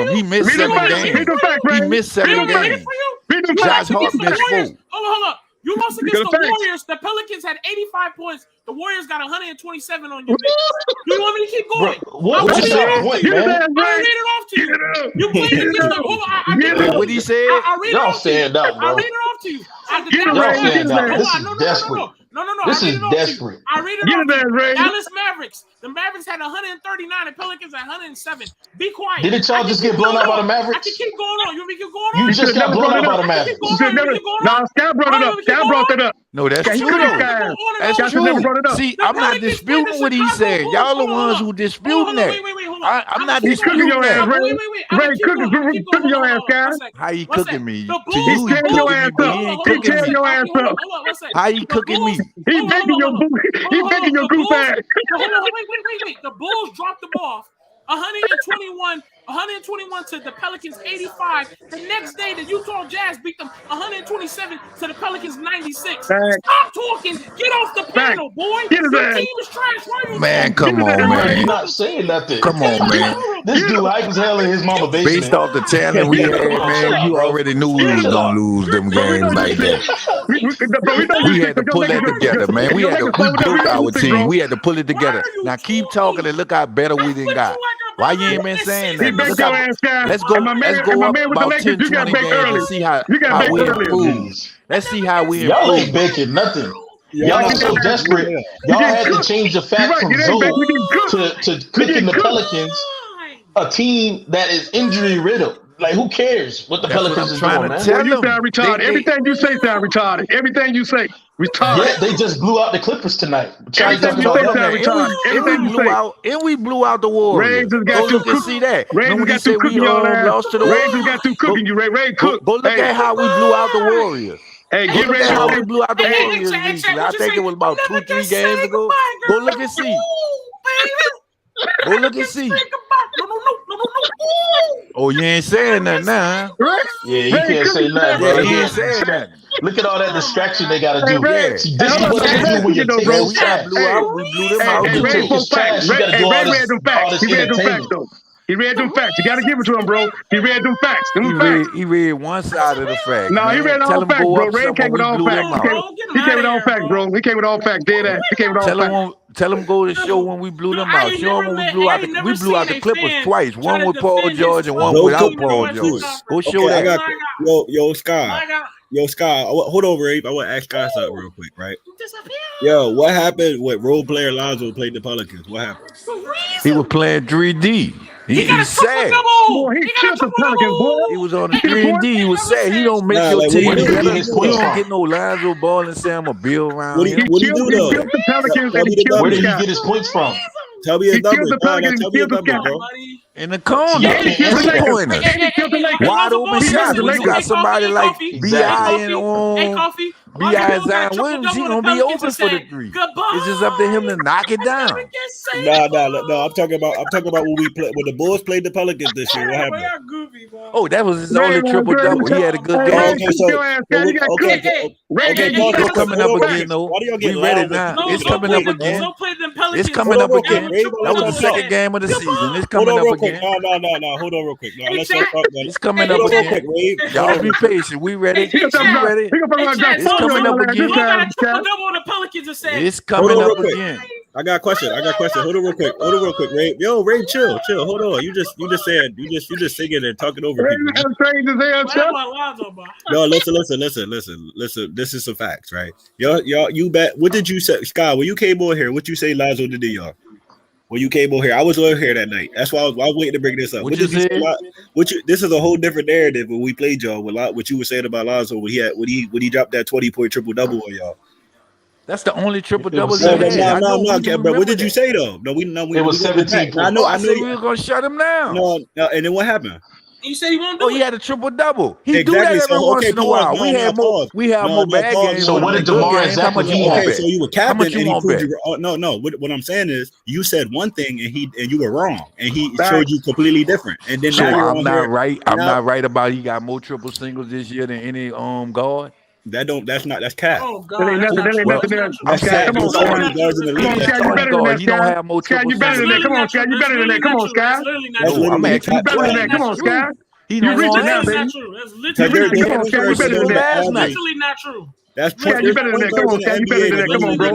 him. He missed Read them 7 facts. Read games. them facts, He Ray. missed 7 Read it games. for you. Read them You facts. Josh Hart lost against the missed Warriors. 4. Hold up. You lost against Get the the facts. Warriors. The Pelicans had 85 points. The Warriors got 127 on you, niggas. Do you want me to keep going? What What you was said? your point, Get his man? ass, I'm gonna Ray. read it off to you. Get it up. You played Get it against the. up. Hold on, I Get did it Wait, up. what he said? I'll read it Y'all off to you. stand up, I'll bro. read it off to you. Get it, Y'all Ray. Get stand his up. ass. This is desperate. No. This I read is it off to you. desperate. I read it Get off his to ass, you. Ray. Dallas Mavericks, The Mavericks had 139 and Pelicans had 107. Be quiet. Didn't y'all just get blown out by the Mavericks? I can keep going on. You want me to keep going You on? just got blown out by the Mavericks. No, Sky brought it up. Sky brought that up. No, that's Sky, true you though. Sky. That's Sky true. never brought it up. See, I'm not disputing what he said. Y'all the ones who disputing that. I'm not He's cooking disputing your ass, that. Ray. Ray, cooking your ass, Sky. How he cooking me? To He's you, he tearing your cooking me, ass but up. he ain't He cooking tearing me. your ass up. How he cooking me? He baking your boo. He baking your goof ass. Hold on, wait. The Bulls dropped them off 121 to the Pelicans 85. The next day, the Utah Jazz beat them 127 to the Pelicans 96. Stop talking. Get off the panel, boy. Get his Your ass. team is trash. Why are you Man, talking? come on, Why are you man. not saying nothing? Come on, man. This dude hype as hell in his mama basement. Based off the talent we had, man, you already knew we was gonna lose them games like that. We had to pull that together, man. We built our team. We had to pull it together. Now keep talking and look how better we done got. Why you ain't been saying that? Let's go up about 10, 20 games and see how we improve. Let's see how we improve. Y'all ain't baking nothing. Y'all are so desperate. Y'all had to change the fact from Zoe to cooking the Pelicans, a team that is injury riddled. Like, who cares what the Pelicans is doing, man? You sound retarded. Everything you say sound retarded. Everything you say retarded. Yeah, they just blew out the Clippers tonight. Everything you say sound retarded. Everything you say. And we blew out the Warriors. Ray just got Go look and see that. Ray just got say too we cooking your ass. lost to the Ray Warriors? just got too cooking you. Ray cooked. Go look at how we blew out the Warriors. Hey, Go get look ready. at how we blew out the Warriors recently. I think it was about 2-3 games ago. Go look and see. Go look and see. Oh, you ain't saying nothing now, huh? Yeah, you can't say nothing, Yeah, bro. he ain't saying nothing. Look at all that distraction they got to do. Yeah. See, this is what they do when you take those trash. We blew them out. Hey, Ray It's trash. You got to do all read them facts. this He read them facts, entertainment. though. He read them facts. You got to give it to him, bro. He read them facts. He read one side of the facts. No, he read all facts, bro. Ray came with all facts. He came with all facts, bro. He came with all facts. Dead ass. He came with all facts. Tell him go to show when we blew them out. Show him when we blew out the Clippers twice. One with Paul George and one without Paul George. Go show that. I got yo Sky. Yo, Sky, hold on, Rape. I want to ask Sky something real quick, right? Yo, what happened with role player Lonzo played the Pelicans? What happened? He was playing 3D. He sad. Boy, he killed the Pelicans, boy. He was on the 3D. He was sad. He don't make your team better. He don't get no Lonzo Ball and say I'm a bill around What him. do you do, though? He killed the Pelicans and he killed Where the did he Cavs. get his points from? Tell me his He number. killed the Pelicans and he killed the Cavs. In the corner. Yeah, he killed the Lakers. Pointer. And he killed the Lakers. Wide open shots. When you got somebody like B.I. and B.I. and Zion Williams, he gonna be open for the three. It's just up to him to knock it down. No. I'm talking about when we play when the Bulls played the Pelicans this year. What happened? Oh, that was his only triple double. He had a good game. It's coming up again, though. We ready now. It's coming up again. It's coming up again. That was the second game of the season. It's coming up again. No. Hold on real quick. No, let's talk about It's coming up again. Y'all be patient. We ready. We ready. It's coming up again. It's coming up again. I got a question. Hold on real quick. Ray. Yo, Ray, chill. Hold on. You just singing and talking over people. No, listen. This is some facts, right? You bet. What did you say, Sky? When you came on here, what you say Lonzo did to y'all? When you came on here, I was on here that night. That's why I was waiting to bring this up. What did you say? This is a whole different narrative when we played y'all. What you were saying about Lonzo when he dropped that 20-point triple double on y'all. That's the only triple double. No, but what did you say though? No, it was 17. I know we were gonna shut him down. No, and then what happened? You said he won't do it. He had a triple double. He Exactly. do that every So, once in a while. pause. We have more bad games. So what did DeMar exactly mean? Okay, so you were capping and he want proved back? you. No. What I'm saying is, you said one thing and you were wrong, and he showed you completely different. And then So now you're I'm on not here. right. I'm not right about he got more triple singles this year than any guard. That's cap. Oh God, That ain't nothing there. That's Sky, cap. come on, There's so Sky. many guards in the Come on, league. Sky, you better than that, He don't Sky. have more Sky, triple you better than that. Come on, Sky, you better than that. Come on, Sky. No, I'm asking You better than that. Come on, Sky. He You don't reaching want now, it. baby. That's You literally reaching. Come on, Sky, you better than that. Last night. not true. That's Sky, you better than that. Come on, Sky, you better than that. Come on, bro.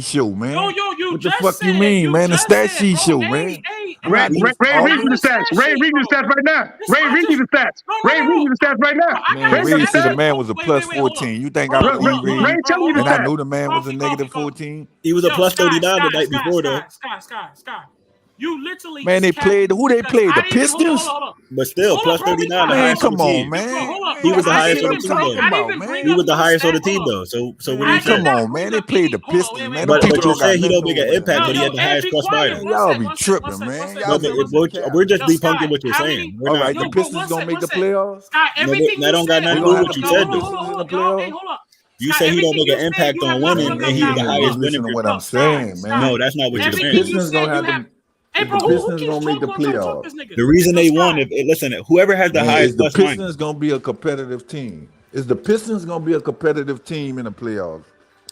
sheet show, man. Yo, you What the just fuck said, you mean, man? The just stat said, sheet bro, show, hey, man. hey, I'm Ray, not Ray, these Ray, all read you the this. stats. Ray, read you the stats right now. Ray, read you the stats. Ray, read you the stats right now. Man, Ray, tell Ray you said the stats. man was a plus 14. You think I believe Ray? Ray, tell you the And I stats. knew the man was a negative 14. He was a plus 39 the night before, though. Scott. You literally Man, they played. Who they played? The I didn't even Pistons. hold on. But still, Hold plus up, bro, 39, the Man, highest on come the on, team. man. He was the I highest see on what the I'm team, talking though. about, man. He was the highest on the team, though. So what do you say? Come on, man. They played the Pistons, man. Them But people you don't got said he nothing don't make to an do with impact, it. but he had the highest plus minus. Man, y'all be tripping, man. Y'all be We're just debunking what you're saying. We're all not. right, the Pistons gonna make the playoffs. Scott, everything That you don't got said. nothing to We do gonna with have what to you play said, the though. Pistons in the Y'all, hey, playoffs. hold up. You Scott, say he don't everything make an you said, impact you on have winning, nothing and he to was the back Man, you highest ain't winning. listening to what I'm saying, man. No, that's not what you're If the saying. Pistons gonna have them, Hey, if bro, the who Pistons keeps gonna make the trying to talk playoffs, this nigga? The reason they won, listen, whoever has the man, highest is the plus minus. Pistons gonna be a competitive team? Is the Pistons gonna be a competitive team in the playoffs?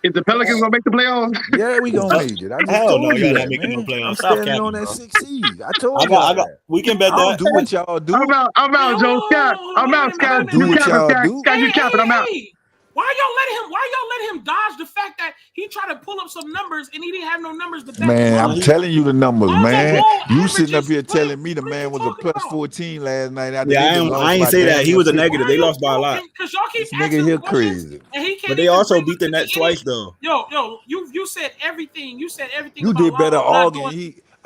Is the Pelicans gonna make the playoffs? Yeah, we gonna make it. I just Hell no, told you y'all not that, making no man. I'm playoffs. Stop standing on capping, that bro. 6 seed. I told y'all that. We can bet I don't that. do what y'all do. I'm out, Joe Scott. I'm out, I Scott. don't do You what capping, y'all Scott. do. Scott, you capping. I'm out. Hey, why y'all let him dodge the fact that he tried to pull up some numbers and he didn't have no numbers to back Man, him up? I'm telling you the numbers, Lonzo man. Ball You sitting up averages here telling me the man was a plus 14 last night after Yeah, they just I lost ain't by say that. damn He near was a 50. negative. They lost by a lot. Because y'all keep This nigga asking here him questions crazy. and he can't But they even also bring beat up the the Nets beginning. twice, though. Yo, you said everything. You said everything You about did better Lonzo not arguing. doing.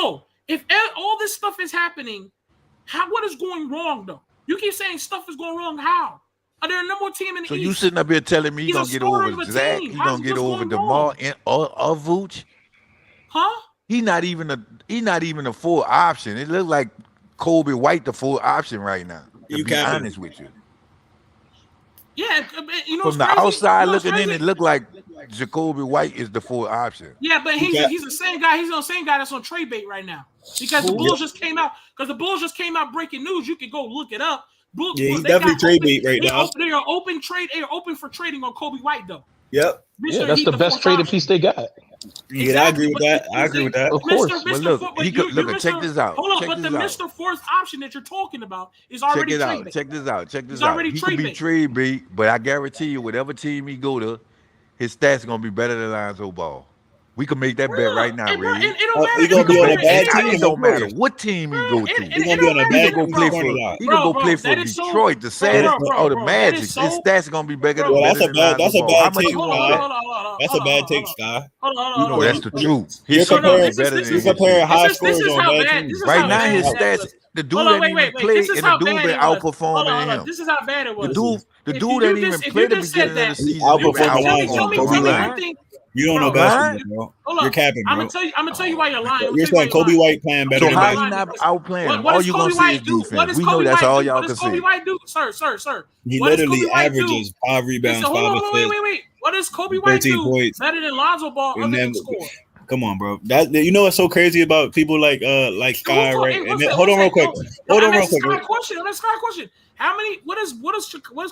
So if all this stuff is happening, what is going wrong though? You keep saying stuff is going wrong. How? Are there a number one team in the So East? you sitting up here telling me you gonna get over Zach? You gonna get over DeMar or Vooch? Huh? He not even a full option. It looks like Kobe White the full option right now. To be honest with you. Yeah, you know, from the outside looking in, it looked like Jacoby White is the fourth option. Yeah, but he's the same guy. He's the same guy that's on trade bait right now because the Bulls just came out. Because the Bulls just came out breaking news. You can go look it up. Bulls, Yeah, he's definitely trade bait right now. They are open trade. They are open for trading on Kobe White though. Yep. Yeah, that's the best traded piece they got. Yeah, I agree with that. I agree with that. Of course. But look, check this out. Hold on, Check but the this out. Mr. Fourth option that you're talking about is already trade bait. Check this out. Check this He's out. already He trade could be bait. trade bait, but I guarantee you, whatever team he go to, his stats gonna be better than Lonzo Ball. We can make that bet right now, Ray. It don't matter. He gonna be on a bad team. It don't matter what team he go to. He gonna be on a bad team. He gonna go play for Detroit, the Saints, or the Magic. His stats gonna be better than That's a bad take, Scott. That's a bad take, Scott. You know that's the truth. You're comparing high scores on bad teams. Right now, his stats. The dude didn't even play, and the dude been outperforming him. This is how bad it was. The dude didn't even play the beginning of the season. Outperforming Lonzo. You don't know basketball, bro. You're capping, bro. I'm gonna tell you why you're lying. You're saying Kobe White playing better. So how he not outplaying him? All you gonna see is defense. We know that's all y'all can see. What does Kobe White do, sir? He literally averages 5 rebounds, 5 assists. Wait. What does Kobe White do better than Lonzo Ball other than score? Come on, bro. You know what's so crazy about people like Sky, right? Hold on real quick. I'm asking Sky a question. How many? What does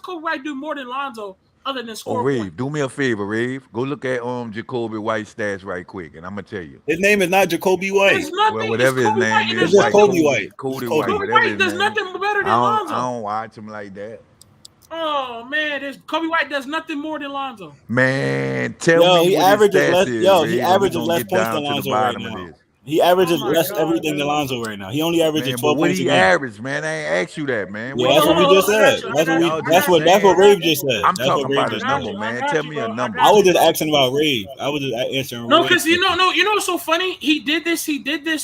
Kobe White do more than Lonzo other than score? Rave, do me a favor, Rave. Go look at Jacoby White stats right quick, and I'm gonna tell you. His name is not Jacoby White. Well, whatever his name is, it's just Kobe White. Kobe White does nothing better than Lonzo. I don't watch him like that. Oh man, Kobe White does nothing more than Lonzo. Man, tell me he what averages his less. stats He averages less points than Lonzo right now. He averages less everything than Lonzo right now. He only averages 12 what points a he game. average, man? I ain't asked you that, man. Yeah, that's what we just said. That's what Rave just said. I'm talking about a number, man. Tell me a number. I was just asking about Rave. I was just answering. No, because you know what's so funny? He did this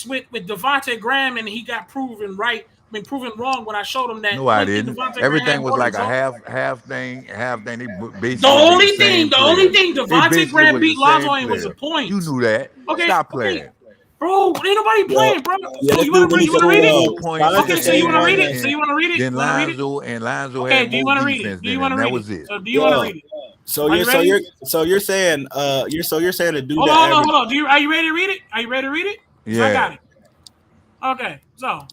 with Devontae Graham, and he got proven right. I mean, proven wrong when I showed him that. No, I didn't. Everything was like a half thing. They basically the only thing Devontae Graham beat Lonzo in was the point. You knew that. Okay, stop playing. Bro, ain't nobody playing, bro. So you want to read it? Okay, so you want to read it? Then Lonzo had more defense than him. That was it. So do you want to read it? So you're saying a dude. Hold on. Are you ready to read it? Yeah. I got it. Okay, so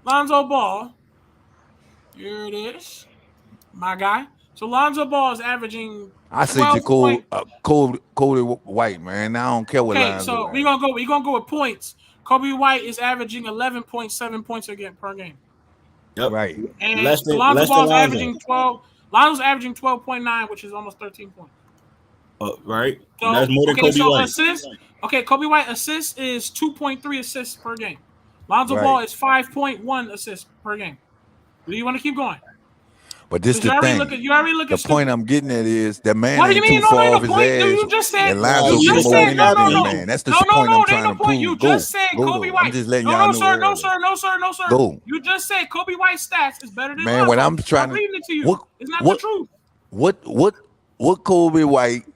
Lonzo Ball. Here it is, my guy. So Lonzo Ball is averaging. I say Cody White, man. I don't care what. Okay, Lonzo so we're gonna go with points. Kobe White is averaging 11.7 points per game. Yep. Right. And Lonzo Ball's averaging 12. Lonzo's averaging 12.9, which is almost 13 points. Right. So, that's more than Kobe White. Assists. Okay, Kobe White assists is 2.3 assists per game. Lonzo Ball is 5.1 assists per game. Do you want to keep going? But this the thing. The point I'm getting at is that man ain't too far off his ass. You just said. And Lonzo get more minutes than the man. That's the point I'm trying to prove. You just said Kobe White. I'm just letting y'all know. No, sir. Go. You just said Kobe White's stats is better than man. Lonzo. What I'm trying I'm reading it to you. It's not the truth. What Kobe White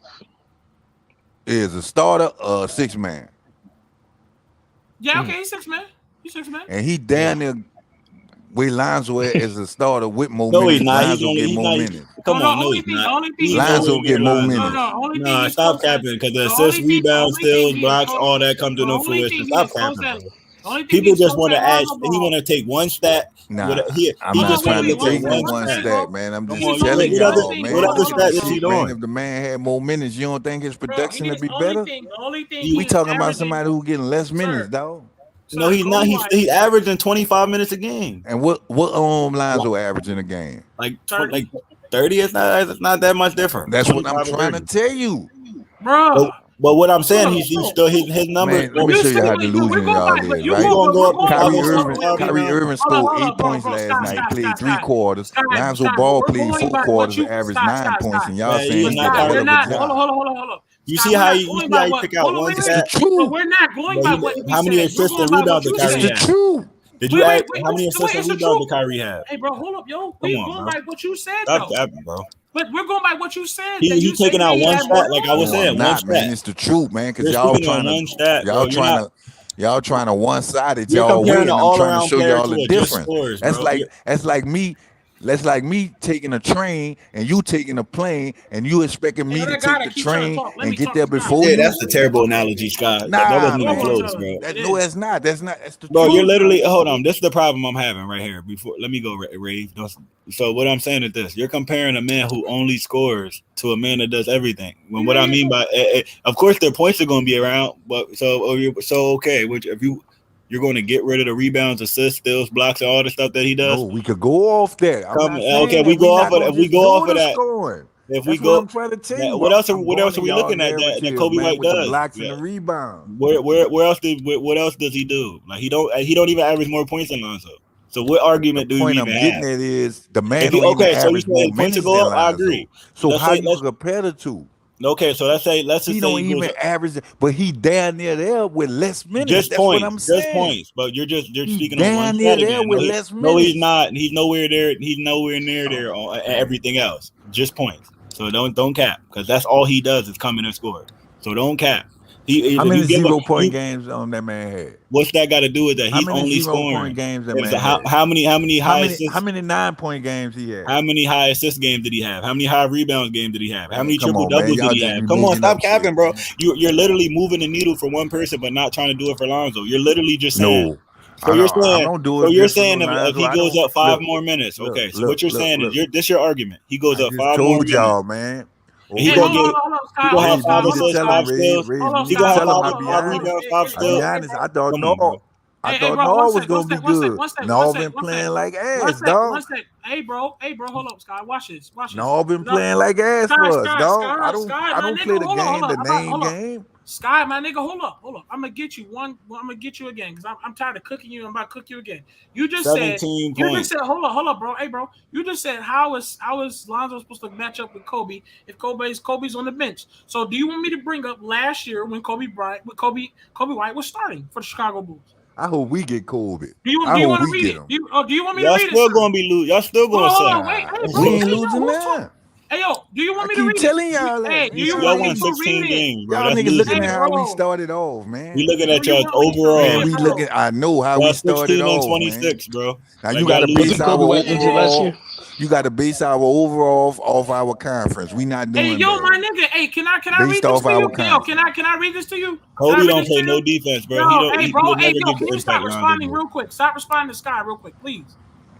is a starter or a 6-man? Yeah, okay, he's 6-man. And he down there with Lonzo as a starter with more minutes. He's not. Lonzo get more minutes. Come on, no, he's not. Lonzo get more minutes. No, stop capping, because the assists, rebounds, steals, blocks, all that comes to no fruition. Stop capping. People just want to ask. He want to take one stat. Nah, I'm not trying to take one stat, man. I'm just telling y'all, man. What other stat is he doing? If the man had more minutes, you don't think his production would be better? We talking about somebody who getting less minutes, dog. No, he's not. He's averaging 25 minutes a game. And what Lonzo averaging a game? Like 30. It's not that much different. That's what I'm trying to tell you, bro. But what I'm saying, he's still his numbers. Man, let me show you how delusional y'all is, right? Kyrie Irving scored 8 points last night, played 3 quarters. Lonzo Ball played 4 quarters and averaged 9 points, and y'all saying he got a job. Hold on. You see how you pick out one stat? We're not going by what how many assists and rebounds did Kyrie have? Did you ask how many assists and rebounds did Kyrie have? Hey, bro, hold up, yo. We're going by what you said, though. Stop that, bro. But we're going by what you said. He's taking out one stat, like I was saying. One stat. Man, it's the truth, man. Because y'all trying to one-sided. Y'all win. I'm trying to show y'all the difference. That's like me That's like me taking a train and you taking a plane and you expecting me to that take guy the keep trying to train talk. Let and me get talk there to Scott. before Yeah, you. that's a terrible analogy, Scott. That wasn't even close, bro. No, that's not. That's the Bro, truth. you're literally hold on. This is the problem I'm having right here. Before let me go, Ray. So what I'm saying is this: you're comparing a man who only scores to a man that does everything. When what I mean by, of course, their points are going to be around, but okay. Which if you're going to get rid of the rebounds, assists, steals, blocks, and all the stuff that he does. No, we could go off that. Okay, we go off of that. We go off of that. Scoring. If That's we what go, I'm trying to tell you. what else are we looking at that Kobe White with does? The blocks and the rebound. Where else does he do? Like he don't even average more points than Lonzo. So what argument do you even have? The point I'm getting at is the man don't even average more minutes than Lonzo. I agree. So how you compare the two? Okay, so let's just he say don't even average, but he down near there with less minutes. Just That's points, what I'm saying. Just points, but you're speaking down on one near side there again. with less minutes. No, he's not. He's nowhere there. He's nowhere near there on everything else. Just points. So don't cap, because that's all he does is come in and score. So don't cap. How many 0-point games on that man had? What's that got to do with that? He's only scoring. 0-point games that man had? How many high assists? How many 9-point games he had? How many high assist games did he have? How many high rebounds games did he have? How many triple doubles did he have? Come on, stop capping, bro. You're literally moving the needle for one person, but not trying to do it for Lonzo. You're literally just saying. No. So you're saying, I don't do it. So you're saying if he goes up 5 more minutes, okay. So what you're saying is this your argument. He goes up 5 more minutes. Y'all, man. He gonna have 5 assists, 5 steals. He gonna have 5 rebounds, 5 steals. I'll be honest, I thought Noah was gonna be good. Noah been playing like ass, dog. Hey, bro, hold up, Sky. Watch this. Noah been playing like ass for us, dog. I don't play the game, the name game. Sky, my nigga, hold up. I'm gonna get you one. I'm gonna get you again because I'm tired of cooking you. I'm about to cook you again. You just said. You just said. Hold up, bro. Hey, bro. You just said how is Lonzo supposed to match up with Kobe if Kobe's on the bench? So do you want me to bring up last year when Kobe White was starting for the Chicago Bulls? I hope we get Kobe. Do you want to read it? Do you want me to read it? Y'all still gonna be losing. Y'all still gonna wait, hey, bro, we ain't losing now. Hey, yo, do you want me to read it? I keep telling y'all that. Hey, do you want me to 16 read games, bro. Y'all niggas looking at how we started off, man. We looking at y'all overall. Man, we looking. I know how we started off, 26, bro. Now you got to base our overall. You got to base our overall off our conference. We not doing. Hey, yo, my nigga. Hey, can I read this to you? Yo, can I read this to you? Kobe don't play no defense, bro. Hey, bro. Hey, yo, can you stop responding real quick? Stop responding to Sky real quick, please.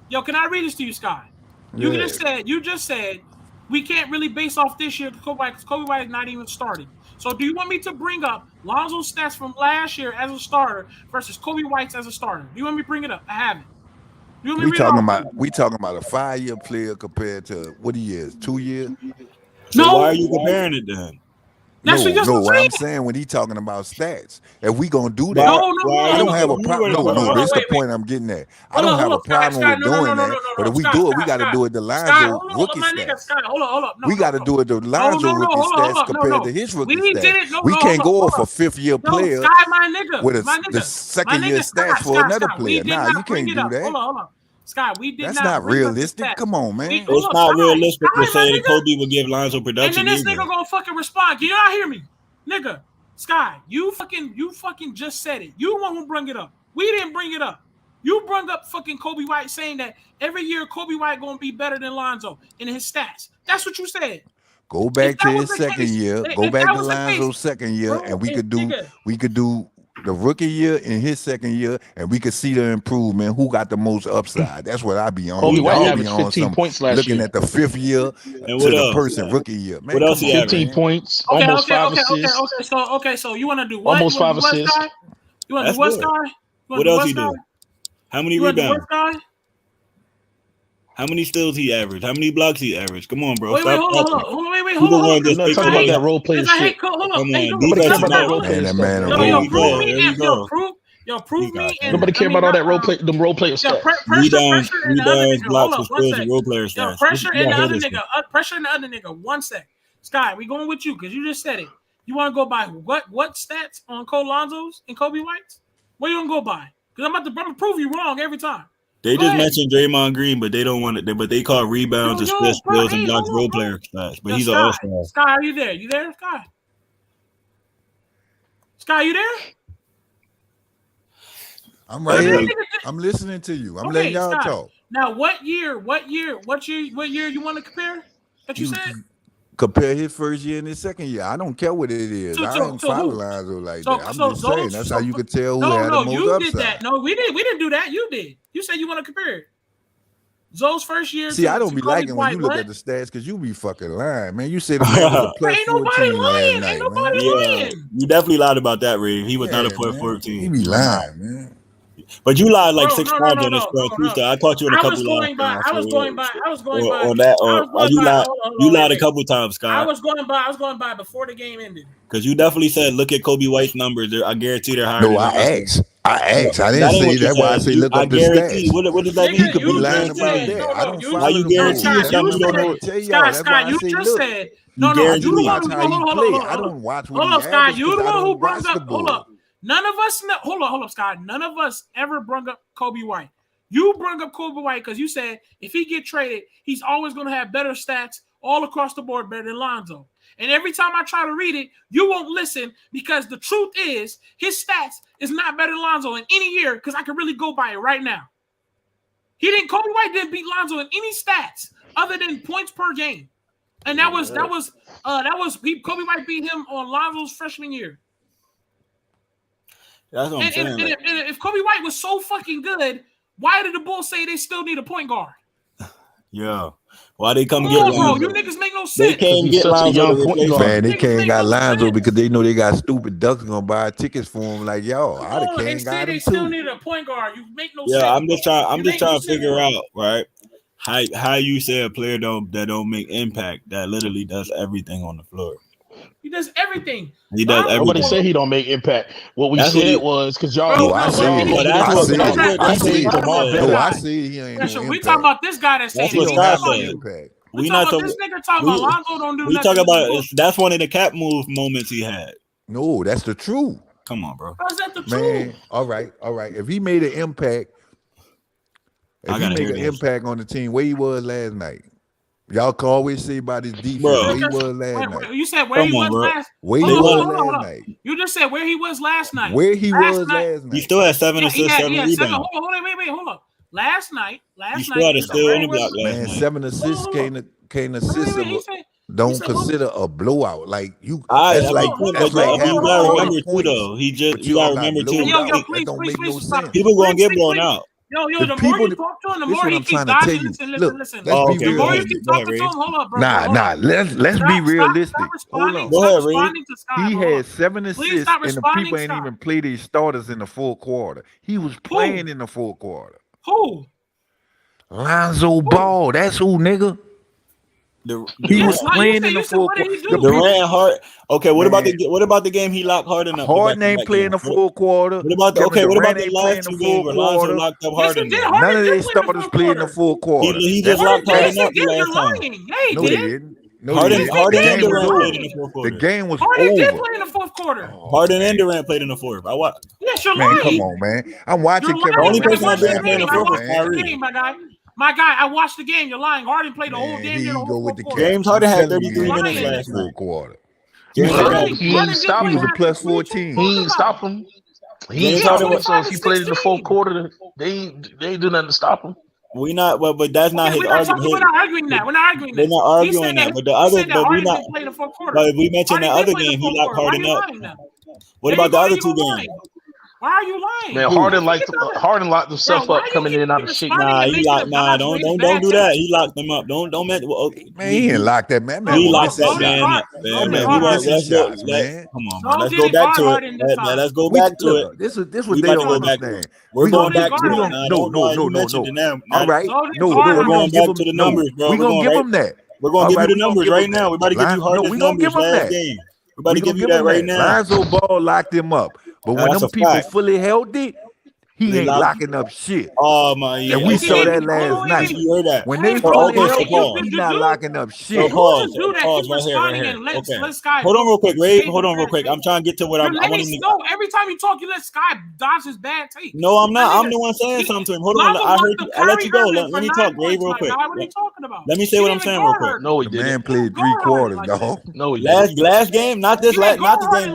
Yo, can I read this to you, Sky? You just said we can't really base off this year because Kobe White is not even starting. So do you want me to bring up Lonzo's stats from last year as a starter versus Kobe White's as a starter? Do you want me to bring it up? I haven't. We talking about a 5-year player compared to what he is, 2 years. So why are you comparing it then? No, what I'm saying when he talking about stats, if we gonna do that, I don't have a problem. No, that's the point I'm getting at. I don't have a problem with doing that, but if we do it, we got to do it the Lonzo rookie stats. Hold up. We got to do it the Lonzo rookie stats compared to his rookie stats. We can't go off a 5th-year player with the 2nd-year stats for another player. Nah, you can't do that. Hold on. Scott, that's not realistic. Come on, man. It's not realistic to say that Kobe would give Lonzo production. And then this nigga gonna fucking respond. Can you not hear me? Nigga, Sky, you fucking just said it. You the one who bring it up. We didn't bring it up. You brought up fucking Kobe White saying that every year Kobe White gonna be better than Lonzo in his stats. That's what you said. Go back to his 2nd year. Go back to Lonzo's 2nd year, and we could do the rookie year in his 2nd year, and we could see the improvement. Who got the most upside? That's what I be on. Kobe White averaged 15 points last year. Looking at the 5th year to the person rookie year. Man, what else? 15 points, almost 5 assists. So you want to do what? Almost 5 assists. You want to do what, Sky? What else he do? How many rebounds? How many steals he averaged? How many blocks he averaged? Come on, bro. Wait, hold on. Let's talk about that role player shit. Hold on. Nobody care about that role player stuff. Prove me. Nobody care about all that role player stuff. Rebounds, blocks, steals, and role player stats. Pressure in the other nigga. 1 sec. Sky, we going with you because you just said it. You want to go by what stats on Cole Lonzo's and Kobe White's? What you want to go by? Because I'm about to prove you wrong every time. They just mentioned Draymond Green, but they don't want it. But they call rebounds, assists, steals, and blocks role player stats. But he's an all-star. Sky, are you there? You there, Sky? Sky, you there? I'm right here. I'm listening to you. I'm letting y'all talk. Now, what year you want to compare? That you said? Compare his first year and his second year. I don't care what it is. I don't follow Lonzo like that. I'm just saying that's how you can tell who had the most you upside. did that. No, we didn't do that. You did. You said you want to compare it. Zoe's first year. See, I don't be liking when you look at the stats because you be fucking lying, man. You said the man was a plus 14 last night, man. Yeah, you definitely lied about that, Ray. He was not a plus 14. He be lying, man. But you lied like 6 times on this spread. I caught you in a couple I was going by. On that, or you lied a couple times, Scott. I was going by before the game ended. Because you definitely said, look at Kobe White's numbers. I guarantee they're higher. No, I asked. I didn't say that's why I say look up the stats. What does that mean? He could be lying about that. I don't follow you guarantee the something you don't know. Scott, you just said no. You the one who I don't watch what hold he up, Scott. You the averages 'cause I one who don't brought watch up. the Hold ball. up. None of us. Hold up, Scott. None of us ever brought up Kobe White. You brought up Kobe White because you said if he get traded, he's always going to have better stats all across the board, better than Lonzo. And every time I try to read it, you won't listen because the truth is his stats is not better than Lonzo in any year because I can really go by it right now. Kobe White didn't beat Lonzo in any stats other than points per game. And Kobe White beat him on Lonzo's freshman year. That's what I'm saying. And if Kobe White was so fucking good, why did the Bulls say they still need a point guard? Yeah. Why they come get Lonzo? You niggas make no sense. They can't get Lonzo. Man, they can't got Lonzo because they know they got stupid ducks gonna buy tickets for him. Like, yo, I'd have can't got him still too. need a point guard. You make no sense. Yeah, I'm just trying to figure out, right? How you say a player that don't make impact that literally does everything on the floor. He does everything. He does everything. Nobody said he don't make impact. What we said was because y'all. I see he ain't no we talking about this guy that's saying he don't have impact. We talking about this nigga talking about Lonzo don't do nothing. We talk about that's one of the cap move moments he had. No, that's the truth. Come on, bro. How's that the Man, truth? all right. If he made an impact, on the team, where he was last night. Y'all can always say about his defense. Where he was last night. You said where he was last. Where he was last night. You just said where he was last night. Where he was last night. He still had 7 assists, 7 rebounds. Hold up. Last night. He still had a steal in the block last night. 7 assists can't assist him. Don't consider a blowout. Like you. But that's you gotta remember too, though. You gotta remember too. Please, don't make no sense. People gonna get blown out. The more you talk to him, the more he keeps dodging. Listen. The more you keep talking to him, hold up, bro. Nah. Let's be realistic. Hold on. Go ahead, Reed. He had 7 assists, and the people ain't even played his starters in the full quarter. He was playing in the full quarter. Who? Lonzo Ball. That's who, nigga. He was playing in the full quarter. Durant Hart. Okay, what about the game he locked Harden up? Harden ain't playing the full quarter. What about the last 2 games where Lonzo locked up Harden? None of their starters played in the full quarter. He just locked Harden up the last time. No, they didn't. Harden and Durant played in the fourth quarter. The game was Harden over. did play in the fourth quarter. Harden and Durant played in the fourth. I watched. Yes, you're Man, lying. come on, man. I'm watching Kevin. The only person that didn't play in the fourth was Kyrie. My guy, I watched the game. You're lying. Harden played the whole damn year. James Harden had 33 minutes last night. Quarter. He ain't stop him. He was a plus 14. He ain't stop him. He ain't stop him. So if he played in the fourth quarter, they ain't do nothing to stop him. We not, but that's not his argument. We're not arguing that. We're not arguing that. We're not arguing that. But the other, but we not. But if we mentioned that other game, he locked Harden up. What about the other 2 games? Why are you lying? Man, Harden locked himself up coming in and out of shit. Don't do that. He locked them up. Don't man, he ain't locked that man. He locked that man. Come on, man. Let's go back to it. Let's go back to it. This what they don't understand. We're going back to it. No. All right. No, we're going back to the numbers, bro. We're gonna give them that. We're gonna give you the numbers right now. We're about to give you Harden's numbers last game. We're about to give you that right now. Lonzo Ball locked him up. But when them people fully healthy, he ain't locking up shit. Oh my! Yeah. And we saw that last night. You heard that? When they fully healthy, he's not locking up shit. Pause right here. Okay. Hold on real quick, Ray. Hold on real quick. I'm trying to get to what I want to know. Every time you talk, you let Sky dodge his bad take. No, I'm not. I'm the one saying something to him. Hold on. I heard you. I let you go. Let me talk, Ray, real quick. What are you talking about? Let me say what I'm saying real quick. No, he didn't. Man played 3 quarters, dog. No, he didn't. Last game, not this game.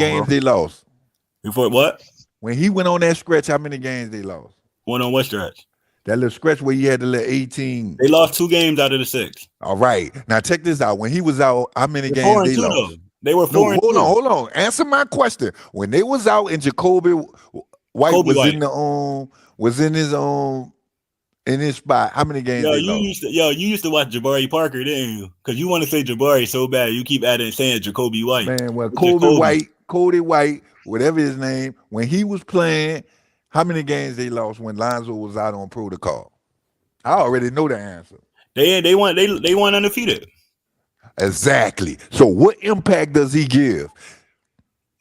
games they lost? Before what? When he went on that stretch, how many games they lost? Went on what stretch? That little stretch where he had the little 18. They lost 2 games out of the 6. All right. Now check this out. When he was out, how many They're games they 4-2 lost? though. They were 4-2. Hold on. Answer my question. When they was out and Jacoby White Kobe was White. in his spot, how many games they lost? You used to watch Jabari Parker, didn't you? Because you want to say Jabari so bad, you keep saying Jacoby White. Man, well, Cody White, whatever his name, when he was playing, how many games they lost when Lonzo was out on protocol? I already know the answer. They won undefeated. Exactly. So what impact does he give?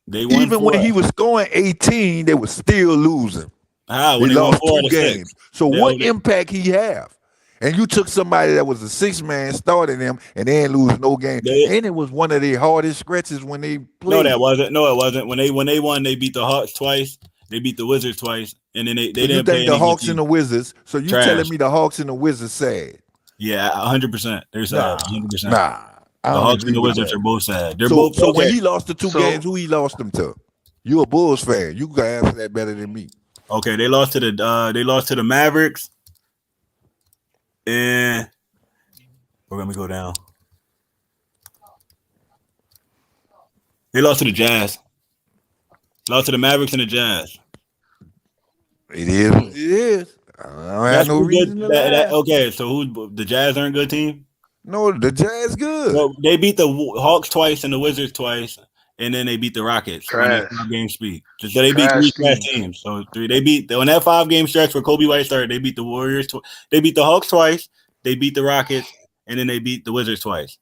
They won Even when he was scoring 18, they were still losing. When They they won lost 4 2 out of 6. games. So what impact he have? And you took somebody that was a 6-man, started them, and they didn't lose no game. And it was one of their hardest stretches when they played. No, it wasn't. When they won, they beat the Hawks twice. They beat the Wizards twice, and then they So didn't you play think the any Hawks good and the Wizards? So you Trash. telling me the Hawks and the Wizards sad? Yeah, 100%. They're sad. 100%. Nah. The Hawks and the Wizards are both sad. They're so, both. So okay. when he lost the 2 games, who he lost them to? You a Bulls fan? You can answer that better than me. Okay, they lost to the Mavericks, and we're gonna go down. They lost to the Jazz. Lost to the Mavericks and the Jazz. It is. It is. I don't have no reason to lie. Okay, so who the Jazz aren't a good team? No, the Jazz good. Well, they beat the Hawks twice and the Wizards twice, and then they beat the Rockets Trash. on that 5-game speed. So they beat 3 trash teams. So 3. They beat on that 5-game stretch where Kobe White started. They beat the Warriors. They beat the Hawks twice. They beat the Rockets, and then they beat the Wizards twice.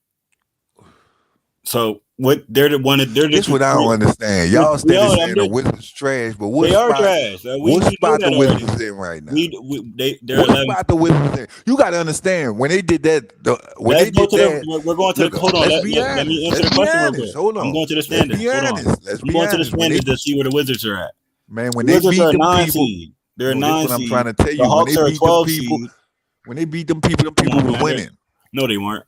So what? They're the one. They're This what I don't understand. Y'all still saying the Wizards trash, but what they spot, are trash. What spot the Wizards in right now? They're what 11. spot the Wizards in? You got to understand when they did that. When Let's they did that, we're going to look, the. Hold on. Let me answer the question real quick. Hold on. I'm going to the standings. Let's be Hold honest. on. Let's I'm be going to the honest. standings to see where the Wizards are at. Man, when the they Wizards beat are a them 9 people, seed. They're a no, 9 this what seed. I'm trying to tell you. The Hawks when are they a beat 12 them people, seed. when they beat them people was winning. No, they weren't.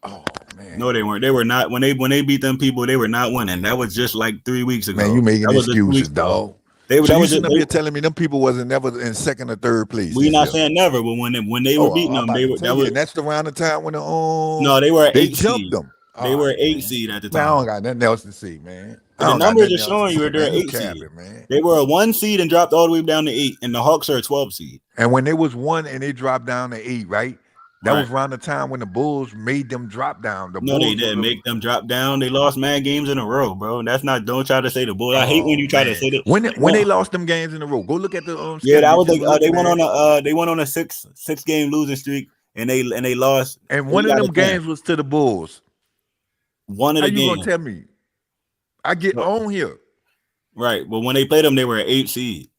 Oh man. No, they weren't. They were not. When they beat them people, they were not winning. That was just like 3 weeks ago. Man, you making that was excuses, dog. So you sitting up here telling me them people wasn't never in 2nd or 3rd place. We're not saying never, but when they were beating them, they were. And that's around the time when no, they were 8 jumped seed. them. They were 8 seed at the time. Man, I don't got nothing else to see, man. The numbers are showing you they're 8 seed. Man. They were a 1 seed and dropped all the way down to 8, and the Hawks are a 12 seed. And when they was 1 and they dropped down to 8, right? That was around the time when the Bulls made them drop down. No, they didn't make them drop down. They lost mad games in a row, bro. That's not. Don't try to say the Bulls. I hate when you try to say that. When they lost them games in a row, go look at the. Yeah, that was they went on a six game losing streak, and they lost. And one of them games was to the Bulls. One of the games. How you gonna tell me? I get on here. Right, but when they played them, they were an 8 seed.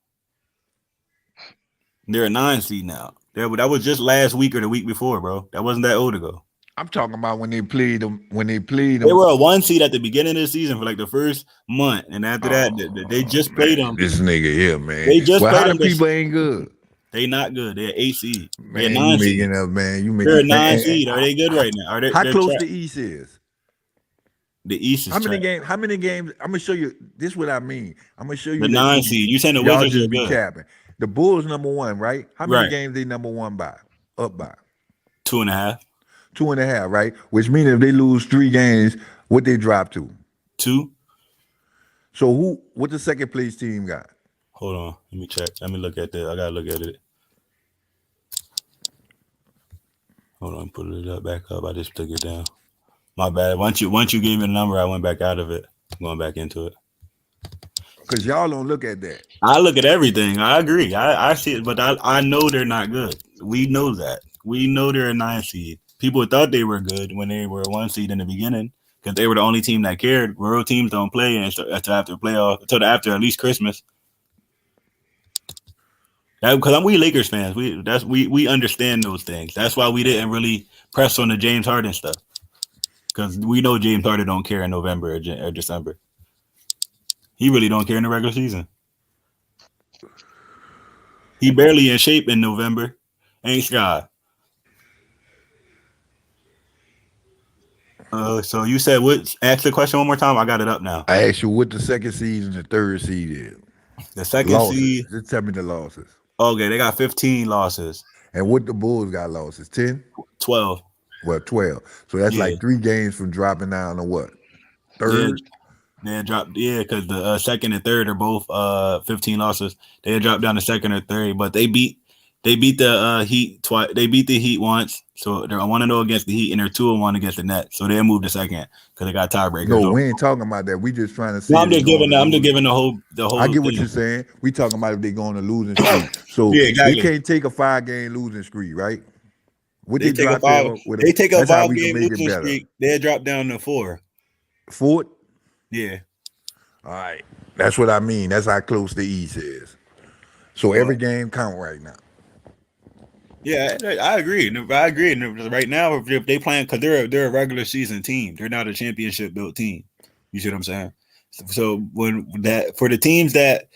They're a 9 seed now. That was just last week or the week before, bro. That wasn't that old ago. I'm talking about when they played them. They were a 1 seed at the beginning of the season for like the first month, and after that, they just played them. This nigga here, man. They just played them. People ain't good. They not good. They're 8 seed. They're Man, 9 seed. They're a 9 seed. Are they good right now? Are they? How close the East is? The East is How many games? I'm gonna show you. This is what I mean. I'm gonna show you the 9 seed. You saying the y'all Wizards just are be good? capping. The Bulls #1, right? How many games they #1 by? Up by 2.5. 2.5, right? Which means if they lose 3 games, what they drop to? 2. So what the second place team got? Hold on, let me check. Let me look at that. I gotta look at it. Hold on, put it back up. I just took it down. My bad. Once you gave me the number, I went back out of it. I'm going back into it. Because y'all don't look at that. I look at everything. I agree. I see it, but I know they're not good. We know that. We know they're a 9 seed. People thought they were good when they were a 1 seed in the beginning because they were the only team that cared. Real teams don't play until after until after at least Christmas. Because we Lakers fans. We understand those things. That's why we didn't really press on the James Harden stuff. Because we know James Harden don't care in November or December. He really don't care in the regular season. He barely in shape in November. Ain't Scott. So you said what? Ask the question one more time. I got it up now. I asked you what the second seed and the third seed is. The second seed. Just tell me the losses. Okay, they got 15 losses. And what the Bulls got losses? 10? 12. Well, 12. So that's like 3 games from dropping down to what? Third? They dropped, because the second and third are both 15 losses. They dropped down to second or third, but they beat the Heat twice. They beat the Heat once, so they're 1-0 against the Heat, and they're 2-1 against the Nets. So they moved to second because they got tiebreakers. No, we ain't talking about that. We just trying to see. No, I'm just giving the whole. I get what you're saying. We talking about if they go on a losing streak. So exactly. they can't take a 5-game losing streak, right? What They take a drop there five. with They them? take a That's how we 5 can game make it losing better. streak. They drop down to 4. Fort? Yeah. All right. That's what I mean. That's how close the East is. So every game count right now. Yeah, I agree. I agree. Right now, if they playing, because they're a regular season team, they're not a championship built team. You see what I'm saying? So when that for the teams that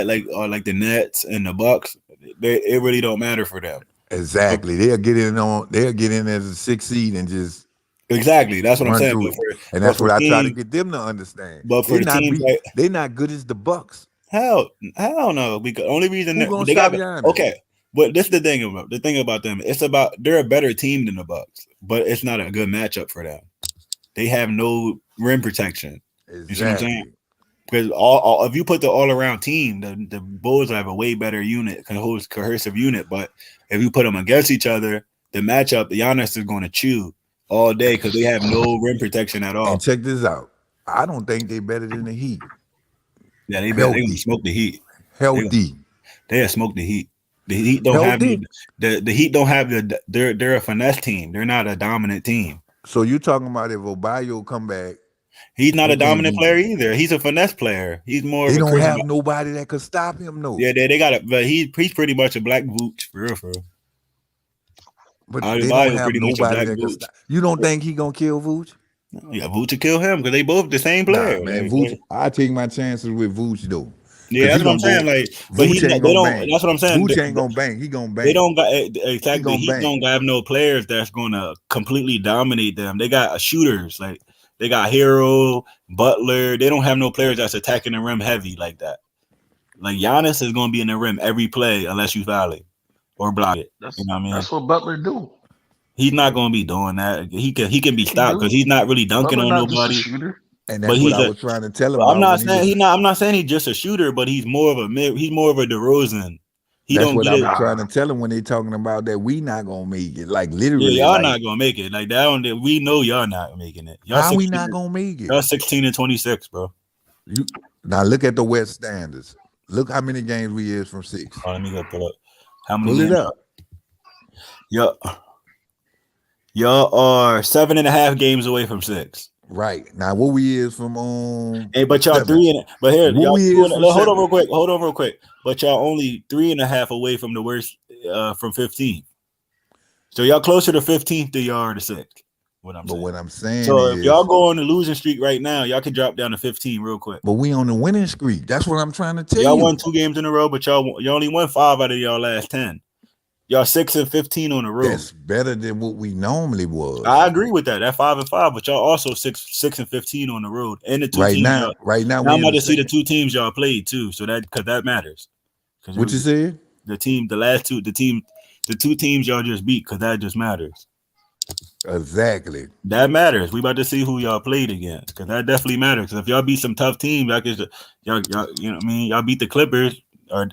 like are like the Nets and the Bucks, it really don't matter for them. Exactly. They'll get in as a 6th seed and just exactly. That's what I'm saying. And that's what I try to get them to understand. But for they're not good as the Bucks. Hell no. Because only reason Who gonna they stop got Giannis? okay. But this is the thing about them. It's about they're a better team than the Bucks, but it's not a good matchup for them. They have no rim protection. Exactly. You see what I'm saying? Because all if you put the all around team, the Bulls have a way better unit, cohesive unit. But if you put them against each other, the matchup, Giannis is going to chew all day because they have no rim protection at all. And check this out. I don't think they're better than the Heat. Yeah, they smoke the Heat. Healthy. They smoke the Heat. The Heat don't have the Heat don't have they're a finesse team. They're not a dominant team. So you're talking about if Obayo come back? He's not a dominant player either. He's a finesse player. He's more. They of a don't have nobody that could stop him. No. Yeah, they got it, but he's pretty much a black Vooch for real. But they don't have nobody that can stop. You don't think he gonna kill Vooch? Yeah, Vooch will kill him because they both the same player. Nah, man, Vooch. I take my chances with Vooch though. Yeah, that's what I'm saying. Like, but Vooch ain't gonna bang. That's what I'm saying. Vooch ain't gonna bang. He gonna bang. They don't got exactly. He don't have no players that's gonna completely dominate them. They got shooters like they got Hero, Butler. They don't have no players that's attacking the rim heavy like that. Like Giannis is gonna be in the rim every play unless you foul it or block it. You know what I mean? That's what Butler do. He's not gonna be doing that. He can be stopped because he's not really dunking Butler on nobody. And that's what I was trying to tell him. I'm not saying he's just a shooter, but he's more of a DeRozan. That's what I was trying to tell him when they talking about that we not gonna make it. Like literally, y'all not gonna make it. Like that. We know y'all not making it. Y'all how we not gonna make it? Y'all 16-26, bro. Now look at the West standards. Look how many games we is from 6. Oh, let me go pull up. How many? Pull it up. Y'all are 7.5 games away from 6. Right now, what we is from Hey, but y'all 3 but here, y'all hold on real quick. But y'all only 3.5 away from the worst from 15. So y'all closer to 15th than y'all are to 6th. What I'm saying. So if y'all go on the losing streak right now, y'all can drop down to 15 real quick. But we on the winning streak. That's what I'm trying to tell you. Y'all won 2 games in a row, but y'all only won 5 out of y'all last 10. Y'all 6-15 on the road. That's better than what we normally was. I agree with that. That 5-5, but y'all also 6-15 on the road. And the two teams right now, I'm about to see the 2 teams y'all played too. So that matters. What you said? The 2 teams y'all just beat, because that just matters. Exactly. That matters. We about to see who y'all played against, because that definitely matters. Because if y'all beat some tough teams, y'all you know what I mean, y'all beat the Clippers or.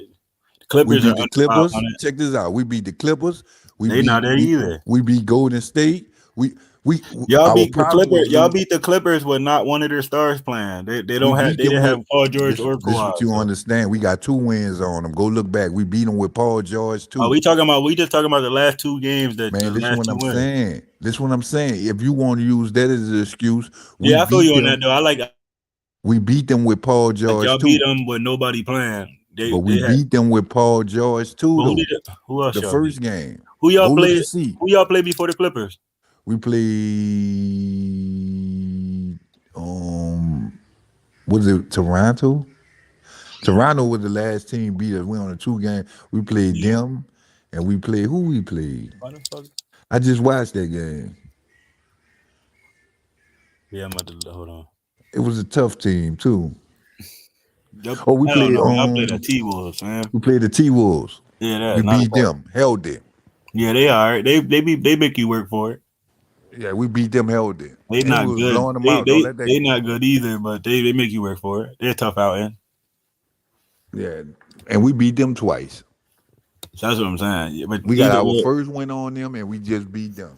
We beat the Clippers. Check this out. We beat the Clippers. They not there either. We beat Golden State. Y'all beat the Clippers. Y'all beat the Clippers with not one of their stars playing. They didn't have Paul George or Kawhi. This is what you understand. We got 2 wins on them. Go look back. We beat them with Paul George too. We just talking about the last 2 games that. Man, this is what I'm saying. This is what I'm saying. If you want to use that as an excuse, I feel you on that though. I like. We beat them with Paul George. Y'all too. beat them with nobody playing. But we beat them with Paul George too. Who else? The first game. Who y'all played? Who y'all played before the Clippers? We played. Was it Toronto? Toronto was the last team beat us. We on a 2 game. We played them, and we played who we played. I just watched that game. Yeah, I'm about to hold on. It was a tough team too. We played the T-Wolves, man. We played the T-Wolves. Yeah, we beat them, held them. Yeah, they are. They make you work for it. Yeah, we beat them, held them. They not good. Blowing them out. They not good either, but they make you work for it. They're tough out in. Yeah, and we beat them twice. So that's what I'm saying. Yeah, but we got our first win on them, and we just beat them.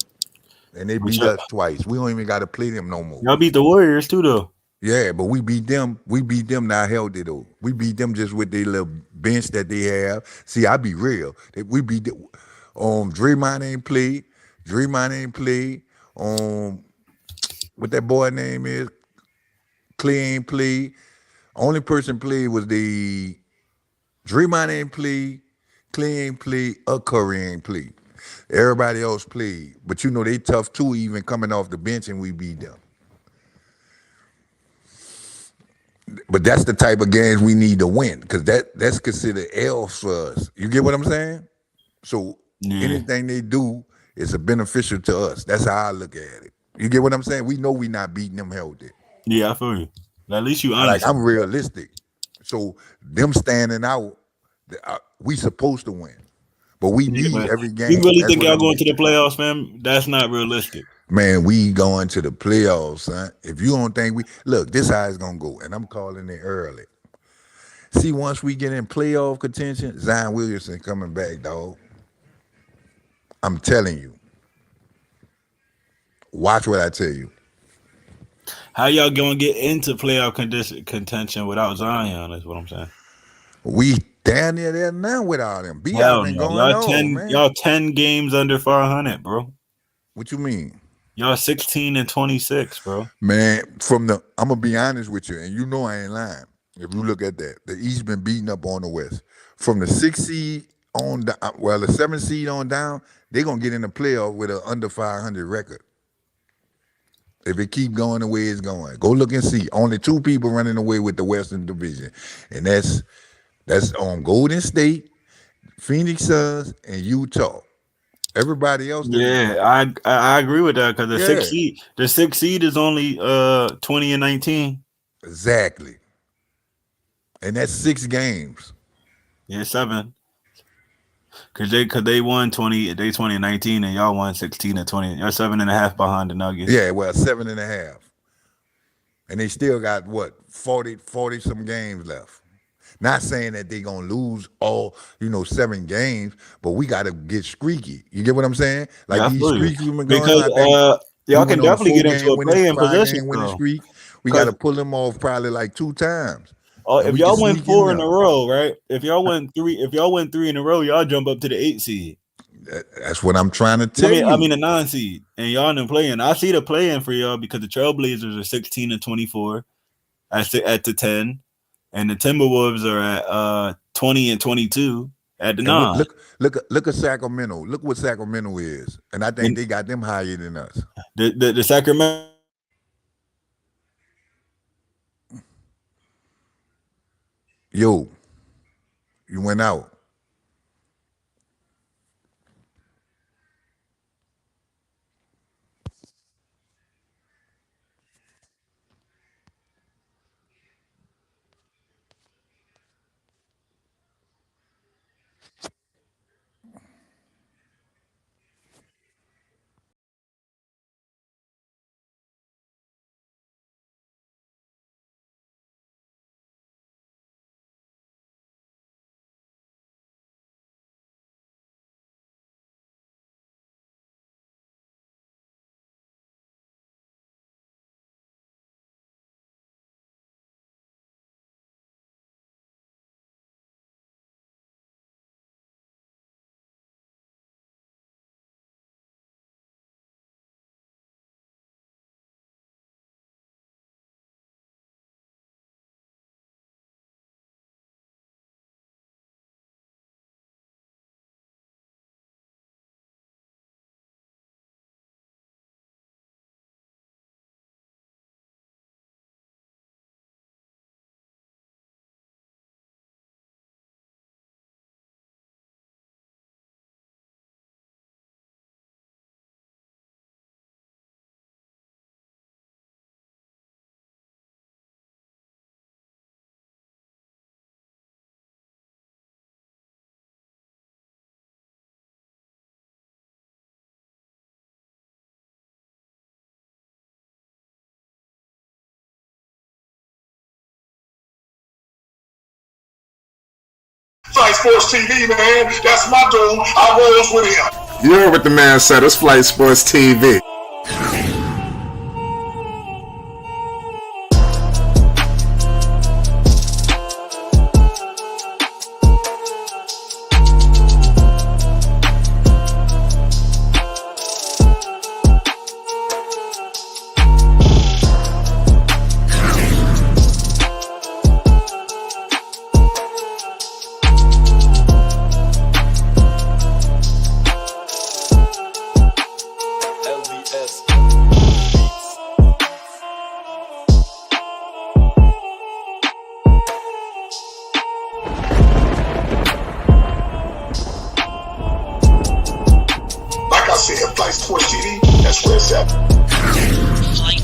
And they beat us twice. We don't even got to play them no more. Y'all beat the Warriors too, though. Yeah, but we beat them. We beat them, not held it though. We beat them just with their little bench that they have. See, I be real. We beat them. Draymond ain't played. What that boy name is? Clay ain't played. Only person played was Draymond ain't played, Clay ain't played, Curry ain't played. Everybody else played. But you know they tough too, even coming off the bench, and we beat them. But that's the type of games we need to win, because that's considered L's for us. You get what I'm saying? So anything they do is a beneficial to us. That's how I look at it. You get what I'm saying? We know we not beating them healthy. Yeah, I feel you. At least you honest. Like, I'm realistic. So them standing out, we supposed to win. But we need every game. You really think y'all going to the playoffs, man? That's not realistic. Man, we going to the playoffs, son. If you don't think look, this how it's gonna go, and I'm calling it early. See, once we get in playoff contention, Zion Williamson coming back, dog. I'm telling you. Watch what I tell you. How y'all gonna get into playoff contention without Zion? Is what I'm saying. We down there now without him. Hell been going on, man. Y'all 10 games under 500, bro. What you mean? Y'all 16-26, bro. Man, I'm gonna be honest with you, and you know I ain't lying. If you look at that, the East been beating up on the West. From the 6th seed on down, the 7th seed on down, they're gonna get in the playoff with an under 500 record. If it keep going the way it's going, go look and see. Only 2 people running away with the Western Division, and that's on Golden State, Phoenix Suns, and Utah. Everybody else. Yeah, I agree with that, because the 6th seed is only 20-19. Exactly. And that's 6 games. Yeah, 7. Cause they won 20-19, and y'all won 16-20. You're 7.5 behind the Nuggets. Yeah, well, 7.5. And they still got 40 some games left. Not saying that they're gonna lose all 7 games, but we gotta get streaky. You get what I'm saying? Like these streaks we've been going on, because y'all can definitely get into a play-in position. Streak. We gotta pull them off probably like 2 times. If y'all win 4 in a row, right? If y'all win 3 in a row, y'all jump up to the 8 seed. That's what I'm trying to tell you. I mean the 9 seed, and y'all in the play-in. I see the play-in for y'all because the Trailblazers are 16-24 at the 10, and the Timberwolves are at 20-22 at the 9. Look at Sacramento. Look what Sacramento is, and I think they got them higher than us. The Sacramento. Yo, you went out. Flight Sports TV, man. That's my dude. I rolls with him. You heard what the man said. It's Flight Sports TV. Sports TV. That's where it's at. Flight